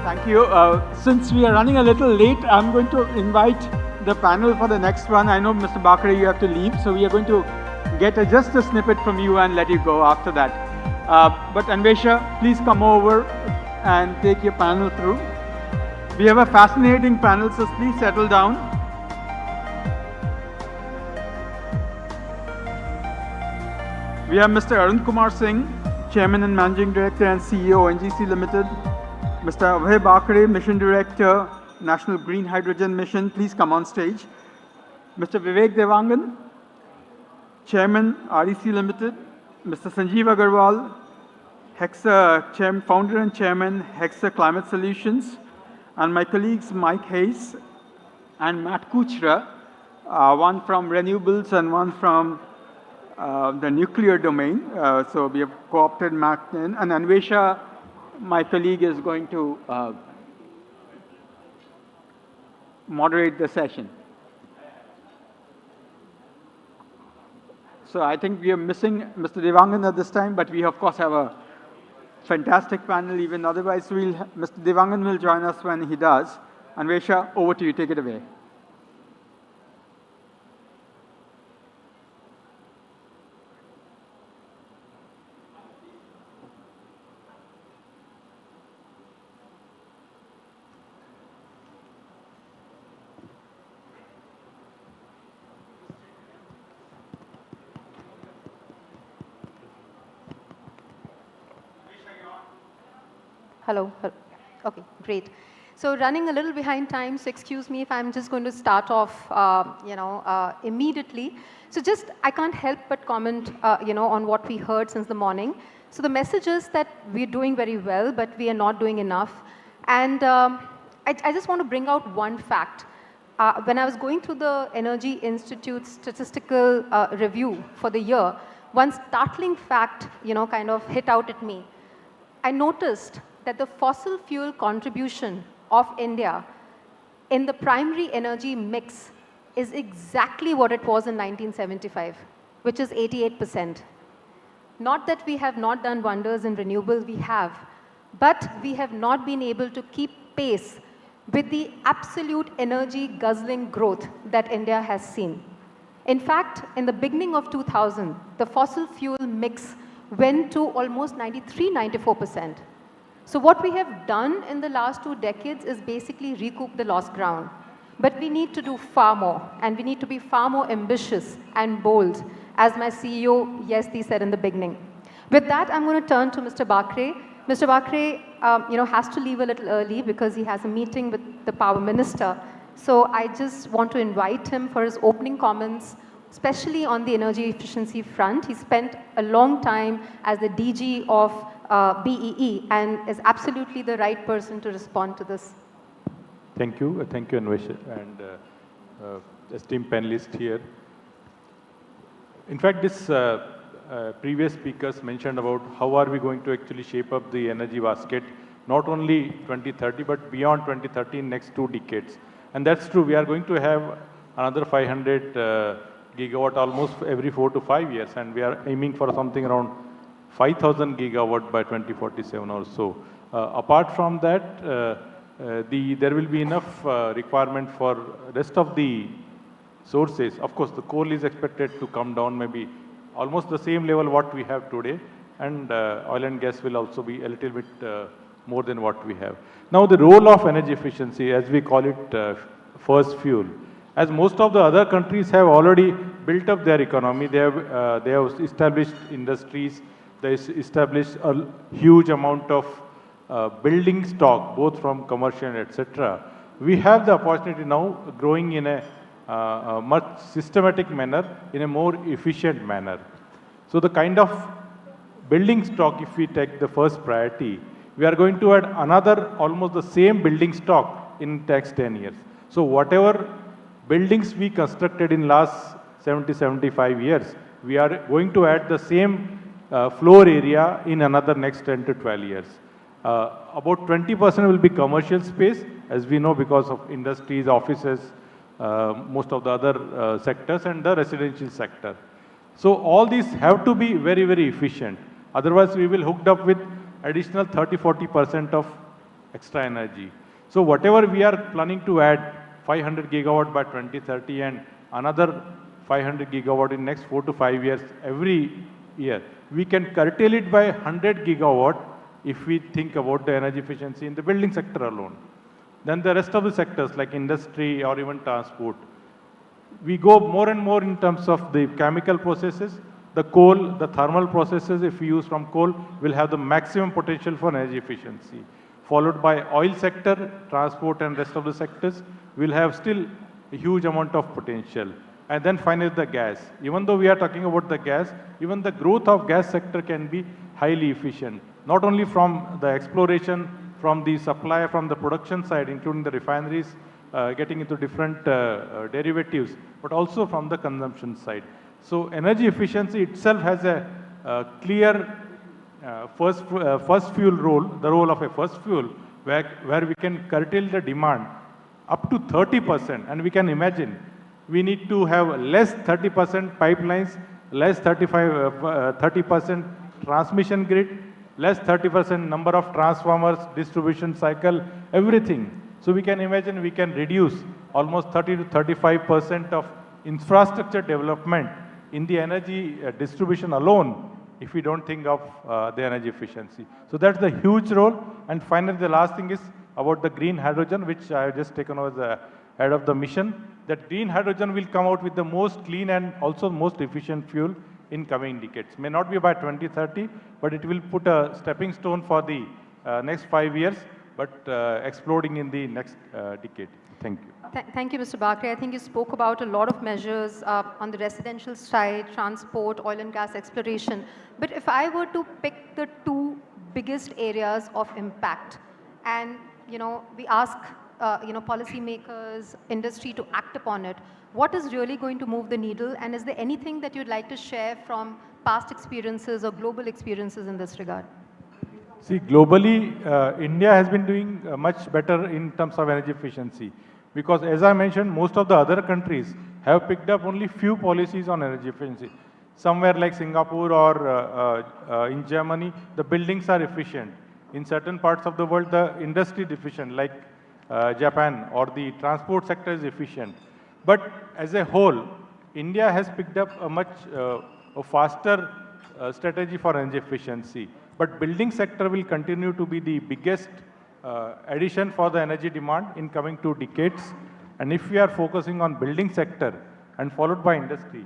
Speaker 13: Thank you. Since we are running a little late, I'm going to invite the panel for the next one. I know, Mr. Bakre, you have to leave, so we are going to get just a snippet from you and let you go after that. But Anvesha, please come over and take your panel through. We have a fascinating panel, so please settle down. We have Mr. Arun Kumar Singh, Chairman and Managing Director and CEO, NGC Limited. Mr. Abhay Bakre, Mission Director, National Green Hydrogen Mission. Please come on stage. Mr. Vivek Devangan, Chairman, REC Limited. Mr. Sanjeev Agarwal, Hexa Founder and Chairman, Hexa Climate Solutions. And my colleagues Mike Hayes and Matt Kuchra, one from renewables and one from the nuclear domain. So we have co-opted Matt in. And Anvesha, my colleague, is going to moderate the session. So I think we are missing Mr. Devangan at this time, but we of course have a fantastic panel even otherwise. Mr. Devangan will join us when he does. Anvesha, over to you, take it away.
Speaker 14: Hello. Okay, great. So running a little behind time, so excuse me if I'm just going to start off, immediately. So I can't help but comment, on what we heard since the morning. So the message is that we're doing very well, but we are not doing enough. And I just want to bring out one fact. When I was going through the Energy Institute's statistical review for the year, one startling fact, kind of hit out at me. I noticed that the fossil fuel contribution of India in the primary energy mix is exactly what it was in 1975, which is 88%. Not that we have not done wonders in renewable, we have, but we have not been able to keep pace with the absolute energy guzzling growth that India has seen. In fact, in the beginning of 2000, the fossil fuel mix went to almost 93–94%. So what we have done in the last 2 decades is basically recoup the lost ground. But we need to do far more, and we need to be far more ambitious and bold, as my CEO, Yesti, said in the beginning. With that, I'm going to turn to Mr. Bakre. Mr. Bakre, has to leave a little early because he has a meeting with the Power Minister. So I just want to invite him for his opening comments, especially on the energy efficiency front. He spent a long time as the DG of BEE and is absolutely the right person to respond to this.
Speaker 15: Thank you, Anvesha, and esteemed panelists here. In fact, this previous speakers mentioned about how are we going to actually shape up the energy basket, not only 2030, but beyond 2030 in next 2 decades. And that's true, we are going to have another 500 gigawatt almost every 4 to 5 years, and we are aiming for something around 5,000 gigawatt by 2047 or so. Apart from that, there will be enough requirement for rest of the sources. Of course, the coal is expected to come down maybe almost the same level what we have today, and oil and gas will also be a little bit more than what we have. Now, the role of energy efficiency, as we call it, first fuel. As most of the other countries have already built up their economy, they have established industries, they established a huge amount of building stock, both from commercial, etc. We have the opportunity now growing in a much systematic manner, in a more efficient manner. So the kind of building stock, if we take the first priority, we are going to add another almost the same building stock in next 10 years. So whatever buildings we constructed in last 70–75 years, we are going to add the same floor area in another next 10 to 12 years. About 20% will be commercial space, as we know, because of industries, offices, most of the other sectors, and the residential sector. So all these have to be very, very efficient. Otherwise, we will hooked up with additional 30–40% of extra energy. So whatever we are planning to add 500 gigawatt by 2030 and another 500 gigawatt in next 4 to 5 years every year, we can curtail it by 100 gigawatt if we think about the energy efficiency in the building sector alone. Then the rest of the sectors like industry or even transport, we go more and more in terms of the chemical processes. The coal, the thermal processes, if we use from coal, will have the maximum potential for energy efficiency. Followed by oil sector, transport and rest of the sectors will have still a huge amount of potential. And then finally the gas. Even though we are talking about the gas, even the growth of gas sector can be highly efficient. Not only from the exploration, from the supply, from the production side, including the refineries, getting into different derivatives, but also from the consumption side. So energy efficiency itself has a clear first fuel role, the role of a first fuel, where we can curtail the demand up to 30%. And we can imagine we need to have less 30% pipelines, less 30% transmission grid, less 30% number of transformers, distribution cycle, everything. So we can imagine we can reduce almost 30 to 35% of infrastructure development in the energy distribution alone if we don't think of the energy efficiency. So that's the huge role. And finally, the last thing is about the green hydrogen, which I have just taken over the head of the mission. That green hydrogen will come out with the most clean and also most efficient fuel in coming decades. May not be by 2030, but it will put a stepping stone for the next 5 years, but exploding in the next decade. Thank you.
Speaker 14: Thank you, Mr. Bakre. I think you spoke about a lot of measures on the residential side, transport, oil and gas exploration. But if I were to pick the two biggest areas of impact, and we ask policymakers, industry to act upon it, what is really going to move the needle? And is there anything that you'd like to share from past experiences or global experiences in this regard?
Speaker 15: See, globally, India has been doing much better in terms of energy efficiency. Because as I mentioned, most of the other countries have picked up only few policies on energy efficiency. Somewhere like Singapore or in Germany, the buildings are efficient. In certain parts of the world, the industry is efficient, like Japan, or the transport sector is efficient. But as a whole, India has picked up a much faster strategy for energy efficiency. But building sector will continue to be the biggest addition for the energy demand in coming 2 decades. And if we are focusing on building sector and followed by industry,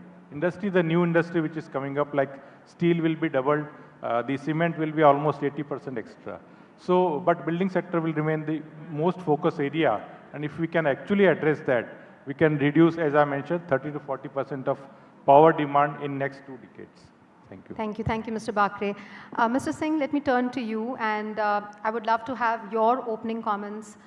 Speaker 15: the new industry which is coming up, like steel will be doubled, the cement will be almost 80% extra. So, but building sector will remain the most focus area. And if we can actually address that, we can reduce, as I mentioned, 30 to 40% of power demand in next 2 decades. Thank you.
Speaker 14: Thank you, Mr. Bakre. Mr. Singh, let me turn to you, and I would love to have your opening comments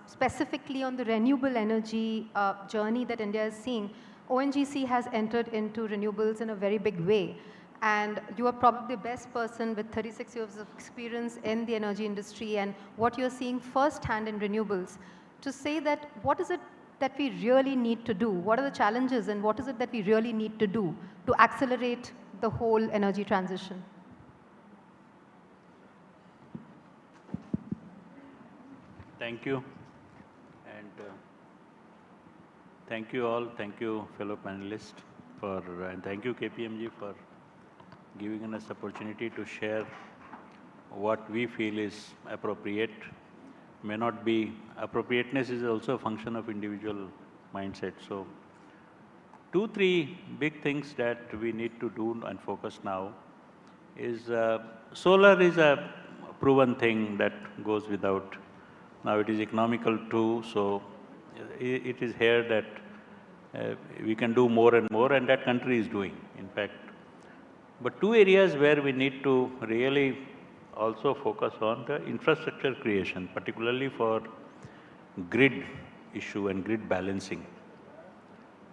Speaker 14: specifically on the renewable energy journey that India is seeing. ONGC has entered into renewables in a very big way, and you are probably the best person with 36 years of experience in the energy industry and what you're seeing firsthand in renewables to say that what is it that we really need to do? What are the challenges and what is it that we really need to do to accelerate the whole energy transition?
Speaker 16: Thank you. And thank you all. Thank you, fellow panelists, and thank you, KPMG, for giving us the opportunity to share what we feel is appropriate. May not be, appropriateness is also a function of individual mindset. So 2, 3 big things that we need to do and focus now is solar is a proven thing that goes without. Now it is economical too, so it is here that we can do more and more, and that country is doing, in fact. But 2 areas where we need to really also focus on the infrastructure creation, particularly for grid issue and grid balancing.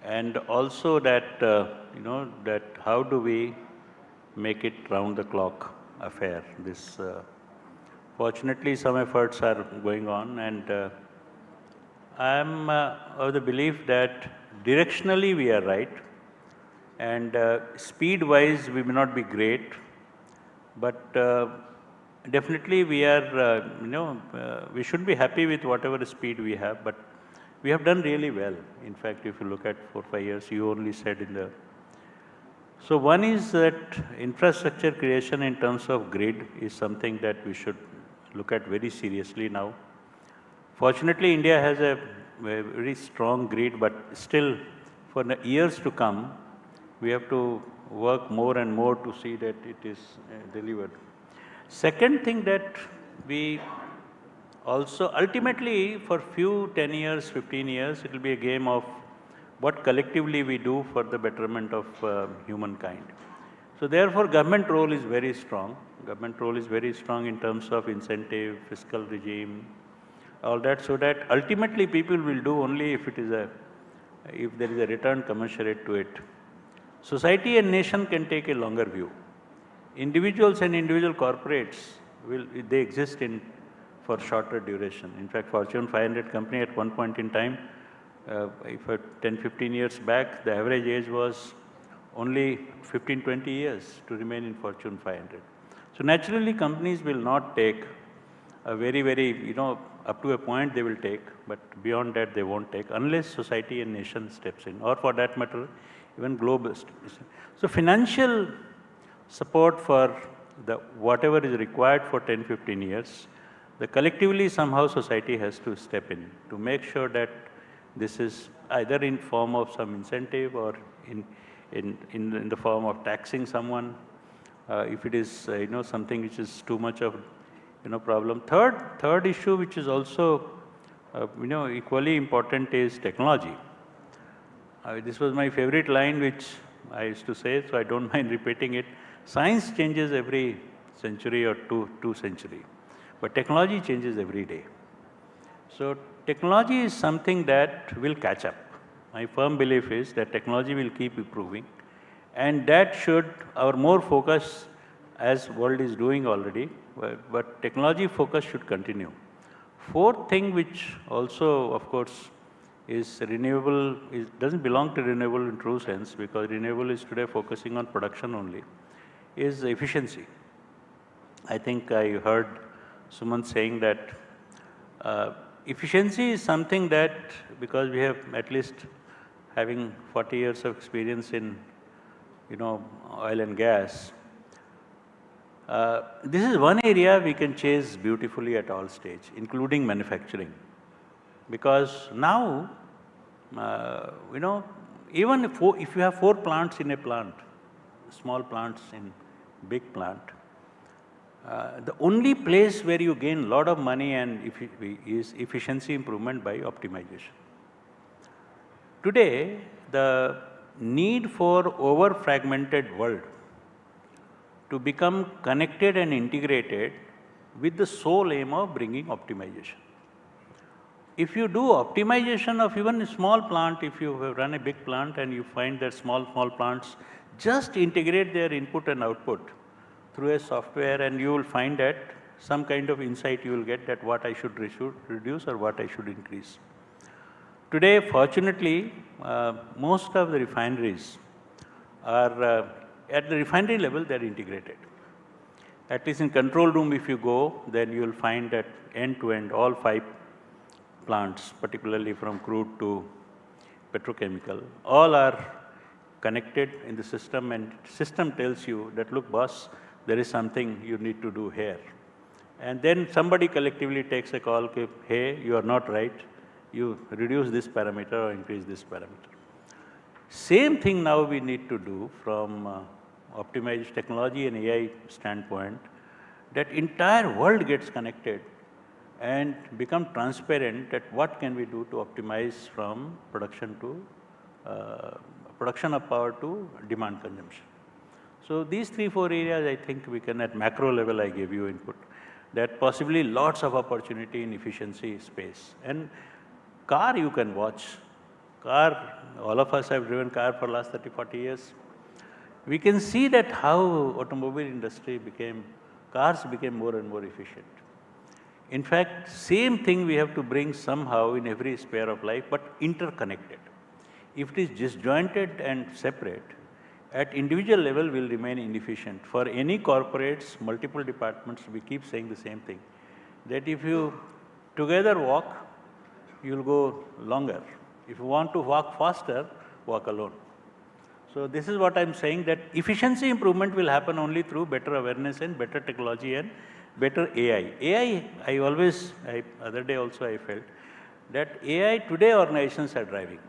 Speaker 16: And also that, that how do we make it round the clock affair. This, fortunately, some efforts are going on, and I'm of the belief that directionally we are right, and speed-wise we may not be great, but definitely we are, we should be happy with whatever speed we have, but we have done really well. In fact, if you look at 4-5 years, you only said in the. So one is that infrastructure creation in terms of grid is something that we should look at very seriously now. Fortunately, India has a very strong grid, but still for the years to come, we have to work more and more to see that it is delivered. Second thing that we also ultimately for few 10 years, 15 years, it will be a game of what collectively we do for the betterment of humankind. So therefore, government role is very strong. Government role is very strong in terms of incentive, fiscal regime, all that, so that ultimately people will do only if it is if there is a return commensurate to it. Society and nation can take a longer view. Individuals and individual corporates they exist for shorter duration. In fact, Fortune 500 company at one point in time, if 10-15 years back, the average age was only 15-20 years to remain in Fortune 500. So naturally, companies will not take a very, up to a point they will take, but beyond that they won't take unless society and nation steps in, or for that matter, even global. So financial support for whatever is required for 10-15 years, collectively somehow society has to step in to make sure that this is either in form of some incentive or in the form of taxing someone, if it is something which is too much of problem. Third issue, which is also equally important, is technology. This was my favorite line, which I used to say, so I don't mind repeating it. Science changes every century or two century, but technology changes every day. So technology is something that will catch up. My firm belief is that technology will keep improving, and that should our more focus, as world is doing already, but technology focus should continue. Fourth thing, which also of course is renewable, doesn't belong to renewable in true sense, because renewable is today focusing on production only, is efficiency. I think I heard Sumant saying that efficiency is something that, because we have at least having 40 years of experience in oil and gas, this is one area we can chase beautifully at all stages, including manufacturing. Because now, even if you have 4 plants in a plant, small plants in big plant, the only place where you gain a lot of money is efficiency improvement by optimization. Today, the need for over-fragmented world to become connected and integrated with the sole aim of bringing optimization. If you do optimization of even a small plant, if you run a big plant and you find that small plants just integrate their input and output through a software, and you will find that some kind of insight you will get that what I should reduce or what I should increase. Today, fortunately, most of the refineries are at the refinery level, they are integrated. At least in control room, if you go, then you will find that end to end, all 5 plants, particularly from crude to petrochemical, all are connected in the system, and system tells you that, look boss, there is something you need to do here. And then somebody collectively takes a call, hey, you are not right, you reduce this parameter or increase this parameter. Same thing now we need to do from optimized technology and AI standpoint, that entire world gets connected and become transparent at what can we do to optimize from production of power to demand consumption. So these 3-4 areas, I think we can, at macro level, I gave you input, that possibly lots of opportunity in efficiency space. And car you can watch. Car, all of us have driven car for last 30-40 years. We can see that how automobile industry cars became more and more efficient. In fact, same thing we have to bring somehow in every sphere of life, but interconnected. If it is disjointed and separate, at individual level will remain inefficient. For any corporates, multiple departments, we keep saying the same thing, that if you together walk, you'll go longer. If you want to walk faster, walk alone. So this is what I'm saying, that efficiency improvement will happen only through better awareness and better technology and better AI. Other day also I felt that AI today organizations are driving.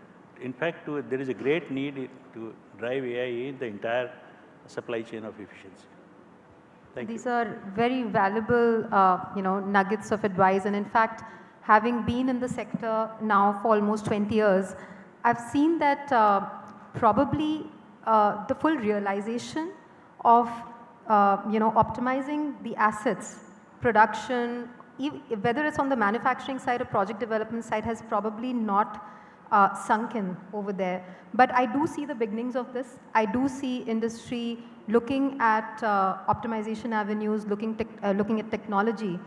Speaker 16: In fact, there is a great need to drive AI in the entire supply chain of efficiency. Thank you.
Speaker 14: These are very valuable, nuggets of advice. And in fact, having been in the sector now for almost 20 years, I've seen that probably the full realization of, optimizing the assets, production, whether it's on the manufacturing side or project development side, has probably not sunk in over there. But I do see the beginnings of this. I do see industry looking at optimization avenues, looking at technology,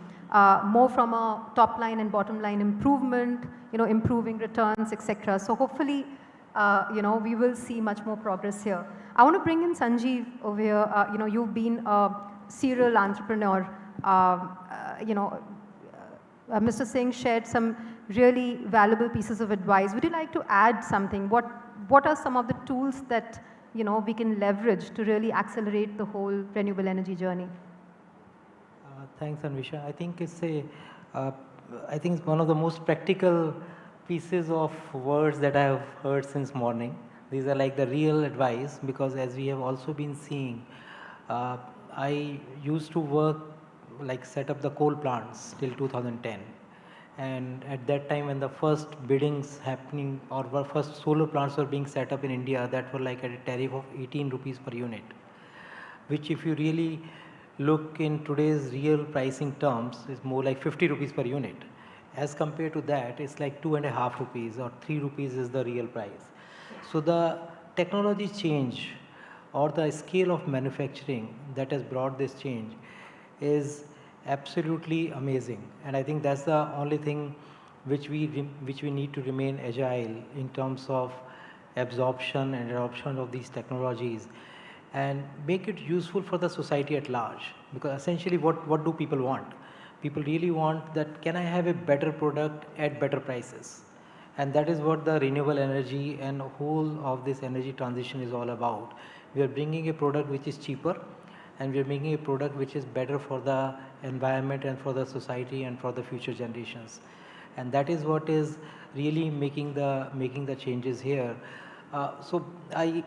Speaker 14: more from a top line and bottom line improvement, improving returns, etc. So hopefully, we will see much more progress here. I want to bring in Sanjeev over here. You've been a serial entrepreneur. Mr. Singh shared some really valuable pieces of advice. Would you like to add something? What are some of the tools that we can leverage to really accelerate the whole renewable energy journey?
Speaker 17: Thanks, Anvisha. I think it's one of the most practical pieces of words that I have heard since morning. These are like the real advice, because as we have also been seeing, I used to set up the coal plants till 2010. And at that time, when the first biddings happening or first solar plants were being set up in India, that were like at a tariff of 18 rupees per unit, which if you really look in today's real pricing terms is more like 50 rupees per unit. As compared to that, it's like 2.5 rupees or 3 rupees is the real price. So the technology change or the scale of manufacturing that has brought this change is absolutely amazing. And I think that's the only thing which we need to remain agile in terms of absorption and adoption of these technologies and make it useful for the society at large. Because essentially what do people want? People really want that, can I have a better product at better prices? And that is what the renewable energy and whole of this energy transition is all about. We are bringing a product which is cheaper, and we are making a product which is better for the environment and for the society and for the future generations. And that is what is really making the changes here. So I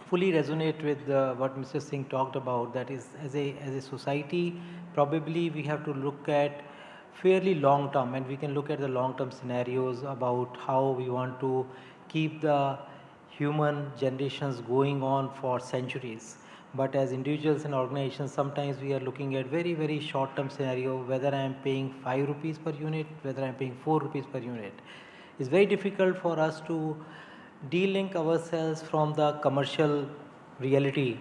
Speaker 17: fully resonate with what Mr. Singh talked about, that is as a society, probably we have to look at fairly long term, and we can look at the long term scenarios about how we want to keep the human generations going on for centuries. But as individuals and organizations, sometimes we are looking at very, very short term scenario, whether I am paying 5 rupees per unit, whether I am paying 4 rupees per unit. It's very difficult for us to de-link ourselves from the commercial reality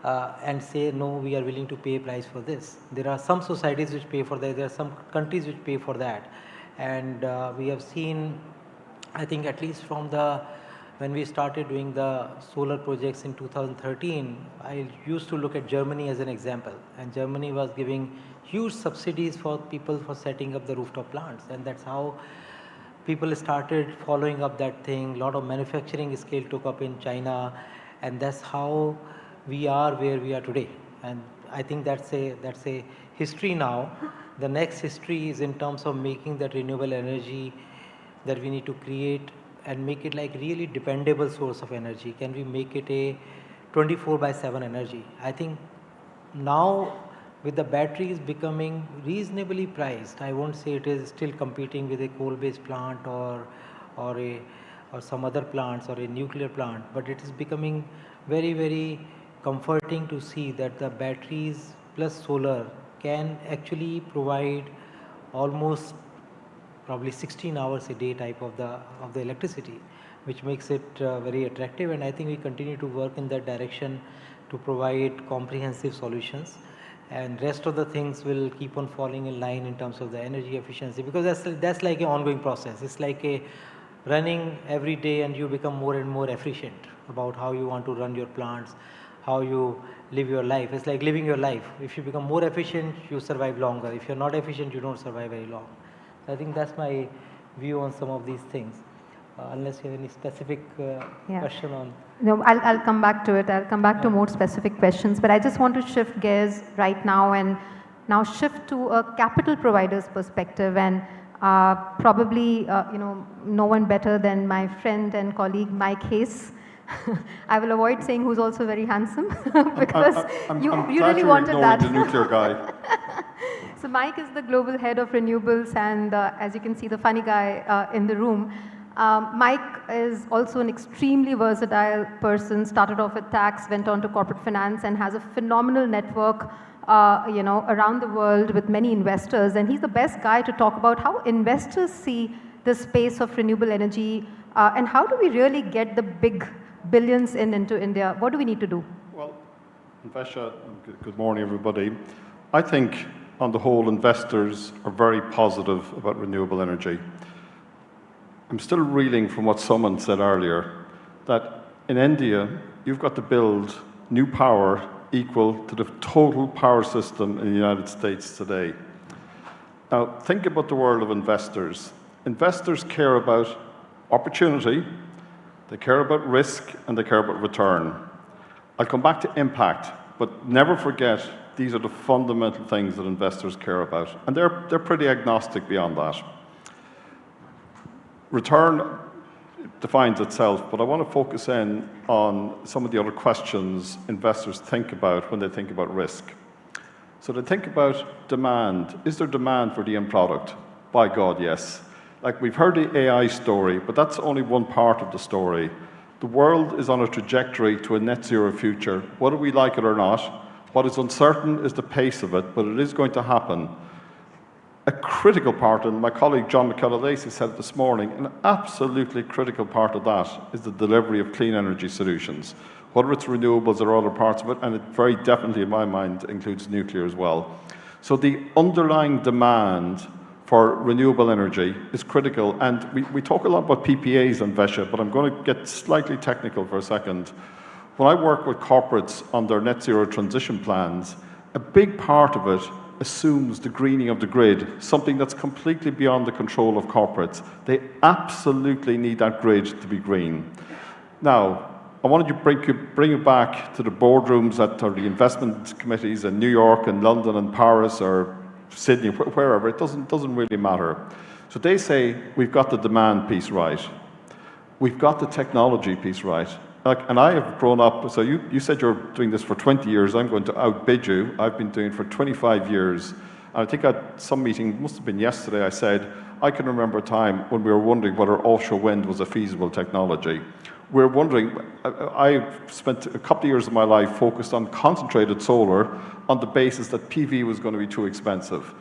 Speaker 17: and say, no, we are willing to pay a price for this. There are some societies which pay for that, there are some countries which pay for that. And we have seen, I think at least from when we started doing the solar projects in 2013, I used to look at Germany as an example. And Germany was giving huge subsidies for people for setting up the rooftop plants. And that's how people started following up that thing. A lot of manufacturing scale took up in China. And that's how we are where we are today. And I think that's a history now. The next history is in terms of making that renewable energy that we need to create and make it like really dependable source of energy. Can we make it a 24/7 energy? I think now with the batteries becoming reasonably priced, I won't say it is still competing with a coal-based plant or some other plants or a nuclear plant, but it is becoming very, very comforting to see that the batteries plus solar can actually provide almost probably 16 hours a day type of the electricity, which makes it very attractive. And I think we continue to work in that direction to provide comprehensive solutions, and rest of the things will keep on falling in line in terms of the energy efficiency, because that's like an ongoing process. It's like a running every day and you become more and more efficient. about how you want to run your plants, how you live your life. It's like living your life. If you become more efficient, you survive longer. If you're not efficient, you don't survive very long. So I think that's my view on some of these things. Unless you have any specific question on.
Speaker 14: No, I'll come back to it. I'll come back to more specific questions. But I just want to shift gears right now and now shift to a capital provider's perspective. And probably, no one better than my friend and colleague Mike Hayes. I will avoid saying who's also very handsome because you really wanted that.
Speaker 18: The nuclear guy.
Speaker 14: So Mike is the global head of renewables, and as you can see, the funny guy in the room. Mike is also an extremely versatile person, started off with tax, went on to corporate finance, and has a phenomenal network around the world with many investors. And he's the best guy to talk about how investors see the space of renewable energy and how do we really get the big billions into India. What do we need to do?
Speaker 18: Well, Anvesha, good morning, everybody. I think, on the whole, investors are very positive about renewable energy. I'm still reeling from what someone said earlier, that in India, you've got to build new power equal to the total power system in the United States today. Now, think about the world of investors. Investors care about opportunity, they care about risk, and they care about return. I'll come back to impact, but never forget these are the fundamental things that investors care about. And they're pretty agnostic beyond that. Return defines itself, but I want to focus in on some of the other questions investors think about when they think about risk. So they think about demand. Is there demand for the end product? By God, yes. Like, we've heard the AI story, but that's only one part of the story. The world is on a trajectory to a net zero future, whether we like it or not. What is uncertain is the pace of it, but it is going to happen. A critical part, and my colleague John McKellar-Lacey said it this morning, an absolutely critical part of that is the delivery of clean energy solutions, whether it's renewables or other parts of it, and it very definitely, in my mind, includes nuclear as well. So the underlying demand for renewable energy is critical, and we talk a lot about PPAs and Vesha, but I'm going to get slightly technical for a second. When I work with corporates on their net zero transition plans, a big part of it assumes the greening of the grid, something that's completely beyond the control of corporates. They absolutely need that grid to be green. Now, I wanted to bring you back to the boardrooms or the investment committees in New York and London and Paris or Sydney, wherever. It doesn't really matter. So they say, we've got the demand piece right. We've got the technology piece right. And I have grown up, so you said you're doing this for 20 years, I'm going to outbid you. I've been doing it for 25 years. And I think at some meeting, must have been yesterday, I said, I can remember a time when we were wondering whether offshore wind was a feasible technology. We're wondering, I spent a couple of years of my life focused on concentrated solar on the basis that PV was going to be too expensive.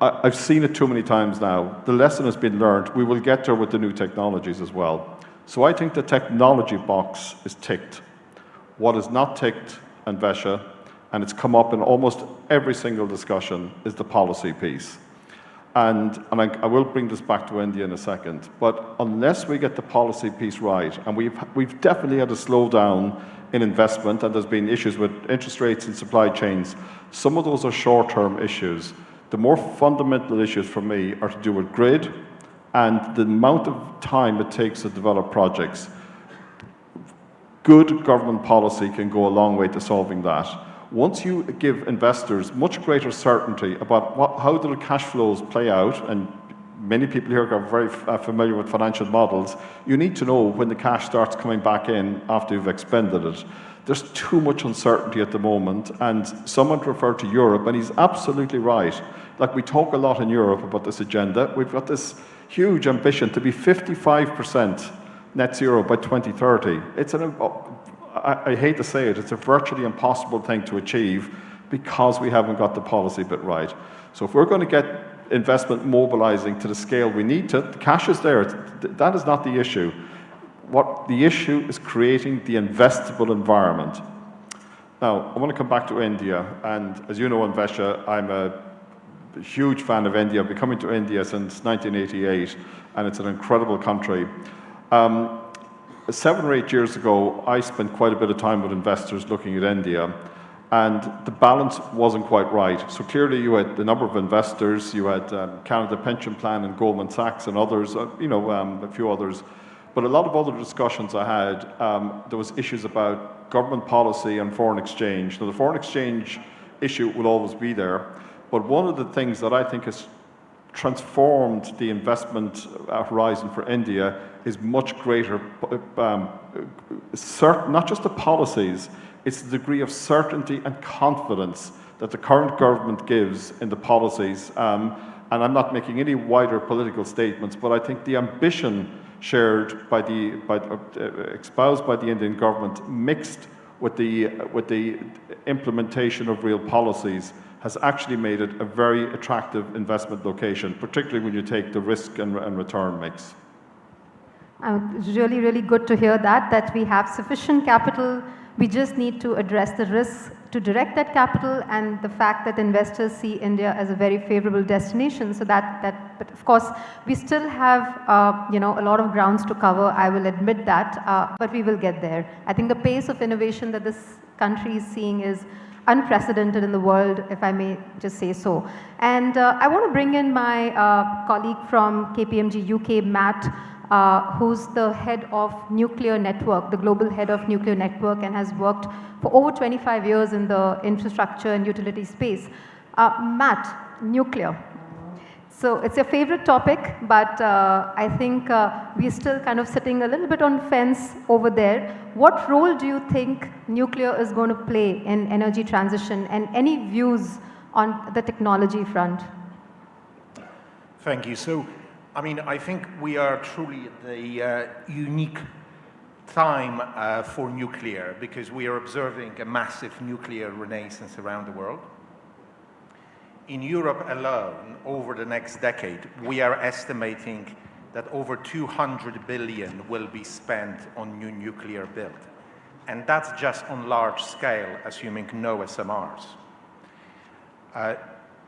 Speaker 18: I've seen it too many times now. The lesson has been learned. We will get there with the new technologies as well. So I think the technology box is ticked. What is not ticked, Anvesha, and it's come up in almost every single discussion, is the policy piece. And I will bring this back to India in a second, but unless we get the policy piece right, and we've definitely had a slowdown in investment, and there's been issues with interest rates and supply chains, some of those are short-term issues. The more fundamental issues for me are to do with grid, and the amount of time it takes to develop projects. Good government policy can go a long way to solving that. Once you give investors much greater certainty about how the cash flows play out, and many people here are very familiar with financial models, you need to know when the cash starts coming back in after you've expended it. There's too much uncertainty at the moment, and someone referred to Europe, and he's absolutely right. Like, we talk a lot in Europe about this agenda. We've got this huge ambition to be 55% net zero by 2030. I hate to say it, it's a virtually impossible thing to achieve because we haven't got the policy bit right. So if we're going to get investment mobilizing to the scale we need to, the cash is there. That is not the issue. What the issue is creating the investable environment. Now, I want to come back to India, and as you know, Anvesha, I'm a huge fan of India. I've been coming to India since 1988, and it's an incredible country. 7 or 8 years ago, I spent quite a bit of time with investors looking at India, and the balance wasn't quite right. So clearly you had a number of investors, you had Canada Pension Plan and Goldman Sachs and others, a few others. But a lot of other discussions I had, there was issues about government policy and foreign exchange. Now the foreign exchange issue will always be there, but one of the things that I think has transformed the investment horizon for India is much greater, not just the policies, it's the degree of certainty and confidence that the current government gives in the policies. And I'm not making any wider political statements, but I think the ambition shared by espoused by the Indian government, mixed with the implementation of real policies, has actually made it a very attractive investment location, particularly when you take the risk and return mix.
Speaker 14: It's really, really good to hear that we have sufficient capital. We just need to address the risks to direct that capital, and the fact that investors see India as a very favorable destination. So but of course, we still have a lot of grounds to cover. I will admit that, but we will get there. I think the pace of innovation that this country is seeing is unprecedented in the world, if I may just say so. And I want to bring in my colleague from KPMG UK, Matt, who's the head of Nuclear Network, the global head of Nuclear Network, and has worked for over 25 years in the infrastructure and utility space. Matt, nuclear. So it's your favorite topic, but I think we're still kind of sitting a little bit on fence over there. What role do you think nuclear is going to play in energy transition, and any views on the technology front?
Speaker 19: Thank you. So, I mean, I think we are truly at the unique time for nuclear, because we are observing a massive nuclear renaissance around the world. In Europe alone, over the next decade, we are estimating that over 200 billion will be spent on new nuclear build. And that's just on large scale, assuming no SMRs.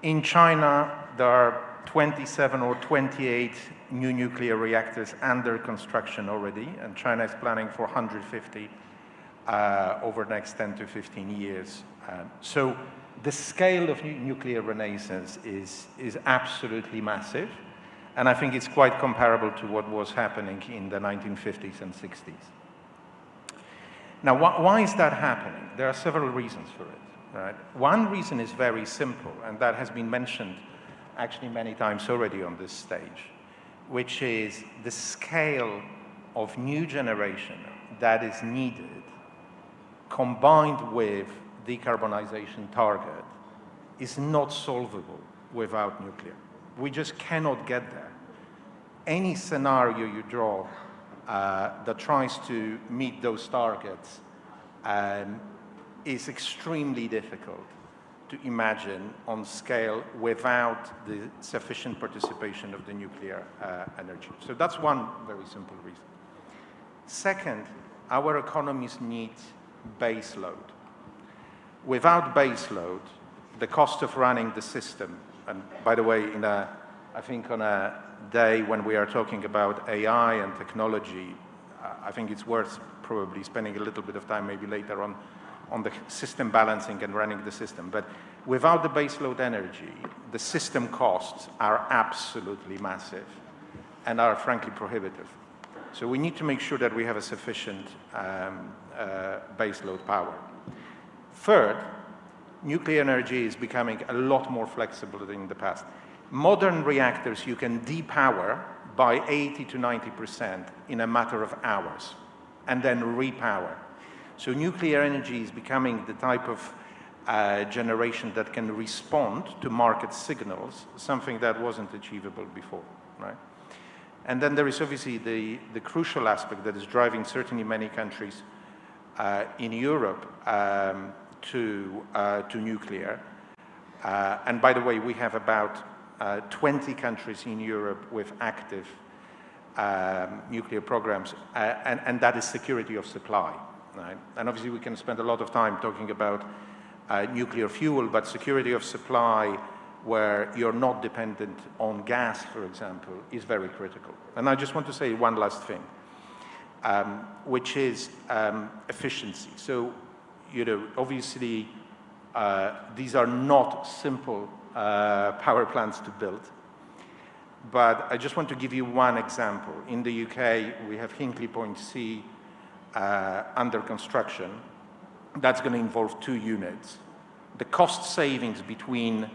Speaker 19: In China, there are 27 or 28 new nuclear reactors under construction already, and China is planning for 150 over the next 10 to 15 years. So the scale of nuclear renaissance is absolutely massive, and I think it's quite comparable to what was happening in the 1950s and 60s. Now, why is that happening? There are several reasons for it. Right? One reason is very simple, and that has been mentioned actually many times already on this stage, which is the scale of new generation that is needed, combined with decarbonization target, is not solvable without nuclear. We just cannot get there. Any scenario you draw that tries to meet those targets is extremely difficult to imagine on scale without the sufficient participation of the nuclear energy. So that's one very simple reason. Second, our economies need base load. Without base load, the cost of running the system, and by the way, I think on a day when we are talking about AI and technology, I think it's worth probably spending a little bit of time maybe later on the system balancing and running the system. But without the baseload energy, the system costs are absolutely massive and are frankly prohibitive. So we need to make sure that we have a sufficient baseload power. Third, nuclear energy is becoming a lot more flexible than in the past. Modern reactors you can depower by 80 to 90% in a matter of hours and then repower. So nuclear energy is becoming the type of generation that can respond to market signals, something that wasn't achievable before, right? And then there is obviously the crucial aspect that is driving certainly many countries in Europe to nuclear. And by the way, we have about 20 countries in Europe with active nuclear programs, and that is security of supply. Right? And obviously we can spend a lot of time talking about nuclear fuel, but security of supply where you're not dependent on gas, for example, is very critical. And I just want to say one last thing. which is efficiency. So, obviously, these are not simple power plants to build. But I just want to give you one example. In the UK, we have Hinkley Point C under construction. That's going to involve 2 units. The cost savings between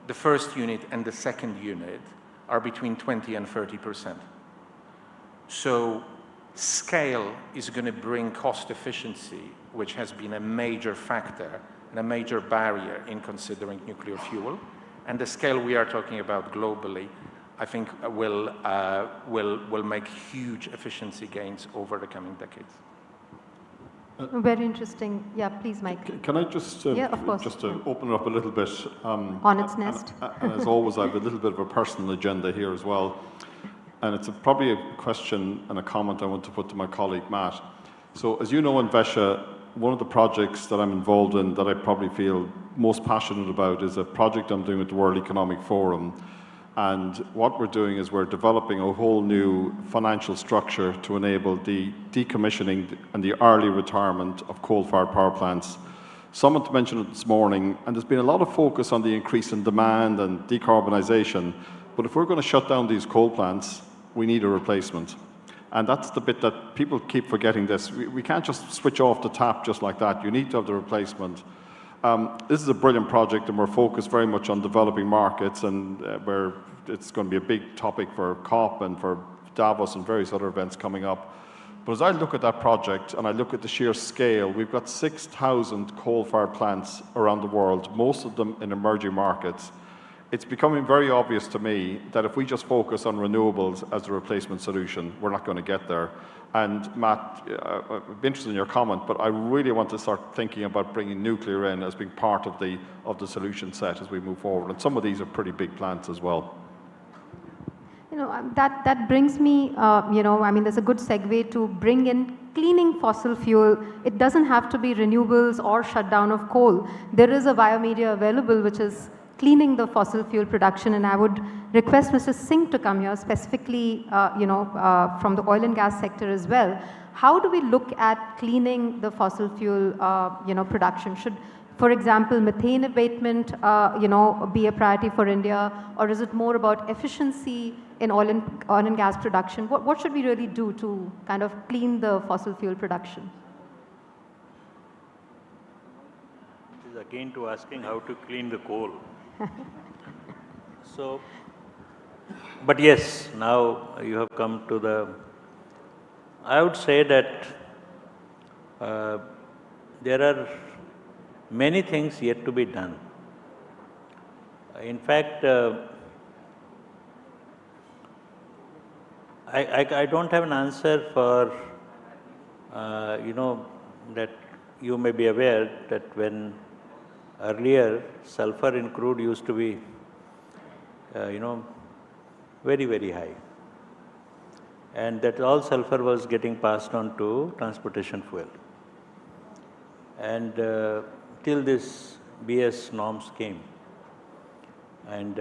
Speaker 19: the first unit and the second unit are between 20 and 30%. So scale is going to bring cost efficiency, which has been a major factor and a major barrier in considering nuclear fuel. And the scale we are talking about globally, I think, will make huge efficiency gains over the coming decades.
Speaker 14: Very interesting. Yeah, please, Mike.
Speaker 18: Can I just,
Speaker 14: yeah, of course.
Speaker 18: just to open it up a little bit?
Speaker 14: On its nest.
Speaker 18: And as always, I have a little bit of a personal agenda here as well. And it's probably a question and a comment I want to put to my colleague, Matt. So as you know, in Vesha, one of the projects that I'm involved in that I probably feel most passionate about is a project I'm doing with the World Economic Forum. And what we're doing is we're developing a whole new financial structure to enable the decommissioning and the early retirement of coal-fired power plants. Someone mentioned it this morning, and there's been a lot of focus on the increase in demand and decarbonisation. But if we're going to shut down these coal plants, we need a replacement. And that's the bit that people keep forgetting this. We can't just switch off the tap just like that. You need to have the replacement. This is a brilliant project, and we're focused very much on developing markets, and where it's going to be a big topic for COP and for Davos and various other events coming up. But as I look at that project and I look at the sheer scale, we've got 6,000 coal-fired plants around the world, most of them in emerging markets. It's becoming very obvious to me that if we just focus on renewables as the replacement solution, we're not going to get there. And Matt, I'd be interested in your comment, but I really want to start thinking about bringing nuclear in as being part of the solution set as we move forward. And some of these are pretty big plants as well.
Speaker 14: That brings me, there's a good segue to bring in cleaning fossil fuel. It doesn't have to be renewables or shutdown of coal. There is a biomedia available which is cleaning the fossil fuel production, and I would request Mr. Singh to come here, specifically, from the oil and gas sector as well. How do we look at cleaning the fossil fuel, production? Should, for example, methane abatement, be a priority for India, or is it more about efficiency in oil and gas production? What should we really do to kind of clean the fossil fuel production?
Speaker 16: It is akin to asking how to clean the coal. So, but yes, now you have come to the, I would say that there are many things yet to be done. In fact, I don't have an answer for, that you may be aware that when earlier sulfur in crude used to be, very, very high. And that all sulfur was getting passed on to transportation fuel. And till this BS norms came. And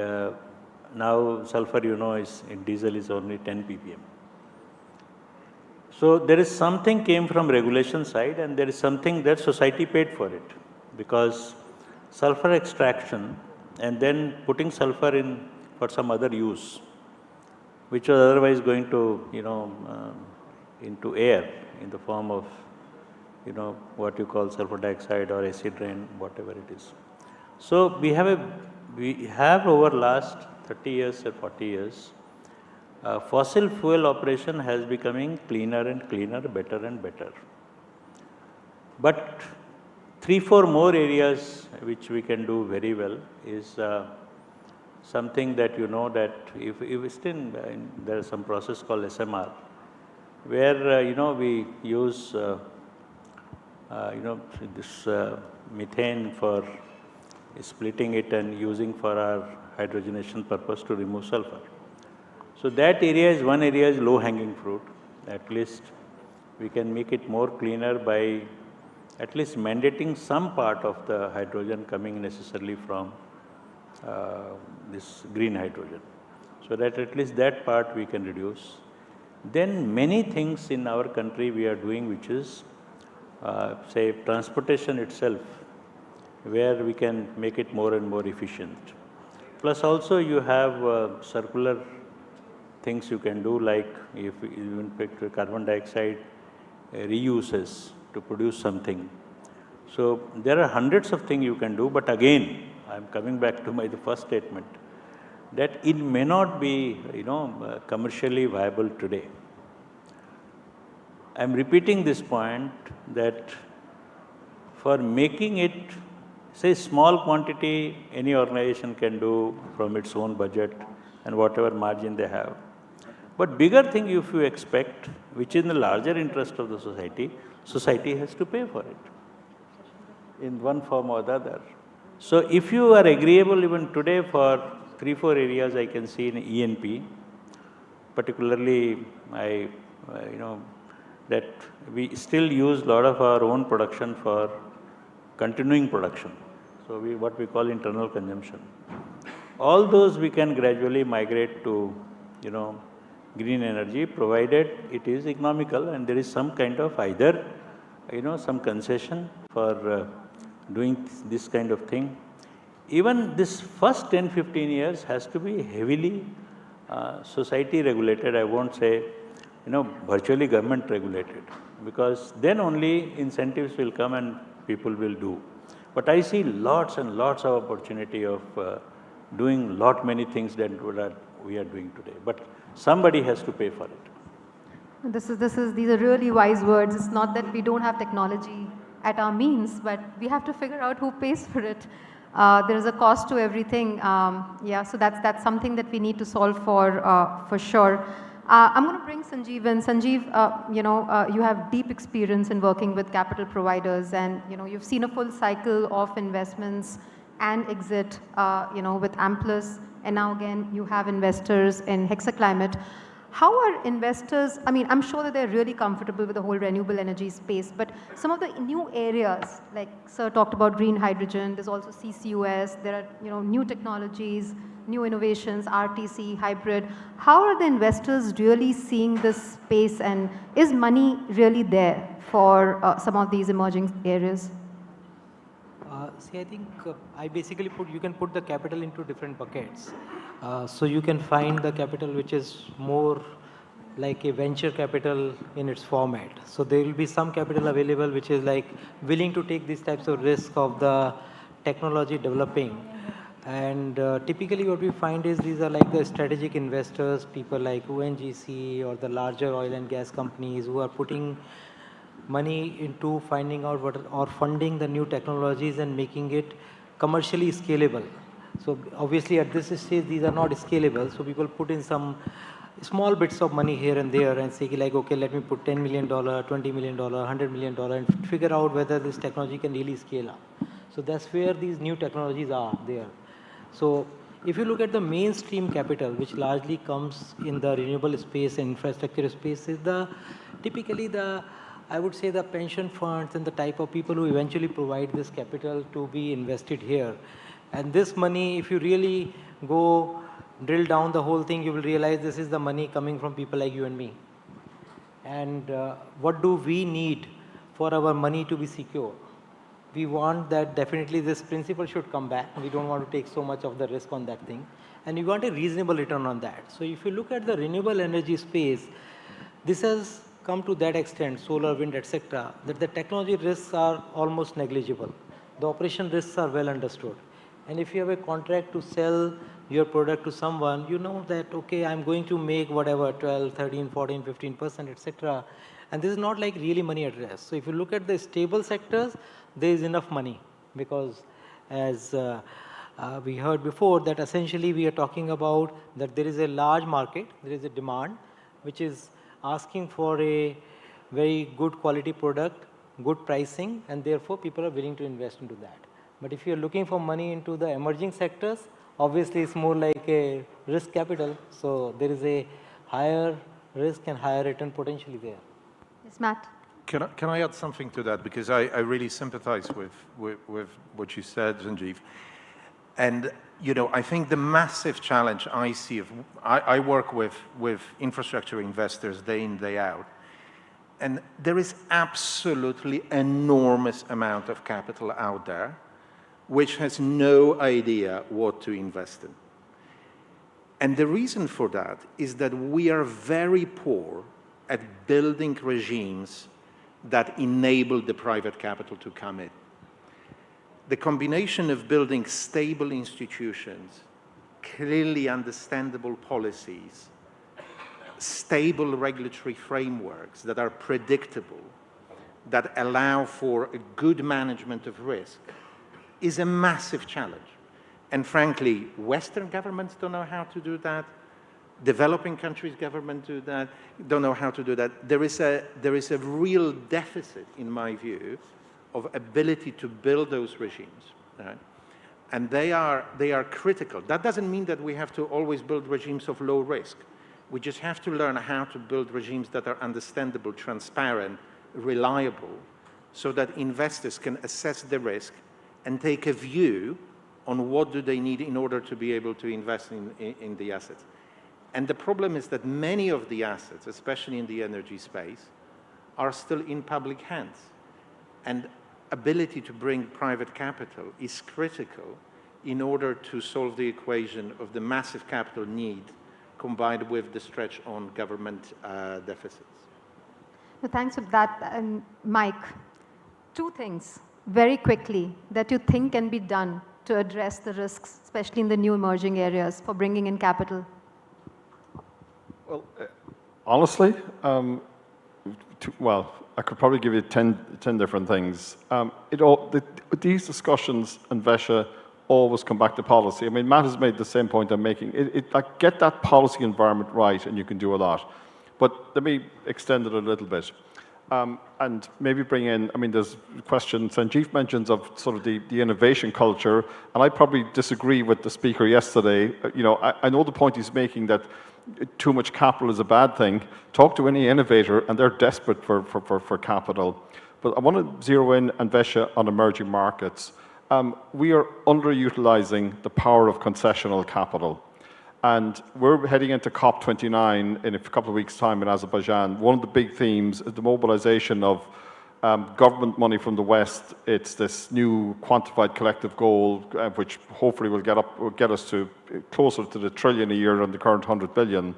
Speaker 16: now sulfur, is in diesel is only 10 ppm. So there is something came from regulation side, and there is something that society paid for it, because sulfur extraction and then putting sulfur in for some other use, which was otherwise going to, into air in the form of, what you call sulfur dioxide or acid rain, whatever it is. So we have over last 30 years or 40 years, fossil fuel operation has becoming cleaner and cleaner, better and better. But 3-4 more areas which we can do very well is something that that if still there is some process called SMR, where we use this methane for splitting it and using for our hydrogenation purpose to remove sulfur. So that area is one area is low hanging fruit. At least we can make it more cleaner by at least mandating some part of the hydrogen coming necessarily from this green hydrogen, so that at least that part we can reduce. then many things in our country we are doing, which is, say, transportation itself, where we can make it more and more efficient. Plus also you have circular things you can do, like if you even carbon dioxide reuses to produce something. So there are hundreds of things you can do, but again, I'm coming back to the first statement, that it may not be, commercially viable today. I'm repeating this point that for making it, say, small quantity, any organization can do from its own budget and whatever margin they have. But bigger thing, if you expect, which is in the larger interest of the society has to pay for it in one form or the other. So if you are agreeable even today for 3-4 areas I can see in ENP, particularly that we still use a lot of our own production for continuing production. So what we call internal consumption. All those we can gradually migrate to, green energy, provided it is economical and there is some kind of either, some concession for doing this kind of thing. Even this first 10-15 years has to be heavily society regulated. I won't say, virtually government regulated, because then only incentives will come and people will do. But I see lots and lots of opportunity of doing many things that we are doing today. But somebody has to pay for it.
Speaker 14: These are really wise words. It's not that we don't have technology at our means, but we have to figure out who pays for it. There is a cost to everything. So that's something that we need to solve for sure. I'm going to bring Sanjeev in. Sanjeev, you have deep experience in working with capital providers, and you've seen a full cycle of investments and exit, with Amplus, and now again you have investors in Hexaclimate. How are investors, I'm sure that they're really comfortable with the whole renewable energy space, but some of the new areas, like Sir talked about green hydrogen, there's also CCUS, there are new technologies, new innovations, RTC, hybrid. How are the investors really seeing this space, and is money really there for some of these emerging areas?
Speaker 17: I think I basically you can put the capital into different buckets. So you can find the capital which is more like a venture capital in its format. So there will be some capital available which is like willing to take these types of risk of the technology developing. And typically what we find is these are like the strategic investors, people like ONGC or the larger oil and gas companies who are putting money into finding out or funding the new technologies and making it commercially scalable. So obviously at this stage these are not scalable, so people put in some small bits of money here and there and say like, okay, let me put $10 million, $20 million, $100 million and figure out whether this technology can really scale up. So that's where these new technologies are there. So if you look at the mainstream capital, which largely comes in the renewable space and infrastructure space, is typically I would say the pension funds and the type of people who eventually provide this capital to be invested here. And this money, if you really go drill down the whole thing, you will realize this is the money coming from people like you and me. And what do we need for our money to be secure? We want that definitely this principle should come back. We don't want to take so much of the risk on that thing. And we want a reasonable return on that. So if you look at the renewable energy space, this has come to that extent, solar, wind, etc., that the technology risks are almost negligible. The operation risks are well understood. And if you have a contract to sell your product to someone, you know that, okay, I'm going to make whatever, 12, 13, 14, 15%, etc. And this is not like really money at rest. So if you look at the stable sectors, there is enough money, because as we heard before, that essentially we are talking about that there is a large market, there is a demand, which is asking for a very good quality product, good pricing, and therefore people are willing to invest into that. But if you are looking for money into the emerging sectors, obviously it's more like a risk capital, so there is a higher risk and higher return potentially there.
Speaker 14: Yes, Matt.
Speaker 19: Can I add something to that? Because I really sympathize with what you said, Sanjeev. And I think the massive challenge I see, I work with infrastructure investors day in, day out, and there is absolutely enormous amount of capital out there which has no idea what to invest in. And the reason for that is that we are very poor at building regimes that enable the private capital to come in. The combination of building stable institutions, clearly understandable policies, stable regulatory frameworks that are predictable, that allow for a good management of risk, is a massive challenge. And frankly, Western governments don't know how to do that. Developing countries' governments don't know how to do that. There is a real deficit, in my view, of ability to build those regimes, right? And they are critical. That doesn't mean that we have to always build regimes of low risk. We just have to learn how to build regimes that are understandable, transparent, reliable, so that investors can assess the risk and take a view on what do they need in order to be able to invest in the assets. And the problem is that many of the assets, especially in the energy space, are still in public hands. And ability to bring private capital is critical in order to solve the equation of the massive capital need combined with the stretch on government deficits.
Speaker 14: No, thanks for that. And Mike, two things very quickly that you think can be done to address the risks, especially in the new emerging areas, for bringing in capital?
Speaker 18: Well, honestly, I could probably give you 10 different things. These discussions, Anvesha, always come back to policy. I mean, Matt has made the same point I'm making. Like, get that policy environment right and you can do a lot. But let me extend it a little bit. And maybe bring in, I mean, there's a question, Sanjeev mentions of sort of the innovation culture, and I probably disagree with the speaker yesterday. I know the point he's making that too much capital is a bad thing. Talk to any innovator, and they're desperate for capital. But I want to zero in, Anvesha, on emerging markets. We are underutilizing the power of concessional capital. And we're heading into COP29 in a couple of weeks' time in Azerbaijan. One of the big themes is the mobilization of government money from the West. It's this new quantified collective goal, which hopefully will get us to closer to the trillion a year than the current 100 billion.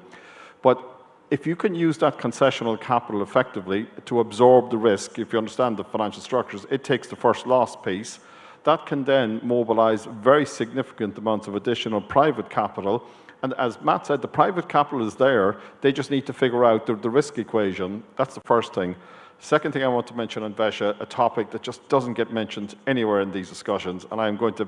Speaker 18: But if you can use that concessional capital effectively to absorb the risk, if you understand the financial structures, it takes the first loss piece. That can then mobilize very significant amounts of additional private capital. And as Matt said, the private capital is there. They just need to figure out the risk equation. That's the first thing. Second thing I want to mention, Anvesha, a topic that just doesn't get mentioned anywhere in these discussions, and I'm going to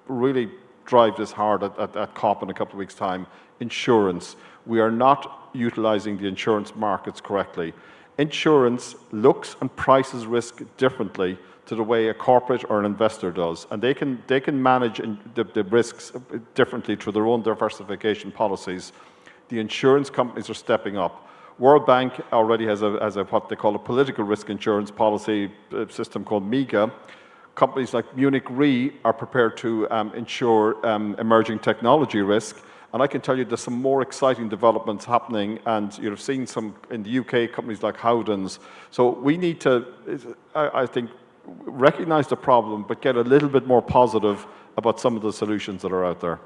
Speaker 18: really drive this hard at COP in a couple of weeks' time, insurance. We are not utilizing the insurance markets correctly. Insurance looks and prices risk differently to the way a corporate or an investor does. And they can manage the risks differently through their own diversification policies. The insurance companies are stepping up. World Bank already has what they call a political risk insurance policy system called MIGA. Companies like Munich Re are prepared to insure emerging technology risk. And I can tell you there's some more exciting developments happening, and you've seen some in the UK, companies like Howdens. So we need to, I think, recognize the problem, but get a little bit more positive about some of the solutions that are out there.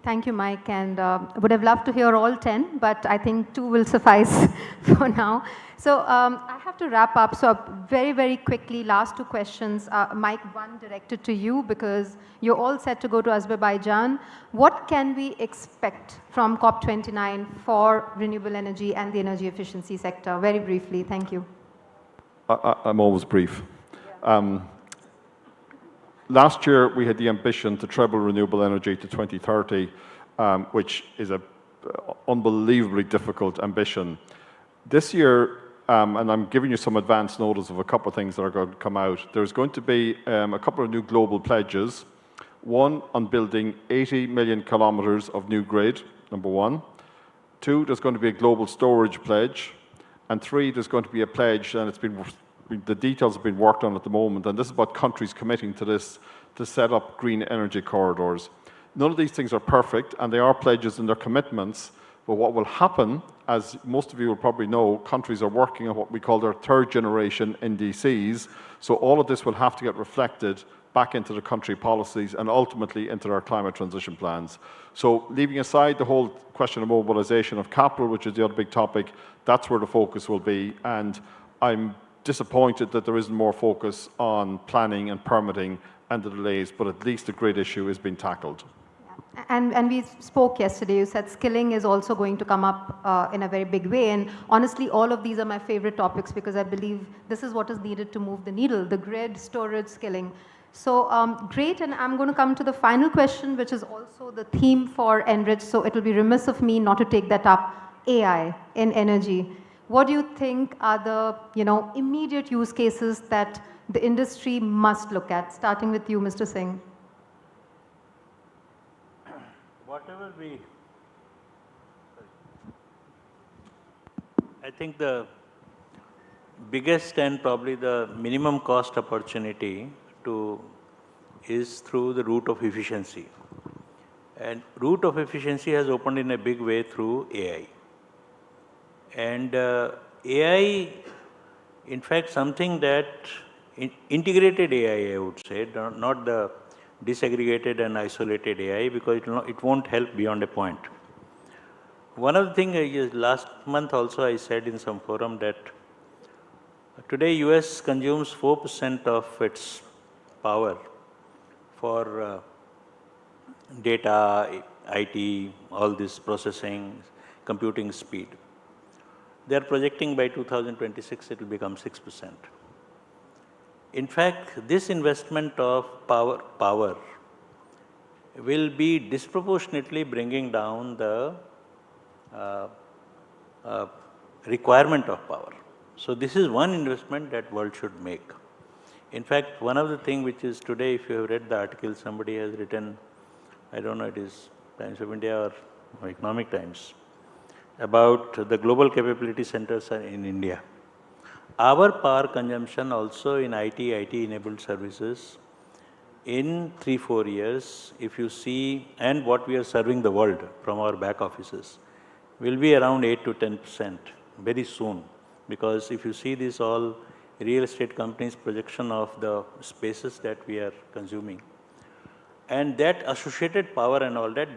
Speaker 14: Thank you, Mike, and would have loved to hear all 10, but I think 2 will suffice for now. So I have to wrap up, so very, very quickly, last 2 questions. Mike, one directed to you, because you're all set to go to Azerbaijan. What can we expect from COP29 for renewable energy and the energy efficiency sector? Very briefly, thank you.
Speaker 18: I'm always brief. Last year, we had the ambition to treble renewable energy to 2030, which is an unbelievably difficult ambition. This year, and I'm giving you some advance notice of a couple of things that are going to come out, there's going to be a couple of new global pledges. One, on building 80 million kilometers of new grid, number one. 2, there's going to be a global storage pledge. And 3, there's going to be a pledge, and it's been the details have been worked on at the moment, and this is about countries committing to this, to set up green energy corridors. None of these things are perfect, and they are pledges and their commitments, but what will happen, as most of you will probably know, countries are working on what we call their third generation NDCs, so all of this will have to get reflected back into the country policies and ultimately into their climate transition plans. So leaving aside the whole question of mobilization of capital, which is the other big topic, that's where the focus will be, and I'm disappointed that there isn't more focus on planning and permitting and the delays, but at least the grid issue is being tackled.
Speaker 14: And we spoke yesterday, you said skilling is also going to come up in a very big way. And honestly, all of these are my favorite topics because I believe this is what is needed to move the needle, the grid, storage, skilling. So great, and I'm going to come to the final question, which is also the theme for ENRich. So it will be remiss of me not to take that up, AI in energy. What do you think are the immediate use cases that the industry must look at, starting with you, Mr. Singh?
Speaker 16: Whatever I think the biggest and probably the minimum cost opportunity is through the route of efficiency. And route of efficiency has opened in a big way through AI. And AI, in fact, something that integrated AI, I would say, not the disaggregated and isolated AI, because it won't help beyond a point. One of the things last month also I said in some forum that today US consumes 4% of its power for data, IT, all this processing, computing speed. They are projecting by 2026 it will become 6%. In fact, this investment of power will be disproportionately bringing down the requirement of power. So this is one investment that world should make. In fact, one of the things which is today, if you have read the article, somebody has written, I don't know, it is Times of India or Economic Times, about the global capability centers in India. Our power consumption also in IT-enabled services in 3-4 years, if you see, and what we are serving the world from our back offices, will be around 8 to 10% very soon. Because if you see this all real estate companies' projection of the spaces that we are consuming, and that associated power and all that